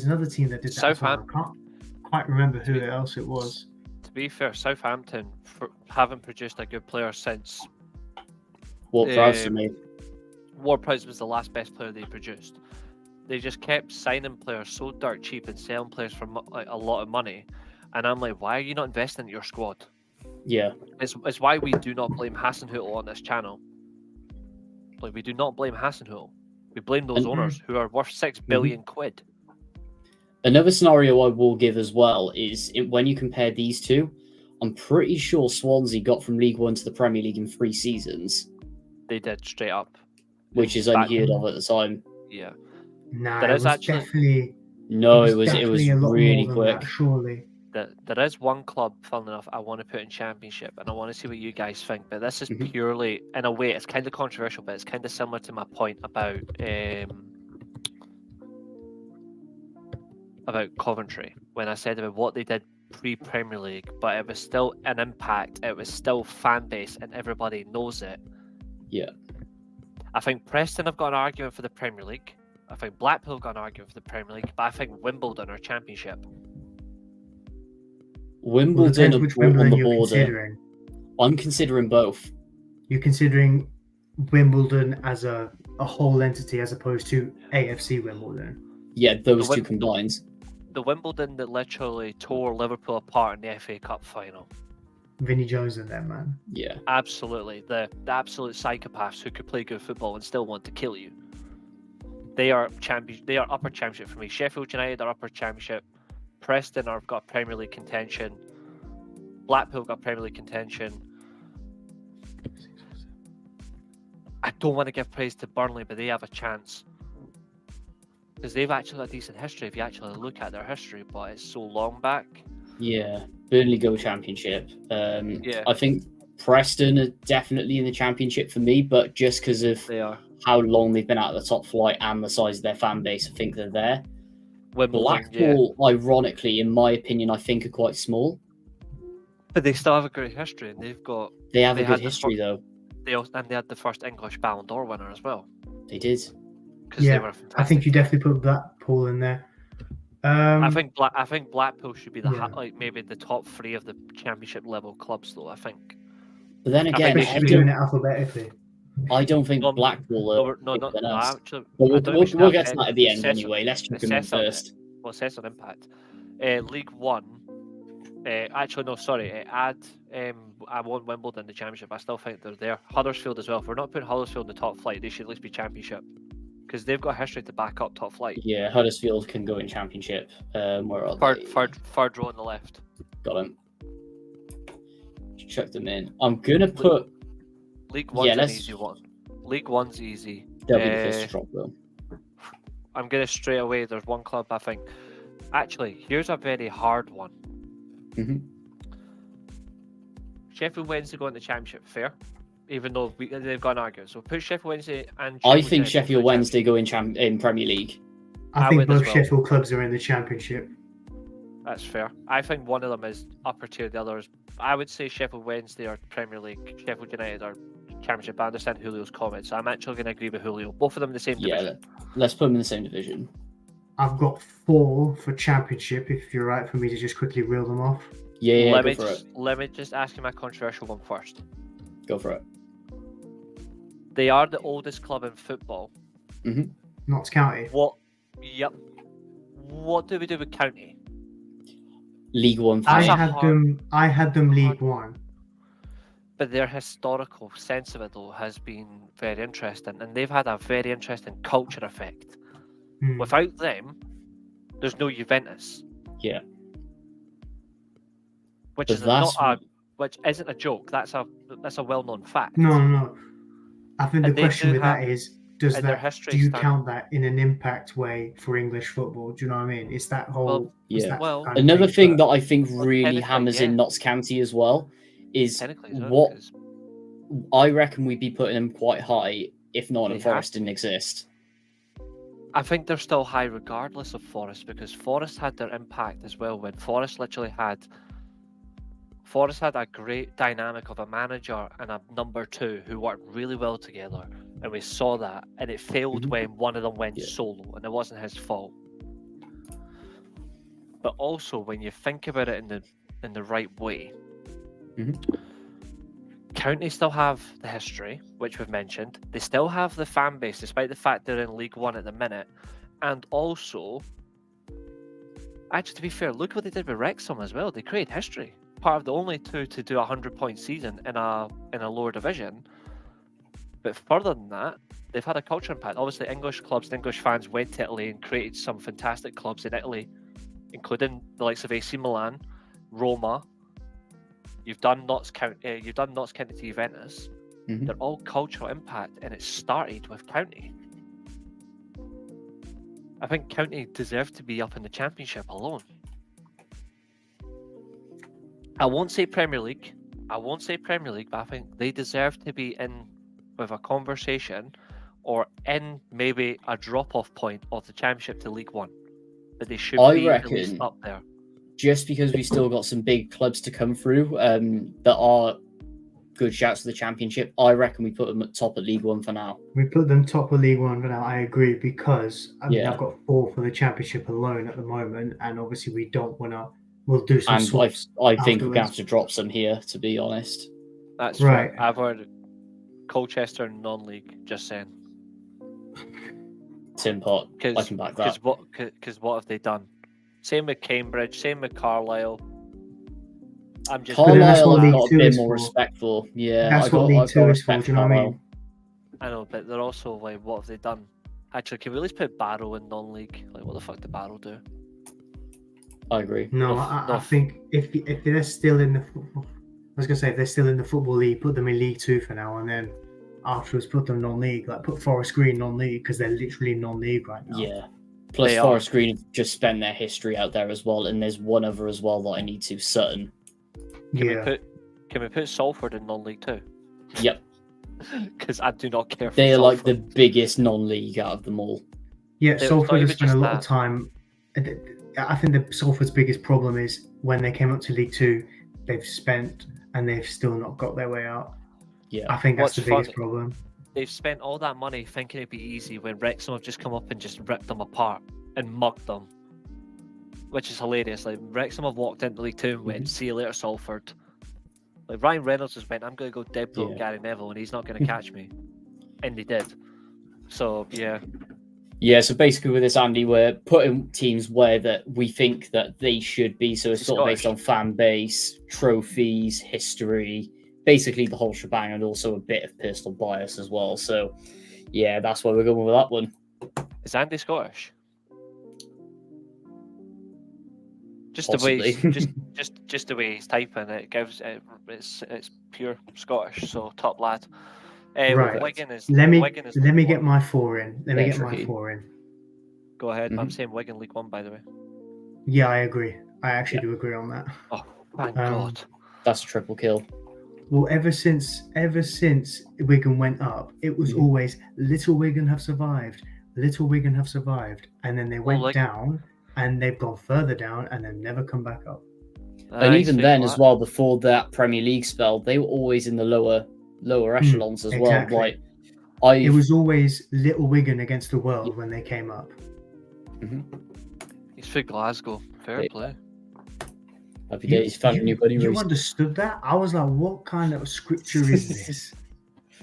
another team that did that. as well. I can't quite remember who else it was.
To be fair, Southampton haven't produced a good player since
Ward-Prowse for me.
Ward-Prowse was the last best player they produced. They just kept signing players so dirt cheap and selling players for like a lot of money, and I'm like, why are you not investing in your squad?
Yeah.
It's why we do not blame Hasenhüttl on this channel. Like, we do not blame Hasenhüttl. We blame those owners who are worth 6 billion quid.
Another scenario I will give as well is when you compare these two, I'm pretty sure Swansea got from League One to the Premier League in 3 seasons,
They did straight up.
which is
Back-
unheard of at the time.
Yeah.
Nah,
There
it
is
was
actually-
definitely.
No, it was
definitely a lot
really
more than
quick.
that, surely.
There is one club, funnily enough, I want to put in Championship, and I want to see what you guys think. But this is purely, in a way, it's kind of controversial, but it's kind of similar to my point about Coventry, when I said about what they did pre-Premier League, but it was still an impact, it was still fan base, and everybody knows it.
Yeah.
I think Preston have got an argument for the Premier League. I think Blackpool have got an argument for the Premier League, but I think Wimbledon are Championship.
Wimbledon
Depends
are
which
on
Wimbledon
the
you're
border.
considering.
I'm considering both.
You're considering Wimbledon as a whole entity as opposed to AFC Wimbledon.
Yeah, those
The
two
Wim-
combined.
The Wimbledon that literally tore Liverpool apart in the FA Cup final.
Vinnie Jones and them, man.
Yeah.
Absolutely. The absolute psychopaths who could play good football and still want to kill you. They are upper championship for me. Sheffield United are upper championship. Preston have got Premier League contention. Blackpool got Premier League contention. I don't want to give praise to Burnley, but they have a chance. Because they've actually got a decent history if you actually look at their history, but it's so long back.
Yeah. Burnley go Championship.
Yeah.
I think Preston are definitely in the Championship for me, but just because of
They are.
how long they've been out of the top flight and the size of their fan base, I think they're there.
Wimbledon,
Blackpool, ironically, in my opinion, I think are quite small.
but they still have a great history, and
They have
They
a
had
good
the
history, though.
they had the first English Ballon d'Or winner as well.
They did.
Because they
Yeah,
were
I
fantastic.
think you definitely put Blackpool in there.
I think Blackpool should be
Yeah.
maybe the top 3 of the Championship level clubs, though. I think.
But then again,
especially doing it alphabetically.
I don't think
No,
Blackpool
No,
are
no,
bigger than us.
actually.
But
I don't think we should
we'll
have
get to that at the end
assess-
anyway. Let's check them in
assess on it.
first.
Well, assess on impact. League One. Actually, no, sorry. I won Wimbledon the Championship. I still think they're there. Huddersfield as well. If we're not putting Huddersfield in the top flight, they should at least be Championship because they've got a history to back up top flight.
Yeah, Huddersfield can go in Championship. Where are they?
Third row on the left.
Got them. Check them in. I'm gonna put.
League One's an
let's-
easy one. League One's easy.
They'll be the first to drop though.
I'm gonna straight away. There's one club I think. Actually, here's a very hard one.
Mhm.
Sheffield Wednesday go into the Championship, fair. Even though they've got an argument, so put Sheffield Wednesday and.
I think
United
Sheffield
into the
Wednesday go in Premier League.
I
I
think
would as
both
well.
Sheffield clubs are in the Championship.
That's fair. I think one of them is upper tier, the other is. I would say Sheffield Wednesday are Premier League, Sheffield United are Championship. I understand Julio's comments, so I'm actually going to agree with Julio. Both of them in the same
Yeah,
division.
let's put them in the same division.
I've got 4 for Championship, if you're right for me to just quickly reel them off.
Yeah,
let,
go
me
for
just,
it.
let me just ask you my controversial one first.
Go for it.
They are the oldest club in football.
Notts County.
What? Yep. What do we do with County?
League One for
I
me.
had them League One.
But their historical sense of it, though, has been very interesting, and they've had a very interesting culture effect.
Hmm.
Without them, there's no Juventus.
Yeah.
Which
But
is
that's-
which isn't a joke. That's a well-known fact.
No. I think the
And they
question
do
with
have-
that is, does
and their
that
history
do you
stand-
count that in an impact way for English football? Do you know what I mean? It's that whole.
Well,
it's
yeah.
that
Well,
kind of
Another thing
but-
that I think
Well,
really
technically,
hammers
yeah.
in Notts County as well is
Technically, so,
what
'cause
I reckon we'd be putting them quite high if Nottingham
They
Forest
have
didn't exist.
I think they're still high regardless of Forest, because Forest had their impact as well. When Forest had a great dynamic of a manager and a number 2 who worked really well together, and we saw that, and it failed
Mhm.
when one of them went
Yeah.
solo, and it wasn't his fault. But also, when you think about it in the right way,
Mhm.
County still have the history, which we've mentioned. They still have the fan base, despite the fact they're in League One at the minute, and also, actually, to be fair, look what they did with Wrexham as well. They created history. Part of the only 2 to do a 100-point season in a lower division. But further than that, they've had a culture impact. Obviously, English clubs and English fans went to Italy and created some fantastic clubs in Italy, including the likes of AC Milan, Roma. You've done Notts County to Juventus.
Mhm.
They're all cultural impact, and it started with County. I think County deserve to be up in the Championship alone. I won't say Premier League, but I think they deserve to be in with a conversation, or in maybe a drop-off point of the Championship to League One. But they should
I
be at least
reckon-
up there.
Just because we still got some big clubs to come through that are good shouts for the Championship, I reckon we put them at top of League One for now.
We put them top of League One for now. I agree, because I mean,
Yeah.
I've got 4 for the Championship alone at the moment, and obviously we don't want to. We'll do some
And
swaps.
I think we're going to have
afterwards.
to drop some here, to be honest.
That's
Right.
fair. I've heard Colchester non-league, just saying.
Tim Pot, I
Because
can back that.
what have they done? Same with Cambridge, same with Carlisle. I'm just.
But then that's
Carlisle
what
have
League
got a
Two
bit
is
more
for.
respectful. Yeah,
That's what League Two is for. Do you know what I mean?
I know, but they're also like, what have they done? Actually, can we at least put Barrow in non-league? Like, what the fuck did Barrow do?
I agree.
No, I think if they're still in the, I was gonna say if they're still in the football league, put them in League Two for now, and then afterwards put them non-league. Like put Forest Green non-league because they're literally non-league right now.
Yeah. Plus,
They
Forest Green have just spent their history out there as well, and there's one other as well that I need to. Sutton.
Can we put Salford in non-league too?
Yep.
Because I do not care for
They are
Salford.
like the biggest non-league out of them all.
Yeah,
It's not
Salford
even
has spent a
just
lot
that.
of time. I think the Salford's biggest problem is when they came up to League Two, they've spent and they've still not got their way out.
Yeah.
I think that's
What's
the biggest
funny-
problem.
They've spent all that money thinking it'd be easy when Wrexham have just come up and just ripped them apart and mugged them, which is hilarious. Like Wrexham have walked into League Two and went, "See you later, Salford." Like Ryan Reynolds just went, "I'm going to go dead broke
Yeah.
Gary Neville, and he's not going to catch me," and they did. So yeah,
Yeah, so basically with this, Andy, we're putting teams where that we think that they should be. So it's
It's
sort of based on
Scottish.
fan base, trophies, history, basically the whole shebang, and also a bit of personal bias as well. So yeah, that's why we're going with that one.
is Andy Scottish? Just
Possibly.
the way, just the way he's typing it gives it's pure Scottish. So top lad.
Right.
Wigan is.
Let me
Wigan is
let me
League
get
One.
my four in. Let me
Yeah,
get my
tricky.
four in.
Go ahead. I'm
Mhm.
saying Wigan League One, by the way.
Yeah, I agree. I actually do agree on that.
Oh, thank
Um,
God.
That's a triple kill.
Well, ever since Wigan went up, it was
Mhm.
always Little Wigan have survived, Little Wigan have survived, and then they
Well,
went
like-
down, and they've gone further down, and then never come back up.
And even then, as
as
well, before that Premier League spell, they were always in the lower echelons as
exactly.
well. Like
It was always Little Wigan against the world when they came up.
He's for Glasgow. Fair
Yeah.
play.
happy days, found a new buddy.
You
Reece.
understood that? I was like, what kind of scripture is this?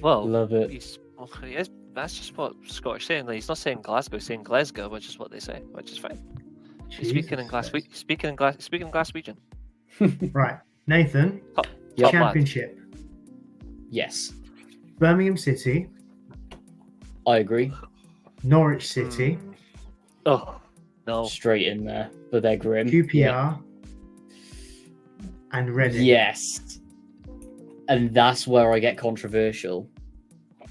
Well,
Love it.
he is. That's just what Scottish saying. Like, he's not saying Glasgow. He's saying Glasgow, which is what they say, which is fine. He's speaking in
Jesus
Glaswegian.
Christ. Right, Nathan,
Top lad.
Championship.
Yes,
Birmingham City,
I agree.
Norwich City,
Oh no.
Straight in there, but they're grim.
QPR, and Reading.
Yes, and that's where I get controversial.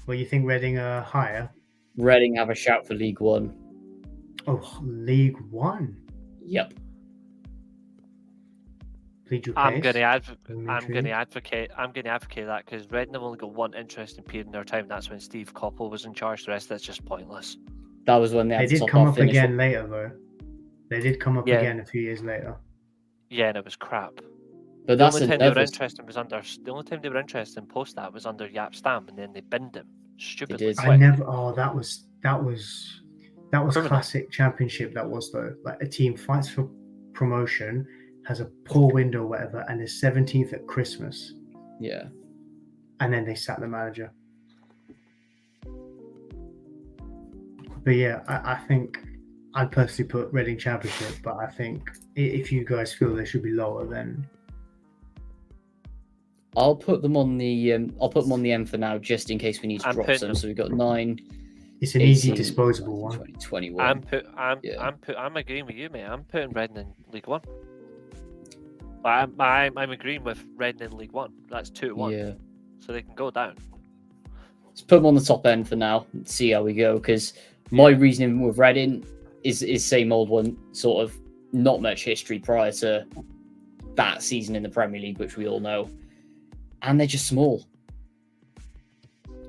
Well, you think Reading are higher?
Reading have a shout for League One.
Oh, League One.
Yep.
Plead your
I'm
case.
going to
Dimitri.
advocate that because Reading have only got one interesting period in their time. That's when Steve Coppell was in charge. The rest that's just pointless.
That was when they
They
had to
did
top
come
off
up
finish.
again later, though. They did come up
Yeah.
again a few years later.
Yeah, and it was crap.
But
The
that's
only time they were
another.
interested was under. The only time they were interested in post that was under Yap Stam, and then they binned him stupidly
did.
I
quick.
never. Oh, that was
Criminal.
classic Championship. That was though. Like a team fights for promotion, has a poor window, or whatever, and is 17th at Christmas,
Yeah.
and then they sack the manager. But yeah, I think I'd personally put Reading Championship, but I think if you guys feel they should be lower, then
I'll put them on the end for now, just in case we need to
I'm
drop
putting
some.
them-
So we've got 9,
it's an easy
18,
disposable one.
20, 21.
I'm agreeing with you, mate. I'm putting Reading in League One. I'm agreeing with Reading in League One. That's 2-1,
Yeah.
so they can go down.
Let's put them on the top end for now and see how we go. Because my reasoning with Reading is same old one, sort of not much history prior to that season in the Premier League, which we all know. And they're just small.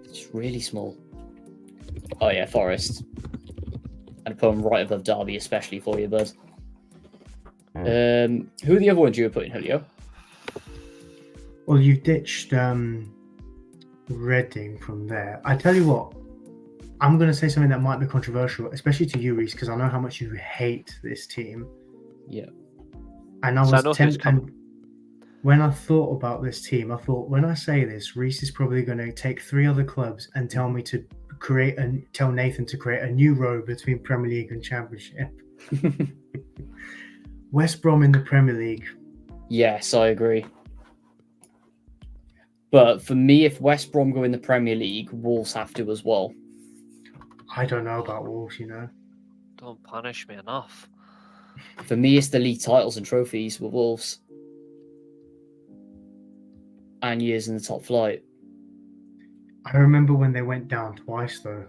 It's really small. Oh yeah, Forest. I'd put them right above Derby, especially for you, bud. Who are the other ones you were putting, Julio?
Well, you ditched Reading from there. I tell you what, I'm going to say something that might be controversial, especially to you, Reece, because I know how much you hate this team.
Yeah.
And I
So I
was
know who's
tempted.
coming.
And when I thought about this team, I thought when I say this, Reece is probably going to take 3 other clubs and tell me to tell Nathan to create a new road between Premier League and Championship. West Brom in the Premier League.
Yes, I agree. But for me, if West Brom go in the Premier League, Wolves have to as well.
I don't know about Wolves, you know.
Don't punish me enough.
For me, it's the league titles and trophies with Wolves. And years in the top flight.
I remember when they went down twice, though,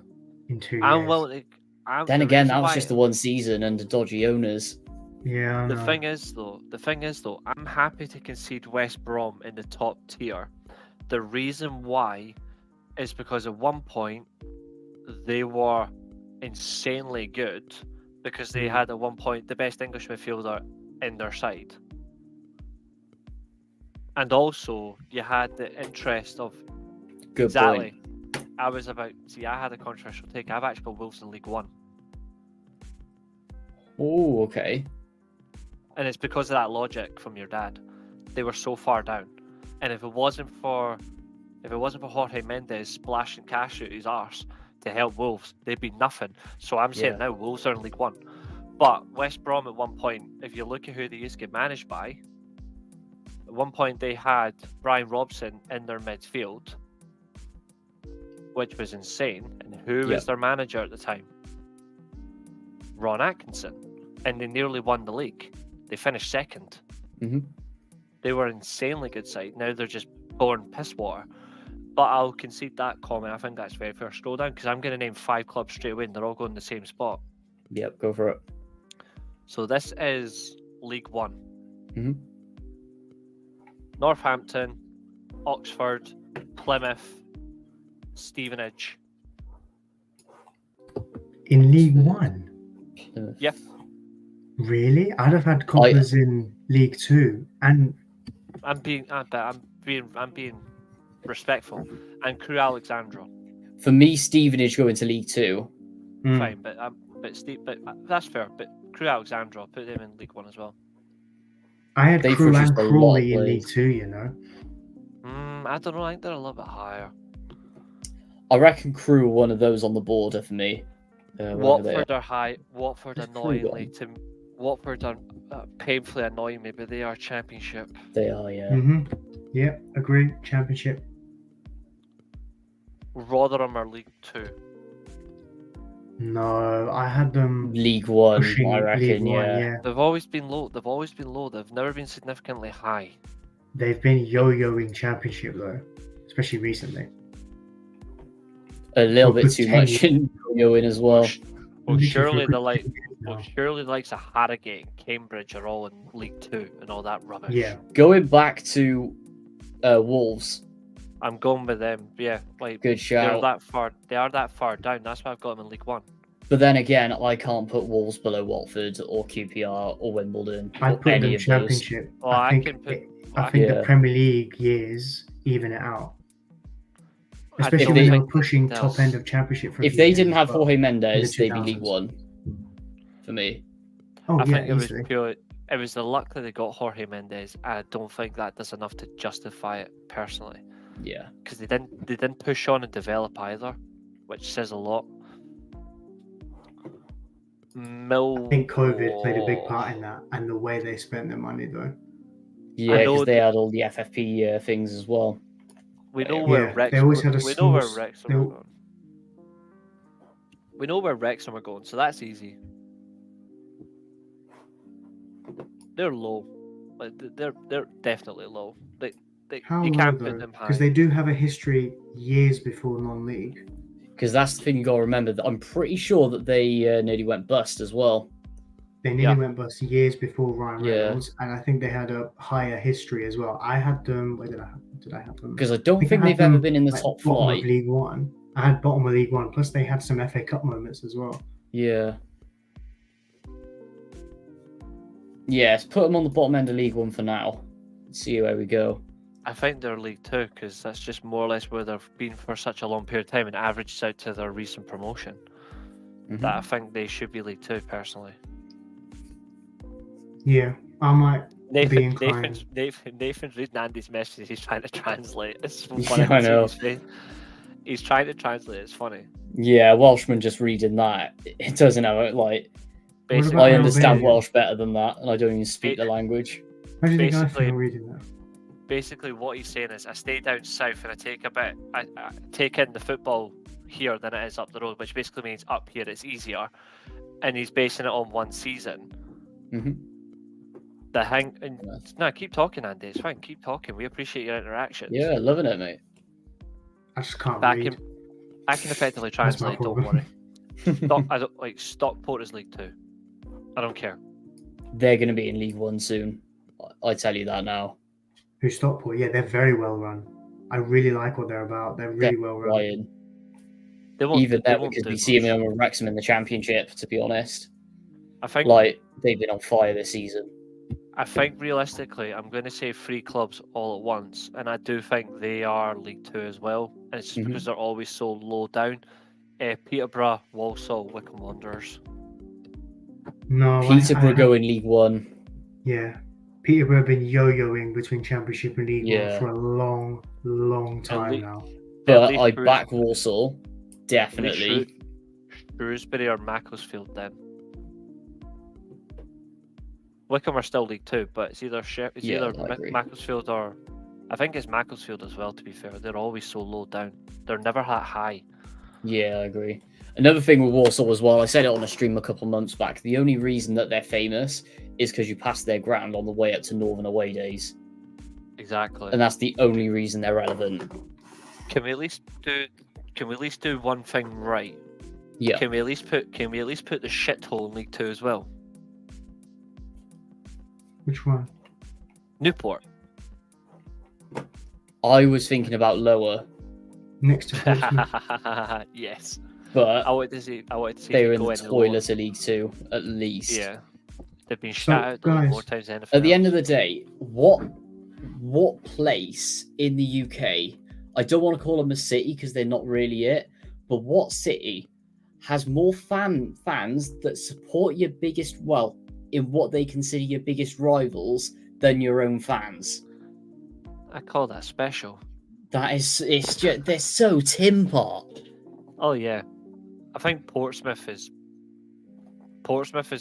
in 2 years.
I'm willing to.
Then again, that was just the one season under dodgy owners.
Yeah, I
The
know.
thing is, though, I'm happy to concede West Brom in the top tier. The reason why is because at one point they were insanely good because they had at one point the best English midfielder in their side. And also, you had the interest of
Good
exactly.
point.
I had a controversial take. I've actually got Wolves in League One.
Oh, okay.
And it's because of that logic from your dad. They were so far down. And if it wasn't for Jorge Mendes splashing cash out his arse to help Wolves, they'd be nothing. So I'm saying now Wolves are in League One. But West Brom at one point, if you look at who they used to get managed by, at one point they had Brian Robson in their midfield, which was insane. And who was their manager at the time? Ron Atkinson. And they nearly won the league. They finished second.
Mm-hmm.
They were an insanely good side. Now they're just born piss water. But I'll concede that comment. I think that's very fair. Scroll down because I'm going to name 5 clubs straight away and they're all going in the same spot.
Yep, go for it.
So this is League One.
Mhm.
Northampton, Oxford, Plymouth, Stevenage.
In League One?
Yep.
Really? I'd have had Coppers in League Two. And
I'm being respectful. And Crew Alexandra.
For me, Stevenage go into League Two.
Fine, but that's fair. But Crew Alexandra, put them in League One as well.
I had
They
Crew and
produced a lot of
Crawley in
players.
League Two, you know.
I don't know. I think they're a little bit higher.
I reckon Crew are one of those on the border for me.
Watford are high. Watford
Who's Crew
annoyingly to Watford are painfully annoying me, but they are Championship.
They are, yeah.
Mm-hmm. Yeah, agree. Championship.
Rotherham are League Two.
No, I had them
League One,
pushing
I reckon,
League One,
yeah.
They've always been low. They've never been significantly high.
They've been yo-yoing Championship though, especially recently.
A little
For
bit too
10
much in going as well.
Well,
Literally
surely
for
the like,
10 years now.
surely the likes of Harrogate and Cambridge are all in League Two and all that rubbish.
Yeah,
Going back to Wolves,
I'm going with them. Yeah, like
good shout.
They are that far down. That's why I've got them in League One.
But then again, I can't put Wolves below Watford or QPR or Wimbledon
I'd
or
put
any
them
of those.
Championship.
Well,
I
I
think
can put-
I think
Yeah.
the Premier League years even it out.
I
Especially
don't
when they
think
were pushing
it
top
does.
end of Championship. For a
If
few
they
years
didn't
as
have
well.
Jorge Mendes,
in the
they'd be League
2000s.
One for me.
Oh
I
yeah,
think it was
easily.
purely. It was the luck that they got Jorge Mendes. I don't think that does enough to justify it personally,
Yeah.
because they didn't push on and develop either, which says a lot.
I think COVID played a big part in that, and the way they spent their money though.
Yeah,
know
because they
that-
had all the FFP things as well.
We know
Yeah,
where
they
Wrexham.
always had a
We know where
small-
Wrexham
they-
are going. We know where Wrexham are going, so that's easy. They're low. Like they're definitely low.
How
you
low
can't
though?
put them high.
Because they do have a history years before non-league.
Because that's the thing you got to remember. That I'm pretty sure that they nearly went bust as well.
They nearly went bust years before Ryan
Yeah.
Reynolds, and I think they had a higher history as well. I had them. Where did I have them?
Because I don't
I
think
I
they've
had
ever
them,
been in the
like,
top
bottom
flight.
of League One. I had bottom of League One. Plus, they had some FA Cup moments as well.
Yeah. Yes, put them on the bottom end of League One for now. See where we go.
I think they're League Two because that's just more or less where they've been for such a long period of time and averages out to their recent promotion.
Mhm.
That I think they should be League Two personally.
Yeah, I might be inclined.
Nathan's reading Andy's message. He's trying to translate. It's
Yeah,
funny
I
to see
know.
his face. He's trying to translate. It's funny.
Yeah, Welshman just reading that. It doesn't have it. Like,
Basically,
about
I understand
Albania?
Welsh better than that, and I don't even speak the language.
How do you think I
basically-
feel reading that?
basically what he's saying is I stay down south and I take I take in the football here than it is up the road, which basically means up here it's easier, and he's basing it on one season.
Mhm.
No, keep talking, Andy. It's fine. Keep talking. We appreciate your interactions.
Yeah, loving it, mate.
I just can't
I
read.
can effectively
That's my
translate. Don't
problem.
worry. I don't like Stockport is League 2. I don't care.
They're going to be in League One soon. I tell you that now.
Who Stockport? Yeah, they're very well run. I really like what they're about. They're really well run.
Ryan.
They won't.
Even
they
that
won't
because
do
we see
much.
them in Wrexham in the Championship. To be honest,
I think.
like they've been on fire this season.
I think realistically, I'm going to say 3 clubs all at once, and I do think they are League 2 as well. And it's just because they're always so low down. Peterborough, Walsall, Wycombe Wanderers.
No,
Peterborough go in League One.
Yeah, Peterborough have been yo-yoing between Championship and League
Yeah.
One for a long, long time
League-
now.
But
League
I
Shrewsbury-
back Walsall. Definitely.
Shrewsbury or Macclesfield then. Wycombe are still League 2, but it's either
Yeah, I agree.
Macclesfield or I think it's Macclesfield as well. To be fair, they're always so low down. They're never that high.
Yeah, I agree. Another thing with Walsall as well, I said it on a stream a couple months back. The only reason that they're famous is because you pass their ground on the way up to Northern away days,
Exactly.
and that's the only reason they're relevant.
Can we at least do one thing right?
Yeah,
Can we at least put the shithole in League 2 as well?
Which one?
Newport.
I was thinking about lower,
Next to Portsmouth.
Yes.
but
I wanted to see
they
if
were
it
in
go
the
any lower.
toilet of League Two at least.
Yeah. They've been
So,
shot out the league
guys,
more times than anything
At the end
else.
of the day, what place in the UK? I don't want to call them a city because they're not really it. But what city has more fans that support your biggest, well, in what they consider your biggest rivals than your own fans?
I call that special.
It's just they're so tin pot.
Oh yeah, I think Portsmouth is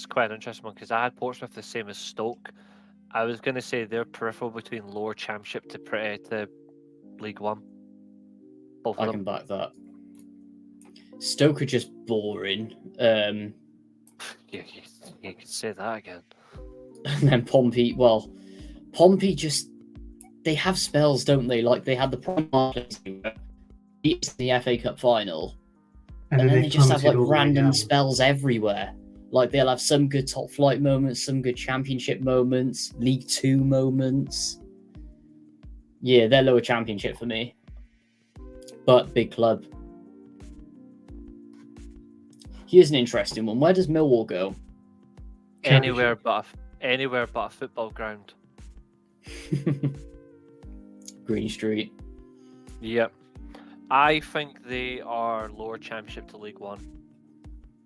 quite an interesting one because I had Portsmouth the same as Stoke. I was going to say they're peripheral between lower Championship to League One. Both
I
of
can
them.
back that. Stoke are just boring.
You could say that again.
And then Pompey, just they have spells, don't they? Like they had the Prime in the FA Cup final, and then they just have like
plummeted all the way
random
down.
spells everywhere. Like they'll have some good top flight moments, some good Championship moments, League Two moments. Yeah, they're lower Championship for me, but big club. Here's an interesting one. Where does Millwall go?
Anywhere but a football ground.
Green Street.
Yep. I think they are lower Championship to League One.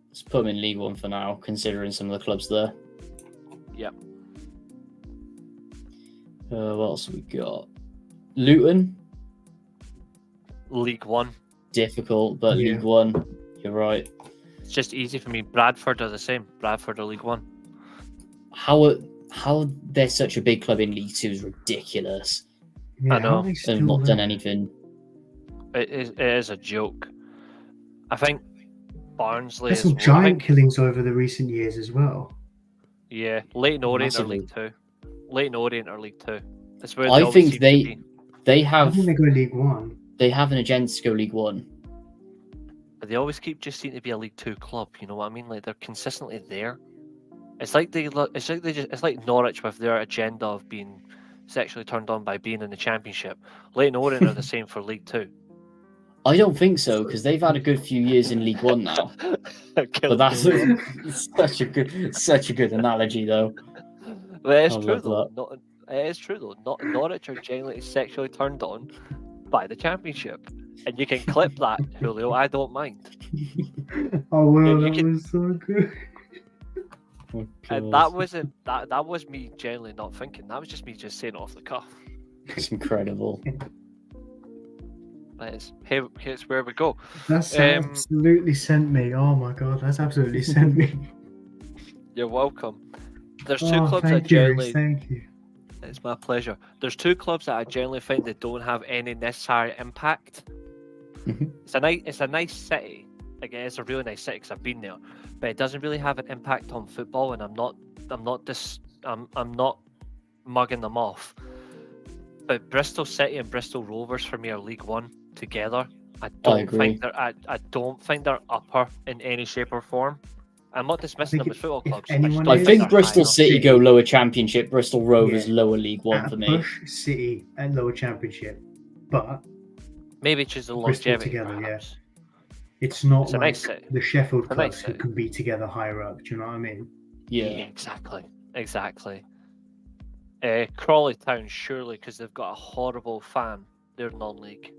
Let's put them in League One for now, considering some of the clubs there.
Yep.
What else have we got? Luton.
League One.
Difficult, but
Yeah.
League One. You're right.
It's just easy for me. Bradford are the same. Bradford are League One.
How they're such a big club in League Two is ridiculous.
Yeah,
I know.
how are they
They've
still
not done
there?
anything.
It is a joke. I think Barnsley
There's
is
some
one. I
giant
think,
killings over the recent years as well.
yeah, Leighton Orient are
Massively.
League 2. Leighton Orient are League 2. That's where
I
always
think
seem to
they
be.
they
I
have
think they go League One.
they have an agenda to go League One.
But they always just seem to be a League 2 club. You know what I mean? Like they're consistently there. It's like it's like Norwich with their agenda of being sexually turned on by being in the Championship. Leighton Orient are the same for League 2.
I don't think so because they've had a good few years in League One now. But that's such a good analogy though.
But it is
I
true
love
though.
that.
Not, it is true though. Norwich are genuinely sexually turned on by the Championship, and you can clip that, Julio. I don't mind.
Oh well,
you
that
can-
was so good.
Oh,
And
God.
that was me generally not thinking. That was just me just saying it off the cuff.
It's incredible.
That is, here's where we go.
That's
Um,
absolutely sent me. Oh my god, that's absolutely sent me.
You're welcome. There's two
Oh,
clubs that
thank you,
generally
Reece, thank you.
It's my pleasure. There's two clubs that I generally think they don't have any necessary impact.
Mhm.
It's a nice city. Again, it's a really nice city because I've been there, but it doesn't really have an impact on football. And I'm not mugging them off. But Bristol City and Bristol Rovers for me are League One together. I
agree.
don't think they're upper in any shape or form. I'm not dismissing them as football
if
clubs.
anyone
just
I
is-
think
think
they're
Bristol
high
City
City.
go lower Championship, Bristol Rovers
Yeah.
lower League One
At
for me.
Bush City at lower Championship, but
enough. Maybe it's just the
Bristol
longevity.
together, yeah.
Perhaps.
it's not
It's a
like
nice city.
the Sheffield
It's a nice
clubs who
city.
can be together higher up. Do you know what I mean?
Yeah.
Exactly. Crawley Town, surely, because they've got a horrible fan. They're non-league.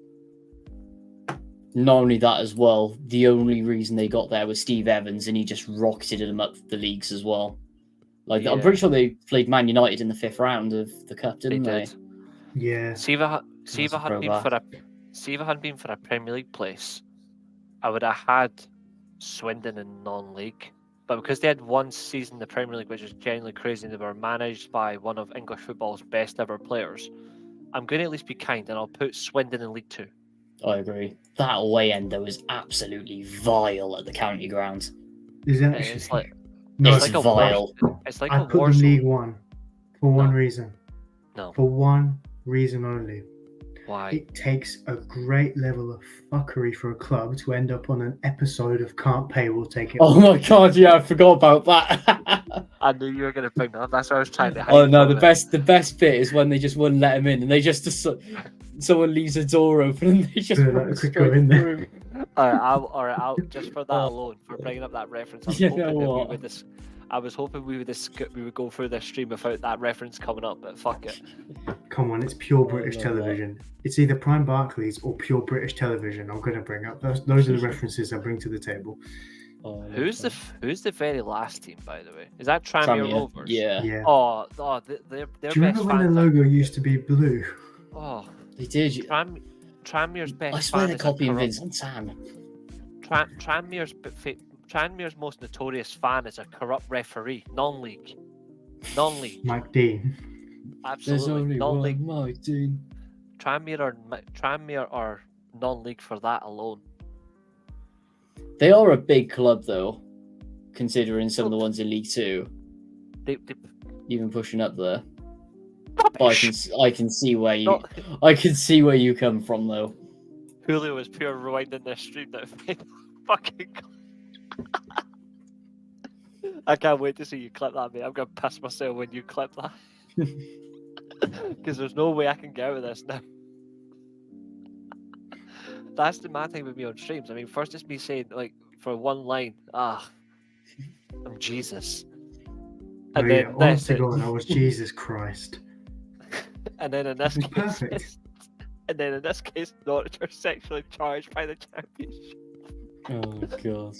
Not only that as well, the only reason they got there was Steve Evans, and he just rocketed them up the leagues as well. Like I'm
Yeah.
pretty sure they played Man United in the 5th round of the cup, didn't they?
did.
Yeah.
See if
a
hadn't been for a Premier League place, I would have had Swindon in non-league. But because they had one season in the Premier League, which is genuinely crazy, and they were managed by one of English football's best ever players, I'm going to at least be kind, and I'll put Swindon in League Two.
I agree. That away end though is absolutely vile at the county ground.
Is that
It's like
no?
it's
like
vile.
It's like
I
a
put
war
them
zone.
League One for one
No.
reason.
No,
For one reason only.
why?
It takes a great level of fuckery for a club to end up on an episode of Can't Pay, We'll Take It.
Oh my god, yeah, I forgot about that.
I knew you were going to bring that up. That's what I was trying to hide.
Oh no,
from
the
it.
best bit is when they just wouldn't let him in, and they just someone leaves a door open, and they just
Yeah,
run
like, quick,
straight
go in there.
through.
All right, I'll just for that
Oh.
alone, for bringing up that reference. I was
You
hoping
know
that
what?
I was hoping we would go through this stream without that reference coming up, but fuck it.
Come on, it's pure
Oh,
British
no,
television. It's either Prime Barclays or pure British television. I'm going to bring up those are the references I bring to the table.
Oh, I love
Who's
that.
who's the very last team, by the way? Is that Tranmere
Tranmere,
Rovers?
Yeah,
Yeah.
Oh, their
Do you
best
remember when the
fans
logo used to be blue?
Oh,
they did.
Tranmere's best.
I swear
fan
they're
is a
copying
corrupt-
Vince on Tan.
Tranmere's most notorious fan is a corrupt referee, non-league.
Mike Dean.
Absolutely non-league.
Mike Dean.
Tranmere are non-league for that alone.
They are a big club though, considering some of the ones in League Two,
They
even pushing up there. But I can see where you
Not-
I can see where you come from though.
Julio was pure rewinding their stream that made fucking. I can't wait to see you clip that, mate. I'm gonna piss myself when you clip that. Because there's no way I can get out of this now. That's the mad thing with me on streams. I mean, first it's me saying, like, for one line, I'm Jesus.
Oh,
And
yeah,
then
honest
this,
to God, I was Jesus Christ.
and then in this
It's
case,
perfect.
and then in this case, not sexually charged by the championship.
Oh god.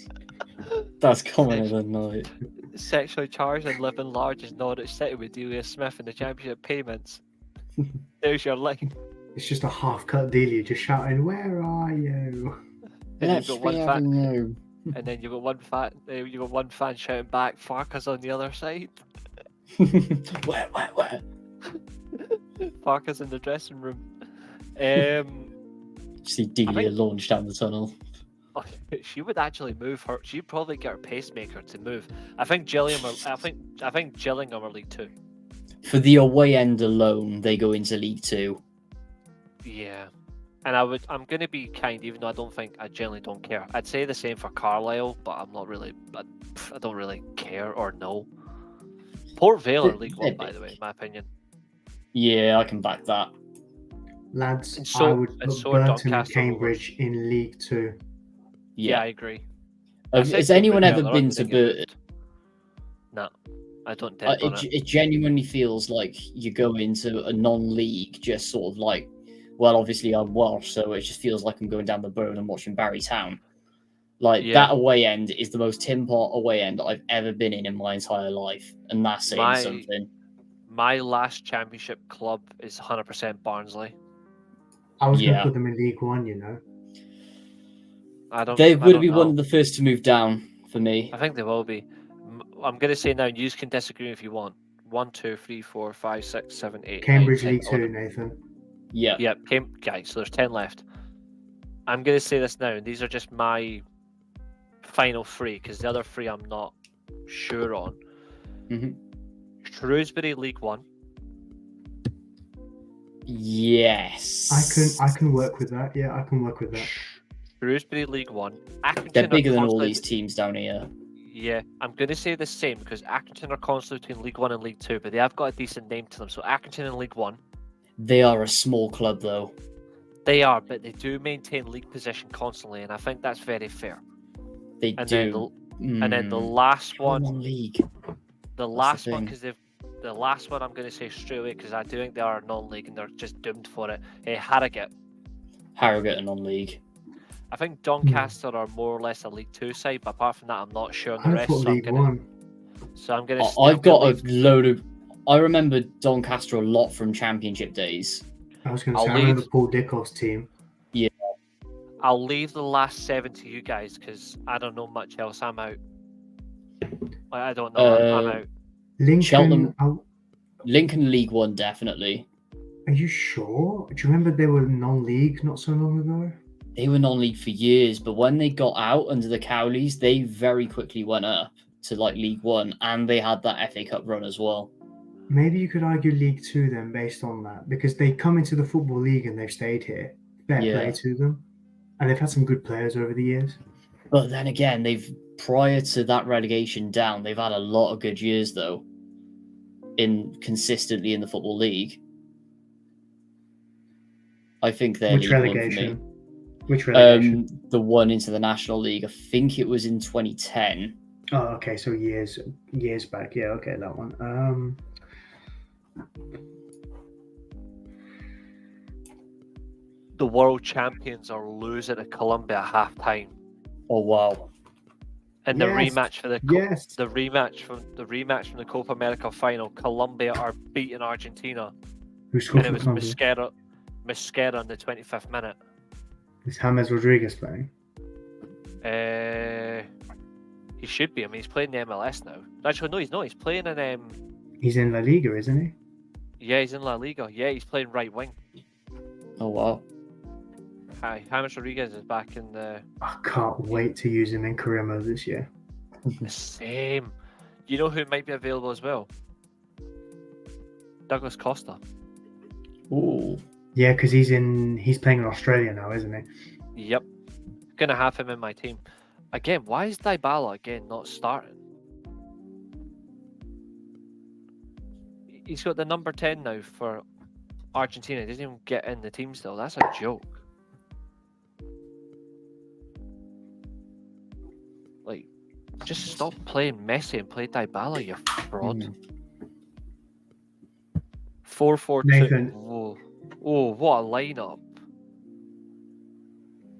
That's comment of the night.
Sexually charged and living large is Norwich City with Delia Smith in the championship payments. There's your line.
It's just a half-cut Delia just shouting, "Where are you?"
And
Let's
you've got
be
one
having
fan,
you.
and then you've got one fan shouting back, "Farkas on the other side."
Where?
Farkas in the dressing room.
See Delia launch down the tunnel.
She would actually move her. She'd probably get her pacemaker to move. I think Gillingham. I think Gillingham are League Two.
For the away end alone, they go into League Two.
Yeah, and I'm going to be kind, even though I generally don't care. I'd say the same for Carlisle, but I'm not really. I don't really care or know. Port Vale are League One, by the way, in my opinion.
Yeah, I can back that.
Lads,
And so-
I would
and
put
so are
Burton and
Doncaster
Cambridge in League Two.
Yeah,
Yeah.
I agree. I said
Has anyone
Port
ever
Vale,
been
they're
to
not gonna get
Burton?
moved. No, I don't dare on it.
It genuinely feels like you go into a non-league, just sort of like, well, obviously I'm Welsh, so it just feels like I'm going down the road and watching Barry Town. Like
Yeah.
that away end is the most Tim Pot away end I've ever been in my entire life, and that's saying
My-
something.
My last championship club is 100% Barnsley.
I was going
Yeah.
to put them in League One, you know.
They
I
would
don't
be
know.
one of the first to move down for me.
I think they will be. I'm going to say now, you can disagree if you want. 1, 2, 3, 4, 5, 6, 7, 8, 9,
Cambridge
10,
League 2,
11.
Nathan.
Yeah.
Yep, okay, so there's 10 left. I'm going to say this now, and these are just my final 3, because the other 3 I'm not sure on.
Mhm.
Shrewsbury League 1.
Yes.
I can work with that. Yeah, I can work with that.
Shrewsbury League 1. Accrington
They're
are
bigger than all
constantly-
these teams down here.
Yeah, I'm going to say the same, because Accrington are constantly between League 1 and League 2, but they have got a decent name to them. So Accrington in League 1.
They are a small club, though.
They are, but they do maintain league position constantly, and I think that's very fair.
They
And
do.
then the last one,
league.
the
the
last one,
thing.
because the last one I'm going to say straight away, because I do think they are non-league and they're just doomed for it. Harrogate.
Harrogate are non-league.
I think Doncaster are more or less a League 2 side, but apart from that, I'm not sure on the
I
rest.
thought
So I'm
League
gonna,
1.
so I'm gonna.
I've got a load of. I remember Doncaster a lot from Championship days.
I was going to
I'll
say, I remember
leave-
Paul Dickoff's team.
I'll leave the last 7 to you guys because I don't know much else. I'm out. I don't know. I'm out.
Lincoln.
Cheltenham.
Oh,
Lincoln League 1, definitely.
are you sure? Do you remember they were non-league not so long ago?
They were non-league for years, but when they got out under the Cowleys, they very quickly went up to like League 1, and they had that FA Cup run as well.
Maybe you could argue League 2 then based on that, because they come into the Football League and they've stayed here. Fair
Yeah.
play to them. And they've had some good players over the years.
But then again, prior to that relegation down, they've had a lot of good years though. Consistently in the Football League. I think they're
Which
League 1 for me.
relegation? Which relegation?
The one into the National League. I think it was in 2010.
Oh, okay, so years back. Yeah, okay, that one.
The world champions are losing to Colombia at half time.
Oh wow!
In the
Yes,
rematch for the
yes.
the rematch from the Copa America final, Colombia are beating Argentina,
Who scored
and it
for
was
Colombia?
Mosquera in the 25th minute.
Is James Rodriguez playing?
He should be. I mean, he's playing the MLS now. Actually, no, he's not. He's playing in
He's in La Liga, isn't he?
yeah, he's in La Liga. Yeah, he's playing right wing.
Oh wow!
Hi, James Rodriguez is back in the
I can't wait to use him in career mode this year.
same. You know who might be available as well? Douglas Costa.
Ooh,
Yeah, because he's playing in Australia now, isn't he?
Yep. Gonna have him in my team. Again, why is Dybala again not starting? He's got the number 10 now for Argentina. He doesn't even get in the team still. That's a joke. Like, just stop playing Messi and play Dybala, you fraud. 4-4-2.
Nathan.
Whoa. Oh, what a lineup.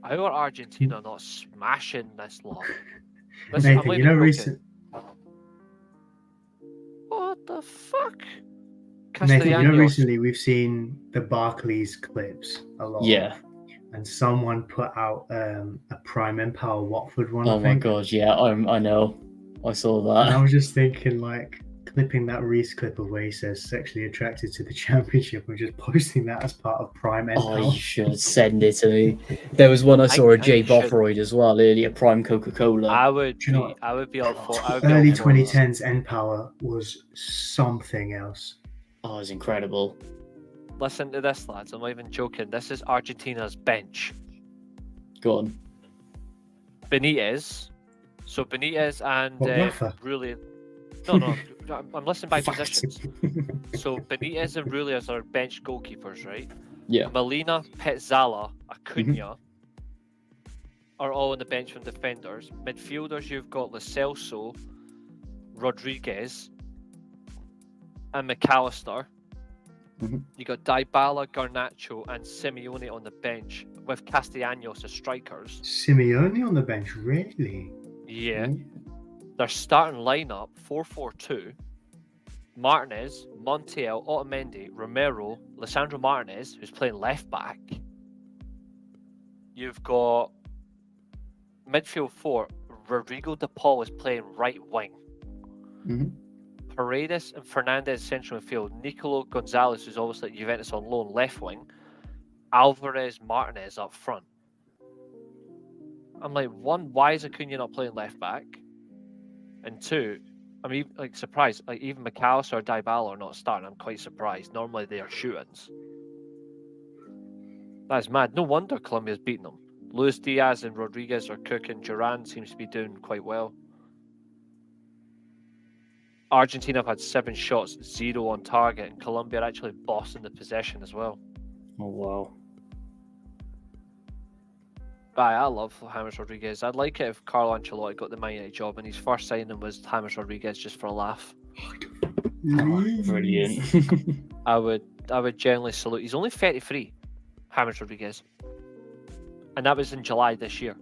How are Argentina not smashing this lot? Listen, I'm
Nathan,
not
you know,
even joking. What the fuck?
Nathan, you know,
Castellanos.
recently we've seen the Barclays clips a lot.
yeah.
And someone put out a Prime Empower Watford one.
Oh
I
my
think.
god! Yeah, I know. I saw
And I
that.
was just thinking, like, clipping that Reece clip of where he says sexually attracted to the championship and just posting that as part of Prime
Oh,
Empower.
you should send it to me. There was one I saw of Jay
I should.
Bothroyd as well earlier. Prime Coca-Cola.
I would
Do you know
be,
what?
I would be all for. I would be
Early
all for that.
2010s Empower was something else.
Oh, it's incredible.
Listen to this, lads. I'm not even joking. This is Argentina's bench.
Go on.
Benitez. So Benitez and
What, Rafa?
Rulli. No. I'm listening by
Fact.
positions. So Benitez and Rulli are bench goalkeepers, right?
Yeah.
Molina, Petzala, Acuna are all on the bench from defenders. Midfielders, you've got Lo Celso, Rodriguez, and McAllister. You got Dybala, Garnacho, and Simeone on the bench with Castellanos as strikers.
Simeone on the bench, really?
Yeah. Their starting lineup 4-4-2. Martinez, Montiel, Otamendi, Romero, Lisandro Martinez, who's playing left back. You've got midfield 4. Rodrigo De Paul is playing right wing. Paredes and Fernandez central midfield, Nicolo Gonzalez, who's obviously at Juventus on loan, left wing, Alvarez, Martinez up front. I'm like, one, why is Acuna not playing left back? And two, I'm even like surprised. Like even McAllister or Dybala are not starting. I'm quite surprised. Normally they are shootings. That's mad. No wonder Colombia's beating them. Luis Diaz and Rodriguez are cooking. Duran seems to be doing quite well. Argentina have had 7 shots, 0 on target, and Colombia are actually bossing the possession as well.
Oh wow.
I love James Rodriguez. I'd like it if Carlo Ancelotti got the Man United job and his first signing was James Rodriguez just for a laugh.
Brilliant.
I would generally salute. He's only 33, James Rodriguez, and that was in July this year.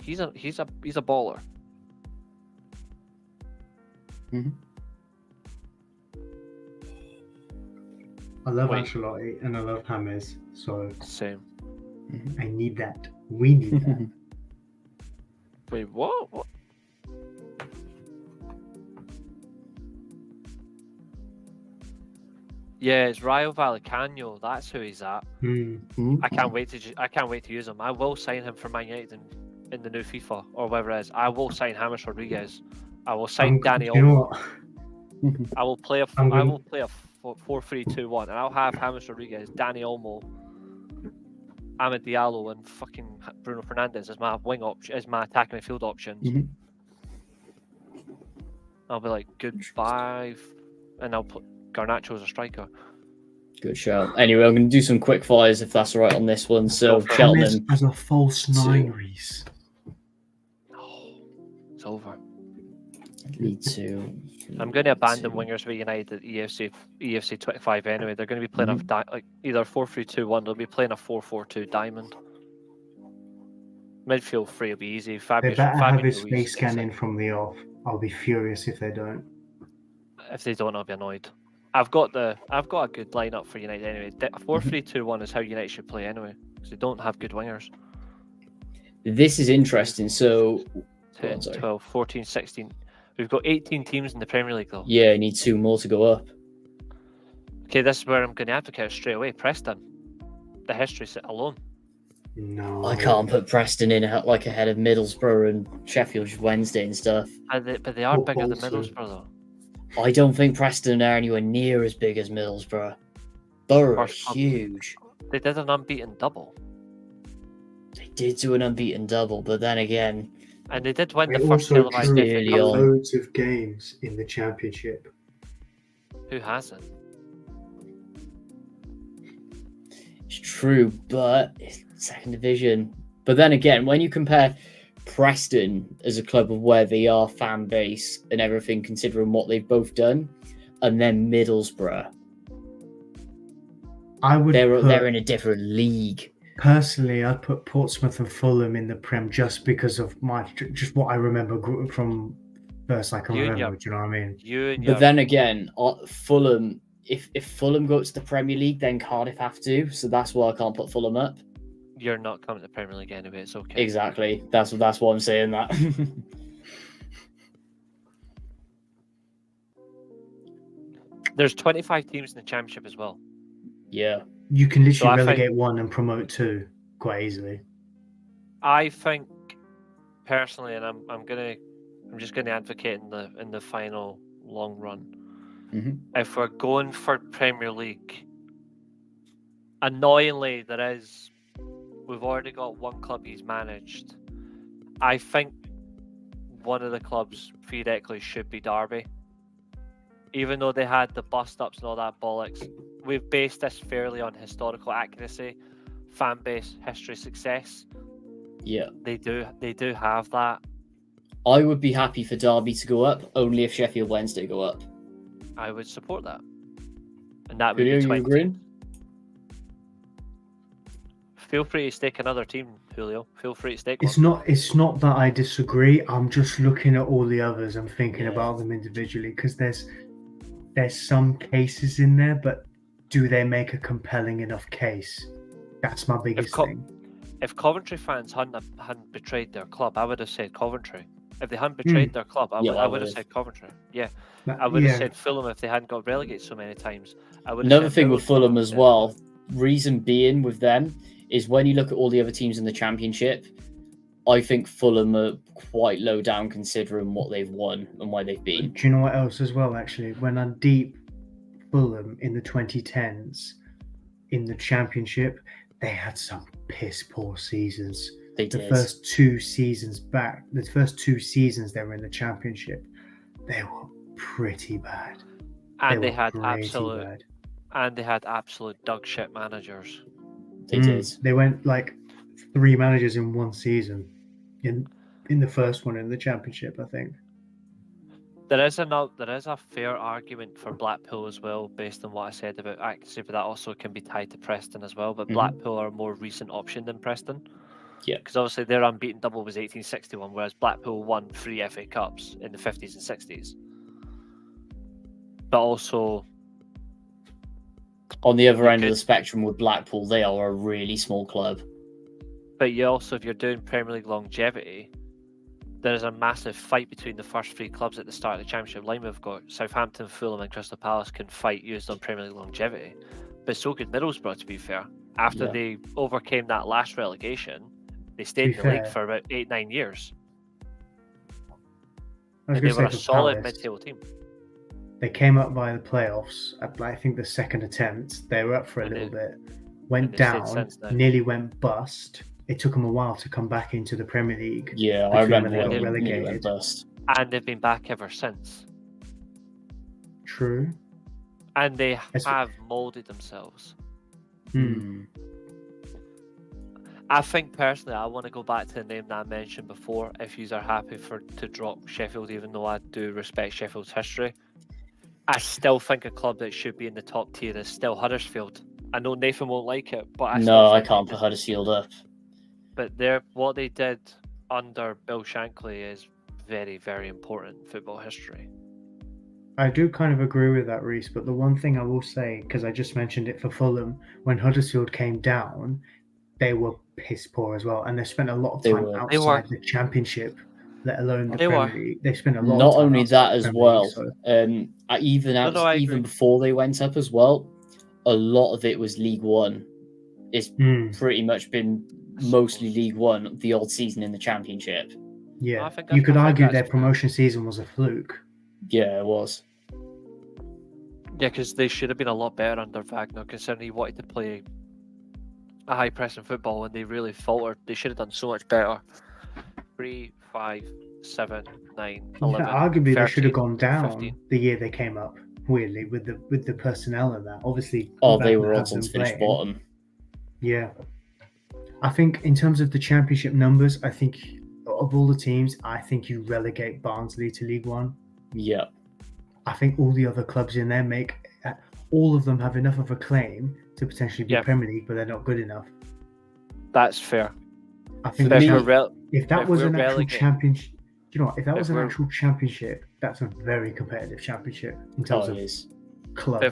He's a baller.
Mm-hmm.
I love
Wait.
Ancelotti and I love James, so
Same.
I need that. We need that.
Wait, what? Yeah, it's Rayo Vallecano. That's who he's at. I can't wait to use him. I will sign him for Man United in the new FIFA or whatever it is. I will sign James Rodriguez. I will sign Danny
You know
Olmo.
what?
I will play a 4-3-2-1, and I'll have James Rodriguez, Danny Olmo, Amad Diallo, and fucking Bruno Fernandes as my wing option, as my attacking midfield options.
Mhm.
I'll be like goodbye, and I'll put Garnacho as a striker.
Good shout. Anyway, I'm going to do some quick fires if that's all right on this one. So,
Go for it.
Cheltenham.
James as a false 9, Reece.
No, it's over.
Lead 2.
I'm going to abandon wingers for United at EFC 25 anyway. They're going to be playing either 4-3-2-1. They'll be playing a 4-4-2 diamond. Midfield 3 will be easy.
They better have his face scanning from the off. I'll be furious if they don't.
If they don't, I'll be annoyed. I've got a good lineup for United anyway. 4-3-2-1 is how United should play anyway, because they don't have good wingers.
This is interesting. So,
10, 12, 14, 16. We've got 18 teams in the Premier League though.
yeah, need 2 more to go up.
Okay, this is where I'm going to advocate straight away. Preston. The history set alone.
No.
I can't put Preston in like ahead of Middlesbrough and Sheffield Wednesday and stuff.
But they are
What
bigger than
bolts
Middlesbrough though.
I don't think Preston are anywhere near as big as Middlesbrough. Borough is
First up.
huge.
They did an unbeaten double.
They did do an unbeaten double, but then again,
And they did win
They
the first
also
televised
drew
FA
really
Cup.
on.
loads of games in the Championship.
Who hasn't?
it's true, but it's second division. But then again, when you compare Preston as a club of where they are fan base and everything, considering what they've both done, and then Middlesbrough,
I would
they're in a different league.
personally, I'd put Portsmouth and Fulham in the Prem just because of just what I remember from first I can
You and
remember.
your-
Do you know what I mean?
You and
But
your
then again, Fulham, if Fulham go to the Premier League, then Cardiff have to. So that's why I can't put Fulham up.
you're not coming to the Premier League anyway. It's okay.
Exactly. That's what I'm saying. That.
There's 25 teams in the Championship as well.
yeah.
You can literally
I think-
relegate one and promote 2 quite easily.
I think personally, and I'm just gonna advocate in the final long run.
Mhm.
If we're going for Premier League, annoyingly we've already got one club he's managed. I think one of the clubs theoretically should be Derby. Even though they had the bust-ups and all that bollocks, we've based this fairly on historical accuracy, fan base, history, success.
Yeah.
They do have that.
I would be happy for Derby to go up, only if Sheffield Wednesday go up.
I would support that. And that would
Julio,
be
you
20.
agreeing?
Feel free to stake another team, Julio. Feel free to stake one.
It's not that I disagree. I'm just looking at all the others and thinking about them individually because there's some cases in there, but do they make a compelling enough case? That's my biggest thing.
If Coventry fans hadn't betrayed their club, I would have said Coventry. If they hadn't betrayed their club, I
Yeah, I
would have
would've.
said Coventry. Yeah,
But,
I would have
yeah,
said Fulham if they hadn't got relegated so many times. I would have
Another
said
thing with
Millwall,
Fulham
I
as
said-
well, reason being with them is when you look at all the other teams in the Championship, I think Fulham are quite low down considering what they've won and where they've been.
do you know what else as well? Actually, when I deep Fulham in the 2010s in the Championship, they had some piss poor seasons.
They
The
did.
first 2 seasons back, the first 2 seasons they were in the Championship, they were pretty bad.
and they
were
had
pretty
absolute
bad.
and they had absolute dog shit managers.
They did.
They went like 3 managers in one season. In the first one in the Championship, I think.
There is a fair argument for Blackpool as well, based on what I said about accuracy, but that also can be tied to Preston as well. But
Mhm.
Blackpool are a more recent option than Preston.
Yeah.
Because obviously their unbeaten double was 1861, whereas Blackpool won 3 FA Cups in the 50s and 60s. But also,
On the other
You
end of
could-
the spectrum with Blackpool, they are a really small club.
but you also, if you're doing Premier League longevity, there is a massive fight between the first 3 clubs at the start of the Championship line. We've got Southampton, Fulham, and Crystal Palace can fight used on Premier League longevity, but so could Middlesbrough. To be fair, after
Yeah.
they overcame that last relegation, they stayed in
To
the
be
league
fair,
for about 8-9 years.
I was
And they
going to
were
say
a
for
solid
Palace,
mid-table team.
they came up via the playoffs at, I think, the second attempt. They were up for a
And
little
they-
bit,
and
went
they stayed
down,
since then.
nearly went bust. It took them a while to come back into the Premier League.
Yeah, I
Between
remember
when they
when
got
they nearly
relegated.
went bust.
And they've been back ever since.
True.
And they
That's-
have moulded themselves.
Hmm.
I think personally, I want to go back to the name that I mentioned before. If you are happy to drop Sheffield, even though I do respect Sheffield's history, I still think a club that should be in the top tier is still Huddersfield. I know Nathan won't like it, but
No, I can't put Huddersfield up.
But what they did under Bill Shankly is very, very important in football history.
I do kind of agree with that, Reece. But the one thing I will say, because I just mentioned it for Fulham, when Huddersfield came down, they were piss poor as well, and they spent a lot of
They
time
were.
outside the Championship, let alone the
They
Premier
were.
League. They spent a lot.
Not
of time
only
outside
that
the
as
Premier
well,
League, so-
I agree.
even before they went up as well, a lot of it was League One. It's pretty much been mostly League One, the odd season in the Championship.
Yeah,
I think
you could argue
that's
their
fair.
promotion season was a fluke.
Yeah, it was.
Yeah, because they should have been a lot better under Wagner, considering he wanted to play a high pressing football and they really faltered. They should have done so much better. 3, 5, 7, 9, 11.
Yeah, arguably they should have
13,
gone down
15.
the year they came up. Weirdly, with the personnel and that, obviously.
Oh, they
Wagner
were
had
odds on
them
to finish
playing.
bottom.
Yeah, I think in terms of the Championship numbers, I think of all the teams, I think you relegate Barnsley to League One.
Yeah.
I think all the other clubs in there all of them have enough of a claim to potentially be
Yeah.
Premier League, but they're not good enough.
That's fair.
I think
For
If
me-
we're
if that
if
was
we're
an actual
relegated-
championship, do you know what? If that was
if
an
we're-
actual championship, that's a very competitive championship in
Oh,
terms
it
of
is.
clubs.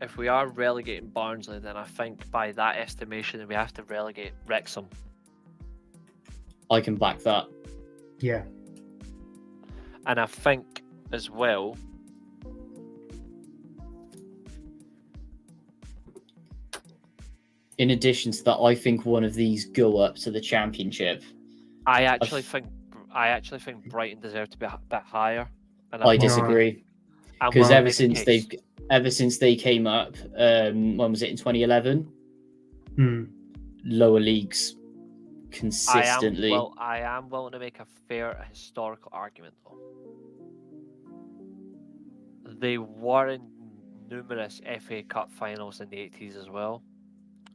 If we are relegating Barnsley, then I think by that estimation we have to relegate Wrexham.
I can back that.
Yeah,
And I think as well,
In addition to that, I think one of these go up to the Championship.
I actually think Brighton deserve to be a bit higher. And
I
I'm
disagree.
I'm
Because
willing to make a case.
ever since they came up, when was it, in 2011? Lower leagues consistently.
I am willing to make a fair historical argument though. They were in numerous FA Cup finals in the 80s as well.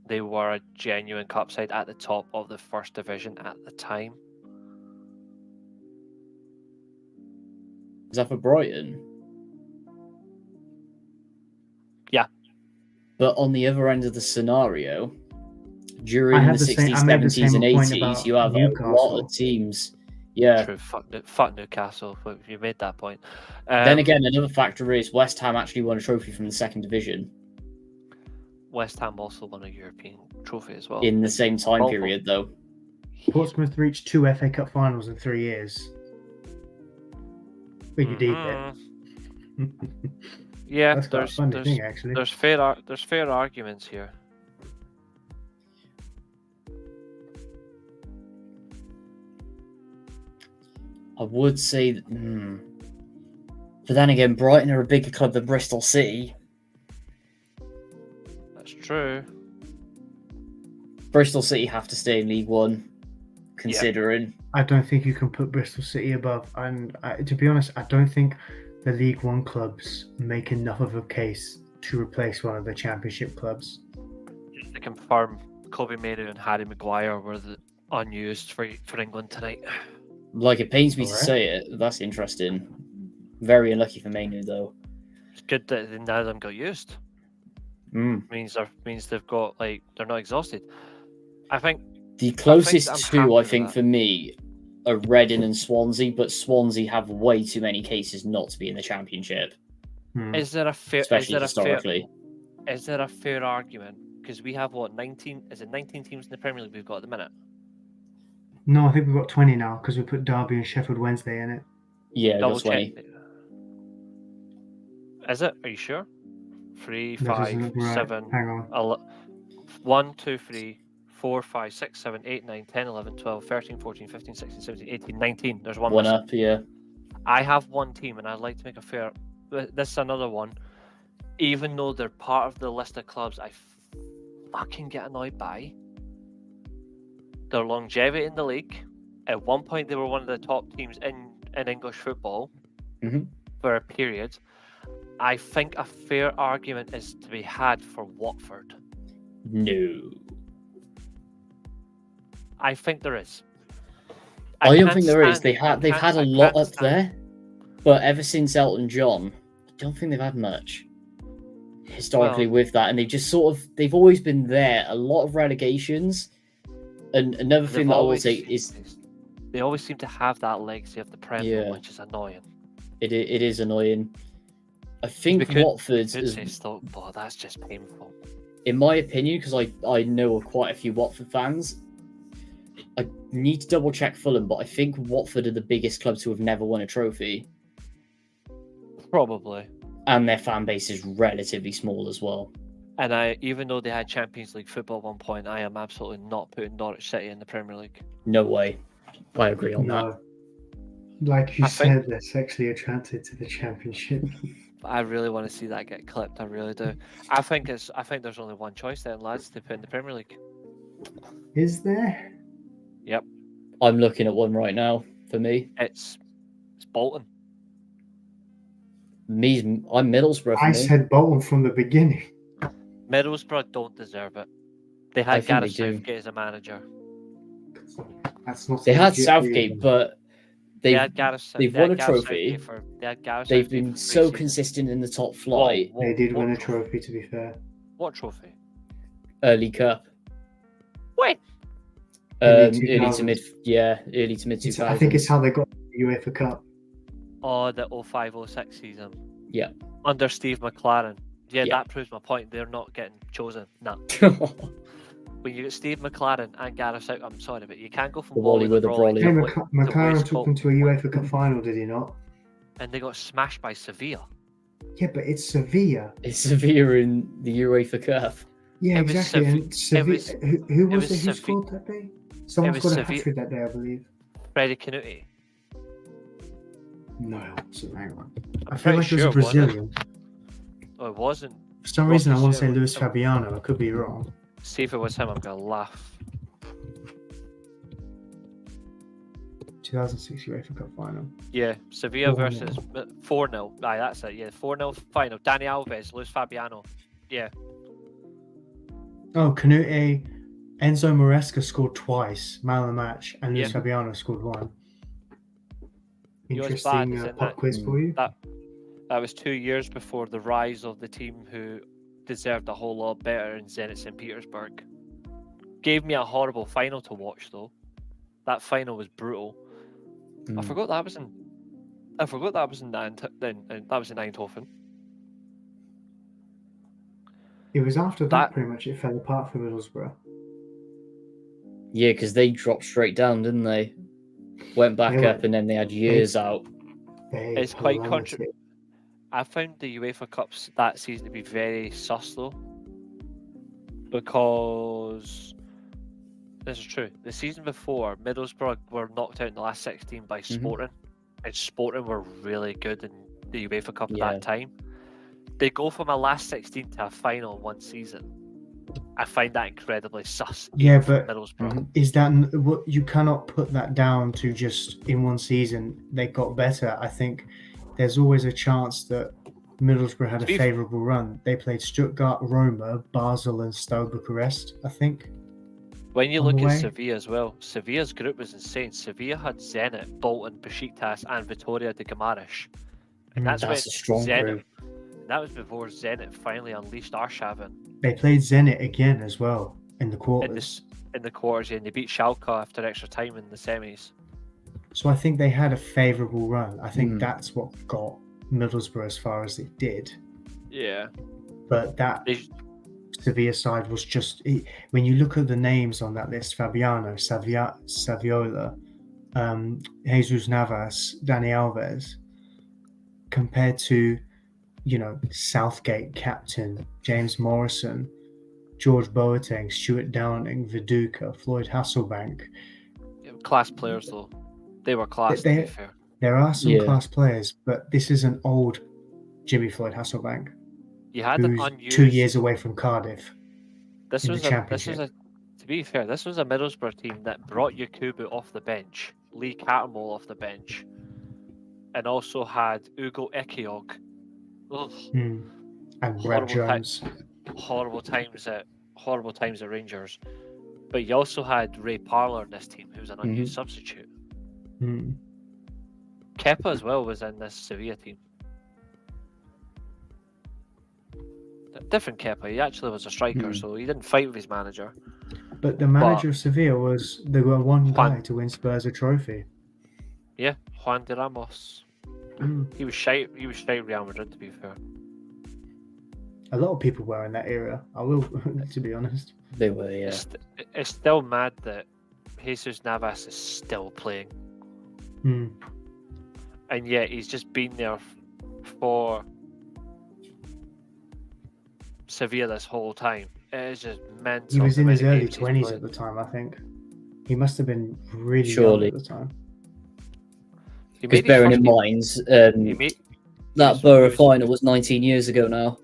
They were a genuine cup side at the top of the first division at the time.
Is that for Brighton?
Yeah.
But on the other end of the scenario,
I
during
had
the
the same-
60s,
I made the
70s, and
same point
80s,
about
you have a lot
Newcastle.
of teams. Yeah.
True, fuck Newcastle. But you made that point.
Then again, another factor is West Ham actually won a trophy from the second division
West Ham also won a European trophy as well.
in the same time
Awful.
period, though.
Portsmouth reached 2 FA Cup finals in 3 years. But you did
Mhm. Yeah,
That's quite a funny thing, actually.
there's fair arguments here.
I would say that, but then again, Brighton are a bigger club than Bristol City.
That's true.
Bristol City have to stay in League One, considering.
I don't think you can put Bristol City above. And to be honest, I don't think the League One clubs make enough of a case to replace one of the Championship clubs.
Just to confirm, Kobe Manu and Harry Maguire were unused for England tonight.
Like, it pains me to
Alright.
say it. That's interesting. Very unlucky for Manu, though.
It's good that none of them got used. Means they've got they're not exhausted. I think
The closest
I'm
two,
happy
I
with
think,
that.
for me, are Reading and Swansea, but Swansea have way too many cases not to be in the Championship,
is there a fair
especially historically.
Is there a fair argument? Because we have 19? Is it 19 teams in the Premier League we've got at the minute?
No, I think we've got 20 now because we put Derby and Sheffield Wednesday in it.
Yeah,
Double
that's 20.
check. Is it? Are you sure? 3,
That doesn't
5,
look right.
7,
Hang on.
1, 2, 3, 4, 5, 6, 7, 8, 9, 10, 11, 12, 13, 14, 15, 16, 17, 18, 19. There's one
One
missing.
up, yeah.
I have one team, and I'd like to make a fair. This is another one. Even though they're part of the list of clubs, I fucking get annoyed by their longevity in the league. At one point, they were one of the top teams in English football for a period. I think a fair argument is to be had for Watford.
No.
I think there is.
I don't
can't
think there is.
stand-
They've
I
had a
can't
lot up
stand-
there, but ever since Elton John, I don't think they've had much historically with that, and they've always been there. A lot of relegations, and another
They've
thing that I will
always-
say is
they always seem to have that legacy of the Premier,
Yeah.
which is annoying.
it is annoying. I think
We could-
Watford
Could
is,
say Stoke, but that's just painful.
in my opinion, because I know quite a few Watford fans. I need to double check Fulham, but I think Watford are the biggest club to have never won a trophy,
Probably.
and their fan base is relatively small as well.
And even though they had Champions League football at one point, I am absolutely not putting Norwich City in the Premier League.
No way. I agree on that.
No. Like you
I think-
said, they're sexually attracted to the Championship.
I really want to see that get clipped. I really do. I think there's only one choice then, lads, to put in the Premier League.
Is there?
Yep,
I'm looking at one right now for me.
it's Bolton.
I'm Middlesbrough for
I
me.
said Bolton from the beginning.
Middlesbrough don't deserve it. They
I
had
think
Gareth
they do.
Southgate as a manager.
That's not.
They had
legit
Southgate,
reason.
but they've
they've
won a trophy. They've been so consistent in the top flight.
They did win a trophy, to be fair.
What trophy?
Early Cup.
When?
Early
Early to mid
2000s.
2000s.
I think it's how they got the UEFA Cup.
Oh, the 05-06 season.
Yeah.
Under Steve McLaren. Yeah,
Yeah.
that proves my point. They're not getting chosen. Nah. When you get Steve McLaren and Gareth Southgate, I'm sorry, but you can't go from
The Wally with the Brawley.
Hey,
Yeah.
McLaren took them to a UEFA Cup final, did he not?
And they got smashed by Sevilla.
Yeah, but it's Sevilla.
It's Sevilla in the UEFA Cup.
Yeah,
It was
exactly. And Sevilla, who was
was
it who
Sevi-
scored that day? Someone
was
scored a
Sevi-
hat-trick that day, I believe.
Freddie Canuti.
No, it wasn't. Hang on. I
I'm
feel
pretty
like it was
sure
a Brazilian.
Oh, it wasn't.
For some reason, I want to say
Brazil.
Luis Fabiano. I could be wrong.
See if it was him, I'm gonna laugh.
2006 UEFA Cup final.
Yeah, Sevilla
4-0.
versus 4-0. Aye, that's it. Yeah, 4-0 final. Dani Alves, Luis Fabiano. Yeah,
Oh, Canute, Enzo Maresca scored twice, man of the match, and Luis
Yeah.
Fabiano scored one.
You know what's bad
Interesting
is that
pop quiz for you.
that was 2 years before the rise of the team who deserved a whole lot better in Zenit St. Petersburg. Gave me a horrible final to watch though. That final was brutal. I forgot that was in. I forgot that was in Eindhoven.
It was after that,
That-
pretty much it fell apart for Middlesbrough.
Yeah, because they dropped straight down, didn't they? Went back
They were-
up, and then they had years out.
It's quite I found the UEFA Cups that season to be very sus though, because this is true. The season before, Middlesbrough were knocked out in the last 16 by Sporting, and Sporting were really good in the UEFA Cup at that time. They go from a last 16 to a final in one season. I find that incredibly sus.
Yeah, but
Middlesbrough.
Is that what you cannot put that down to just in one season they got better? I think there's always a chance that Middlesbrough had a favourable run. They played Stuttgart, Roma, Basel, and Steaua Bucharest, I think.
When you look at Sevilla as well, Sevilla's group was insane. Sevilla had Zenit, Bolton, Besiktas, and Vitória de Guimarães. And that's
a strong group.
That was before Zenit finally unleashed Arshavin.
They played Zenit again as well in the quarters.
In the quarters, and they beat Schalke after extra time in the semis.
So I think they had a favourable run. I think that's what got Middlesbrough as far as it did.
Yeah.
But that Sevilla side was just... when you look at the names on that list, Fabiano, Saviola, Jesus Navas, Dani Alves, compared to, Southgate captain, James Morrison, George Boateng, Stuart Downing, Viduka, Floyd Hasselbank.
Class players, though. They were class, to be fair.
There are some class players, but this is an old Jimmy Floyd Hasselbank.
You had an unused
2 years away from Cardiff.
To be fair, this was a Middlesbrough team that brought Yakubu off the bench, Lee Cattermole off the bench, and also had Ugo Ekiog.
And Brad Jones.
Horrible times at Rangers. But you also had Ray Parlour in this team, who was an unused substitute. Kepa as well was in this Sevilla team. Different Kepa. He actually was a striker, so he didn't fight with his manager.
But the manager of Sevilla was the one guy to win Spurs a trophy.
Yeah, Juan de Ramos. He was shite Real Madrid, to be fair.
A lot of people were in that era. I will, to be honest.
They were, yeah.
It's still mad that Jesus Navas is still playing. And yet he's just been there for Sevilla this whole time. It is just mental.
He was in his early 20s at the time, I think. He must have been really young at the time.
Because bearing in mind, that Borough final was 19 years ago now.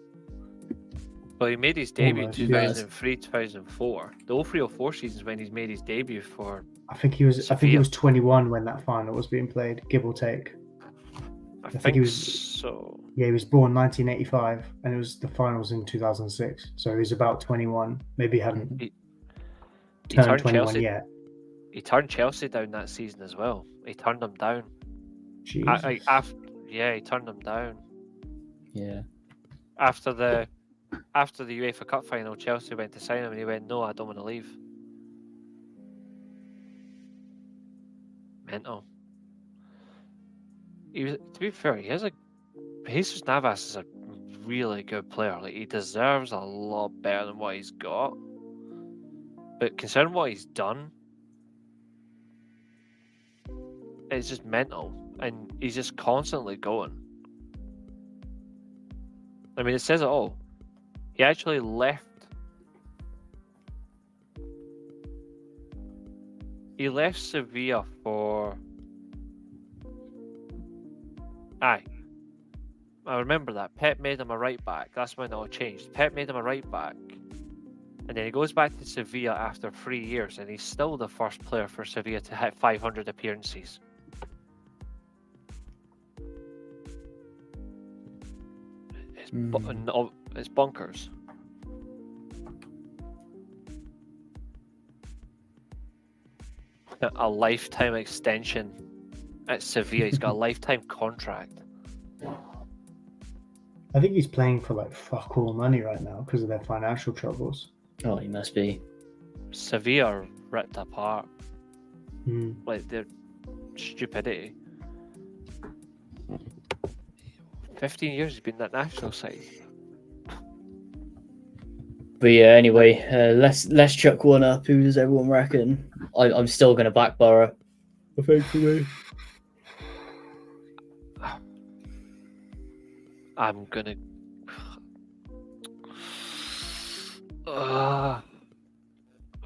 Well, he made his debut in 2003, 2004. The 03-04 seasons when he's made his debut for.
I think he was 21 when that final was being played, give or take.
I think he was so.
Yeah, he was born 1985, and the finals in 2006. So he was about 21. Maybe he hadn't turned 21
Chelsea,
yet.
He turned Chelsea down that season as well. He turned them down.
He
turned them down.
Yeah.
After the UEFA Cup final, Chelsea went to sign him, and he went, "No, I don't want to leave." Mental. To be fair, Jesus Navas is a really good player. Like, he deserves a lot better than what he's got. But considering what he's done, it's just mental, and he's just constantly going. I mean, it says it all. He actually left. He left Sevilla for. I remember that. Pep made him a right back. That's when it all changed. Pep made him a right back. And then he goes back to Sevilla after 3 years, and he's still the first player for Sevilla to hit 500 appearances. It's bonkers. A lifetime extension at Sevilla. He's got a lifetime contract.
I think he's playing for like fuck all money right now because of their financial troubles.
Oh, he must be.
Sevilla are ripped apart. Like their stupidity. 15 years he's been that national side.
But yeah, anyway, let's chuck one up. Who does everyone reckon? I'm still going to back Borough. Effectively.
I'm gonna.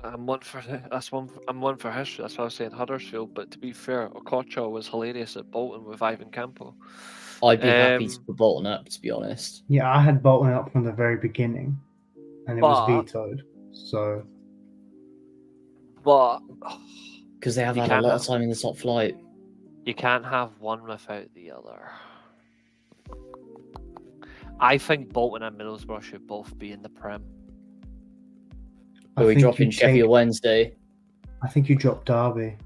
I'm one for that's one. I'm one for history. That's why I was saying Huddersfield. But to be fair, Okocha was hilarious at Bolton with Ivan Campo.
I'd be happy to
Um,
put Bolton up, to be honest.
Yeah, I had Bolton up from the very beginning, and it was
But-
vetoed. So
But
Because they have
You
had a
can't
lot of
have-
time in the top flight.
you can't have one without the other. I think Bolton and Middlesbrough should both be in the Prem.
I
Are we
think
dropping
you
Sheffield
take-
Wednesday?
I think you dropped Derby.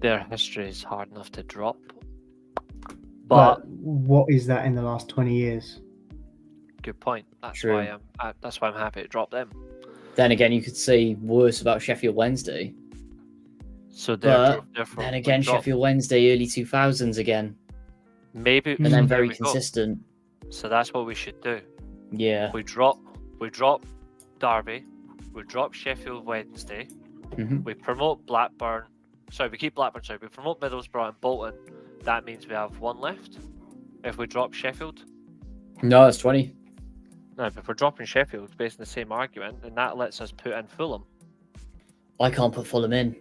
Their history is hard enough to drop.
But
But
what is that in the last 20 years?
good point. That's
True.
why I'm happy to drop them.
Then again, you could say worse about Sheffield Wednesday.
So
But
therefore,
then
we
again,
drop.
Sheffield Wednesday, early 2000s again.
Maybe
And
so
then
there
very
we go.
consistent.
So that's what we should do.
Yeah.
We drop Derby. We drop Sheffield Wednesday.
hmm
We promote Blackburn. Sorry, we keep Blackburn. Sorry, we promote Middlesbrough and Bolton. That means we have one left. If we drop Sheffield,
No, it's 20.
no. But if we're dropping Sheffield based on the same argument, then that lets us put in Fulham.
I can't put Fulham in.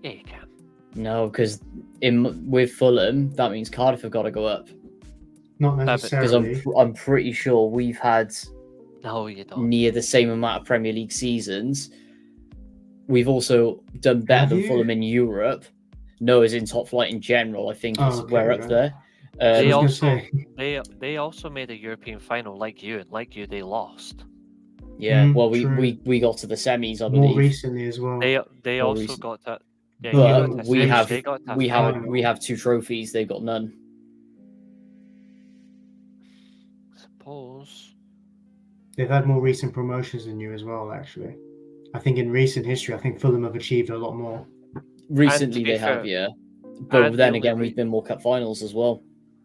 Yeah, you can.
No, because with Fulham, that means Cardiff have got to go up.
Not
but-
Because
necessarily.
I'm pretty sure we've had
No, you don't.
near the same amount of Premier League seasons. We've also done better
Have
than
you?
Fulham in Europe. No, as in top flight in general. I think
Oh, okay,
we're up
right.
there.
They
I was
also
gonna say,
they also made a European final like you, and like you, they lost.
Yeah,
Mm,
well,
true.
we got to the semis, I
more
believe.
recently as well.
They
More
also
recent.
got that. Yeah,
But
you got to
But we
semis,
have
they got to
we
final.
have we have 2 trophies. They've got none.
Suppose.
They've had more recent promotions than you as well, actually. I think in recent history, I think Fulham have achieved a lot more.
Recently,
be
they have,
fair,
yeah. But
and the
then
only
again, we've been more cup finals as well.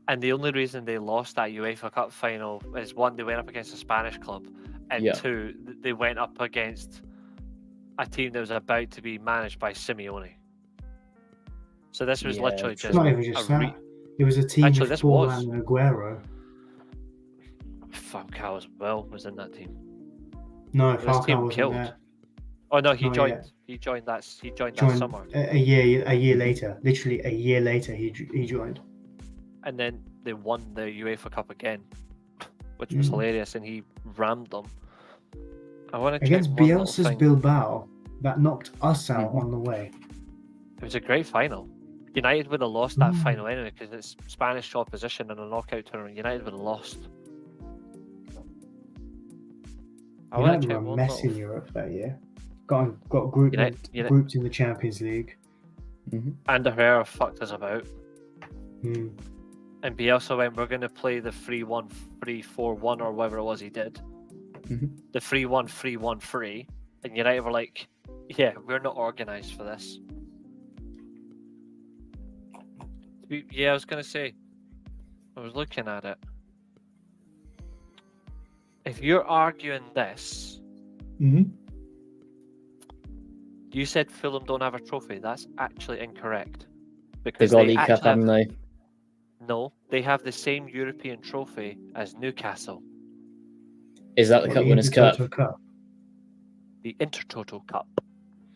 And the only reason they lost that UEFA Cup final is one, they went up against a Spanish club, and
Yeah.
two, they went up against a team that was about to be managed by Simeone. So this was
Yeah,
literally
It's
just
not even just
a
that. It was a team
Actually,
with
this
Forlan
was.
and Aguero.
Falcao as well was in that team.
No,
This
Falcao
team
wasn't
killed.
there.
Oh no, he
Not
joined.
yet.
He joined that. He joined that
Joined
summer,
a year later. Literally a year later, he joined.
and then they won the UEFA Cup again, which was
Mm.
hilarious, and he rammed them. I want to check
Against
one little
Bielsa's
thing.
Bilbao, that knocked us out
Mhm.
on the way.
It was a great final. United would have lost that
Mm.
final anyway because it's Spanish opposition in a knockout tournament. United would have lost. I want
United
to
were
check
a
one
mess in
little.
Europe that year. Got grouped, grouped in the Champions League.
And Herrera fucked us about.
Mm.
And Bielsa went, we're going to play the 3-1, 3-4-1 or whatever it was he did.
Mhm.
The 3-1, 3-1-3. And United were like, yeah, we're not organised for this. Yeah, I was going to say, I was looking at it. If you're arguing this,
Mm-hmm.
you said Fulham don't have a trophy. That's actually incorrect.
They've
Because
got
they
League Cup,
actually
haven't they?
no, they have the same European trophy as Newcastle,
Is that the Cup Winners' Cup?
the Intertoto Cup.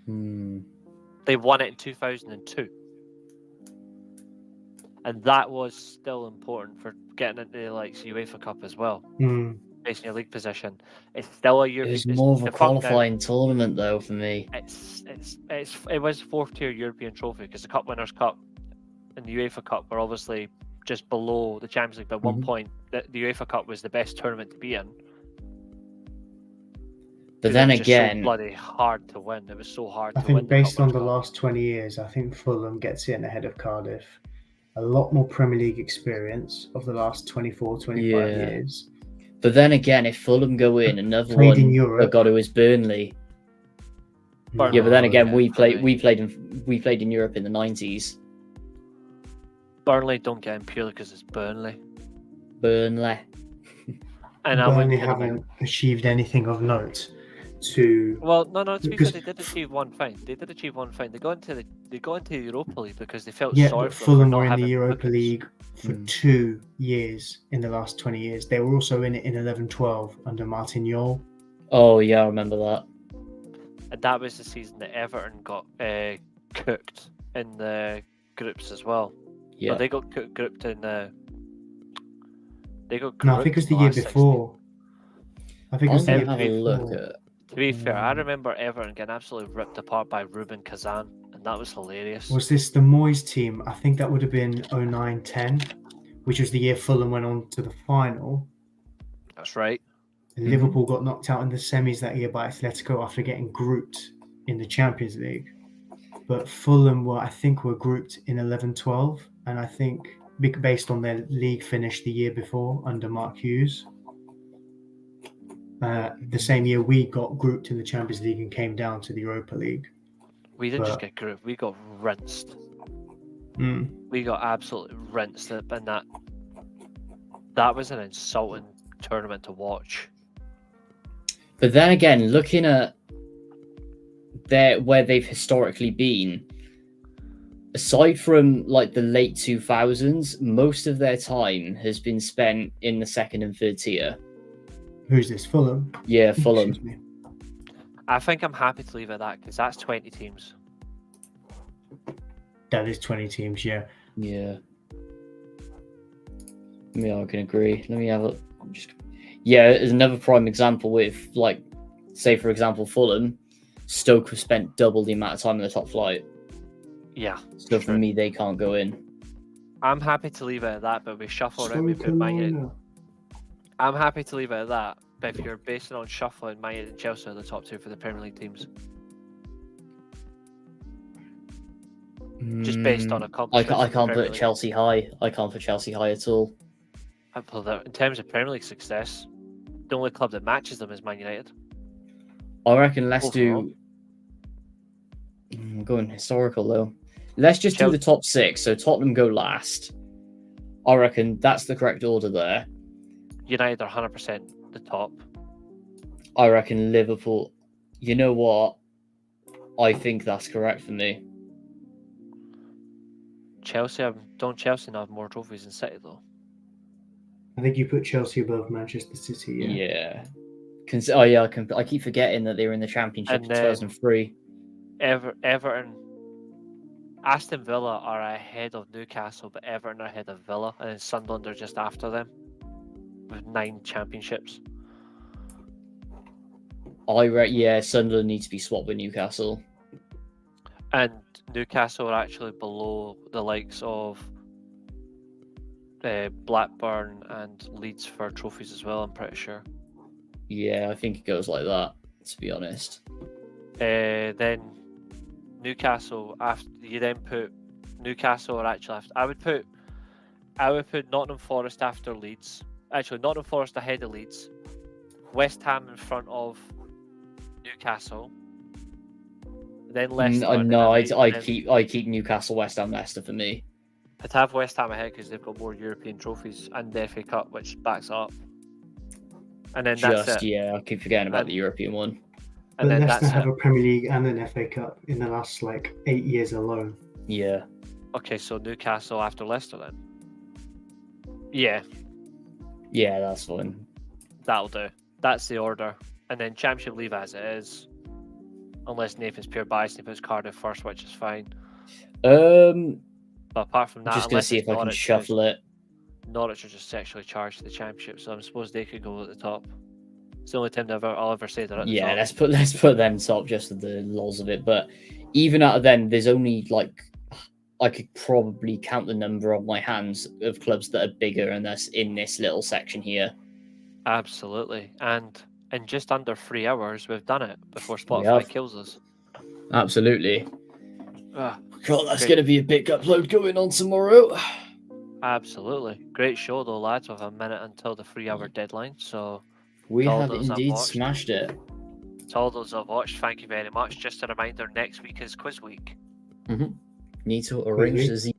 Hmm.
They won it in 2002. And that was still important for getting into the UEFA Cup as well,
Mm.
based on your league position. It's still a
It
European.
was more of a
the fuck now,
qualifying tournament, though, for me.
it was fourth tier European trophy because the Cup Winners' Cup and the UEFA Cup were obviously just below the Champions League. But at one
Mhm.
point, the UEFA Cup was the best tournament to be in.
But
'Cause
then
it was just so
again,
bloody hard to win. It was so hard
I
to win.
think based
Cup
on the
Winners' Cup.
last 20 years, I think Fulham gets in ahead of Cardiff. A lot more Premier League experience of the last 24, 25
Yeah.
years.
but then again, if Fulham go in, another
Played
one
in
they've
Europe.
got to is Burnley.
Burnley.
Yeah, but then again,
yeah,
we
Burnley.
played in Europe in the 90s.
Burnley don't get in purely because it's Burnley.
Burnley.
And I
Burnley
wouldn't
haven't achieved anything of note. to
Well, no. To be fair,
because
they did achieve one thing. They got into the Europa League because they felt
yeah,
sorry
but
for
Fulham
not
were in the
having
Europa
bookings.
League for 2 years in the last 20 years. They were also in it in 11-12 under Martin Jol.
Oh yeah, I remember that.
And that was the season that Everton got cooked in the groups as well.
Yeah.
No, they got grouped in the. They got
No, I think it was the year before. I think it
I'm
was the
gonna
year
have a look
before.
at.
To be fair, I remember Everton getting absolutely ripped apart by Ruben Kazan, and that was hilarious.
Was this the Moyes team? I think that would have been 09-10, which was the year Fulham went on to the final.
That's right.
And Liverpool got knocked out in the semis that year by Atletico after getting grouped in the Champions League. But Fulham were grouped in 11-12, and I think based on their league finish the year before under Mark Hughes. The same year we got grouped in the Champions League and came down to the Europa League.
We didn't just
But-
get grouped; we got rinsed.
Mm.
We got absolutely rinsed, and that was an insulting tournament to watch.
But then again, looking at where they've historically been, aside from like the late 2000s, most of their time has been spent in the second and third tier.
Who's this? Fulham?
Yeah, Fulham.
Excuse me.
I think I'm happy to leave it at that because that's 20 teams.
That is 20 teams, yeah.
Yeah. Yeah, I can agree. Let me have a Yeah, there's another prime example with, like, say for example, Fulham. Stoke have spent double the amount of time in the top flight.
Yeah.
So for me, they can't go in.
I'm happy to leave it at that, but we shuffle around. We put Man United. I'm happy to leave it at that, but if you're basing on shuffling, Man United and Chelsea are the top two for the Premier League teams. Just based on
I
accomplishments.
can't put Chelsea high. I can't put Chelsea high at all.
In terms of Premier League success, the only club that matches them is Man United.
I reckon let's
Overall.
do. I'm going historical though. Let's just do the top six. So Tottenham go last. I reckon that's the correct order there.
United are 100% the top.
I reckon Liverpool. You know what? I think that's correct for me.
Don't Chelsea have more trophies than City though?
I think you put Chelsea above Manchester City, yeah.
Yeah. I keep forgetting that they were in the Championship
And
in 2003.
Everton, Aston Villa are ahead of Newcastle, but Everton are ahead of Villa, and then Sunderland are just after them with 9 championships.
Sunderland needs to be swapped with Newcastle.
And Newcastle are actually below the likes of Blackburn and Leeds for trophies as well, I'm pretty sure.
Yeah, I think it goes like that, to be honest.
Then Newcastle, after you then put Newcastle are actually after. I would put Nottingham Forest after Leeds. Actually, Nottingham Forest ahead of Leeds. West Ham in front of Newcastle. Then Leicester.
No, I keep Newcastle, West Ham, Leicester for me.
I'd have West Ham ahead because they've got more European trophies and the FA Cup, which backs it up. And then that's it.
Yeah, I keep forgetting about the European one.
But
And then
Leicester
that's
have
it.
a Premier League and an FA Cup in the last 8 years alone.
Yeah.
Okay, so Newcastle after Leicester then. Yeah,
Yeah, that's fine.
that'll do. That's the order. And then Championship leave as it is. Unless Nathan's pure bias and he puts Cardiff first, which is fine.
I'm
But apart from that,
just gonna see if I can shuffle it.
Norwich are just sexually charged to the Championship, so I suppose they could go at the top. It's the only team that I'll ever say they're at the
Yeah,
top.
let's put them top just for the lols of it. But even out of them, there's only I could probably count the number on my hands of clubs that are bigger and that's in this little section here.
Absolutely. And in just under 3 hours, we've done it before
We
Spotify
have.
kills us.
Absolutely. God, that's
Great.
going to be a big upload going on tomorrow.
Absolutely. Great show, though, lads, with a minute until the 3-hour deadline. So,
We
To all
have
those that
indeed
watched.
smashed it.
to all those that have watched, thank you very much. Just a reminder, next week is quiz week.
Need to arrange
Really?
the Z.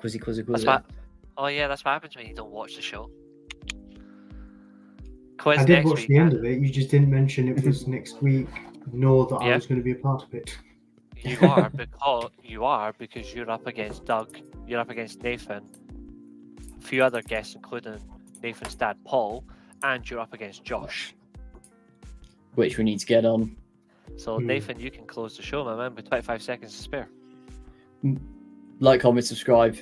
Quizzy.
That's what, oh, yeah, that's what happens when you don't watch the show. Quiz
I did
next
watch
week.
the end of it. You just didn't mention it was next week, nor that I
Yeah.
was going to be a part of it.
You are because you're up against Doug. You're up against Nathan. A few other guests, including Nathan's dad, Paul, and you're up against Josh.
Which we need to get on.
So Nathan, you can close the show, my man, with 25 seconds to spare.
Like, comment, subscribe.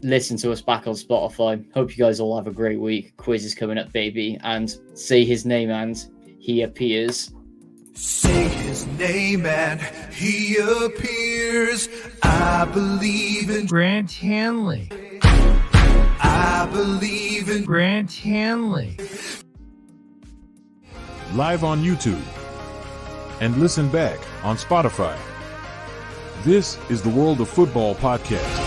Listen to us back on Spotify. Hope you guys all have a great week. Quiz is coming up, baby. And say his name and he appears.
Say his name and he appears. I believe in.
Grant Hanley.
I believe in.
Grant Hanley.
Live on YouTube. And listen back on Spotify. This is the World of Football podcast.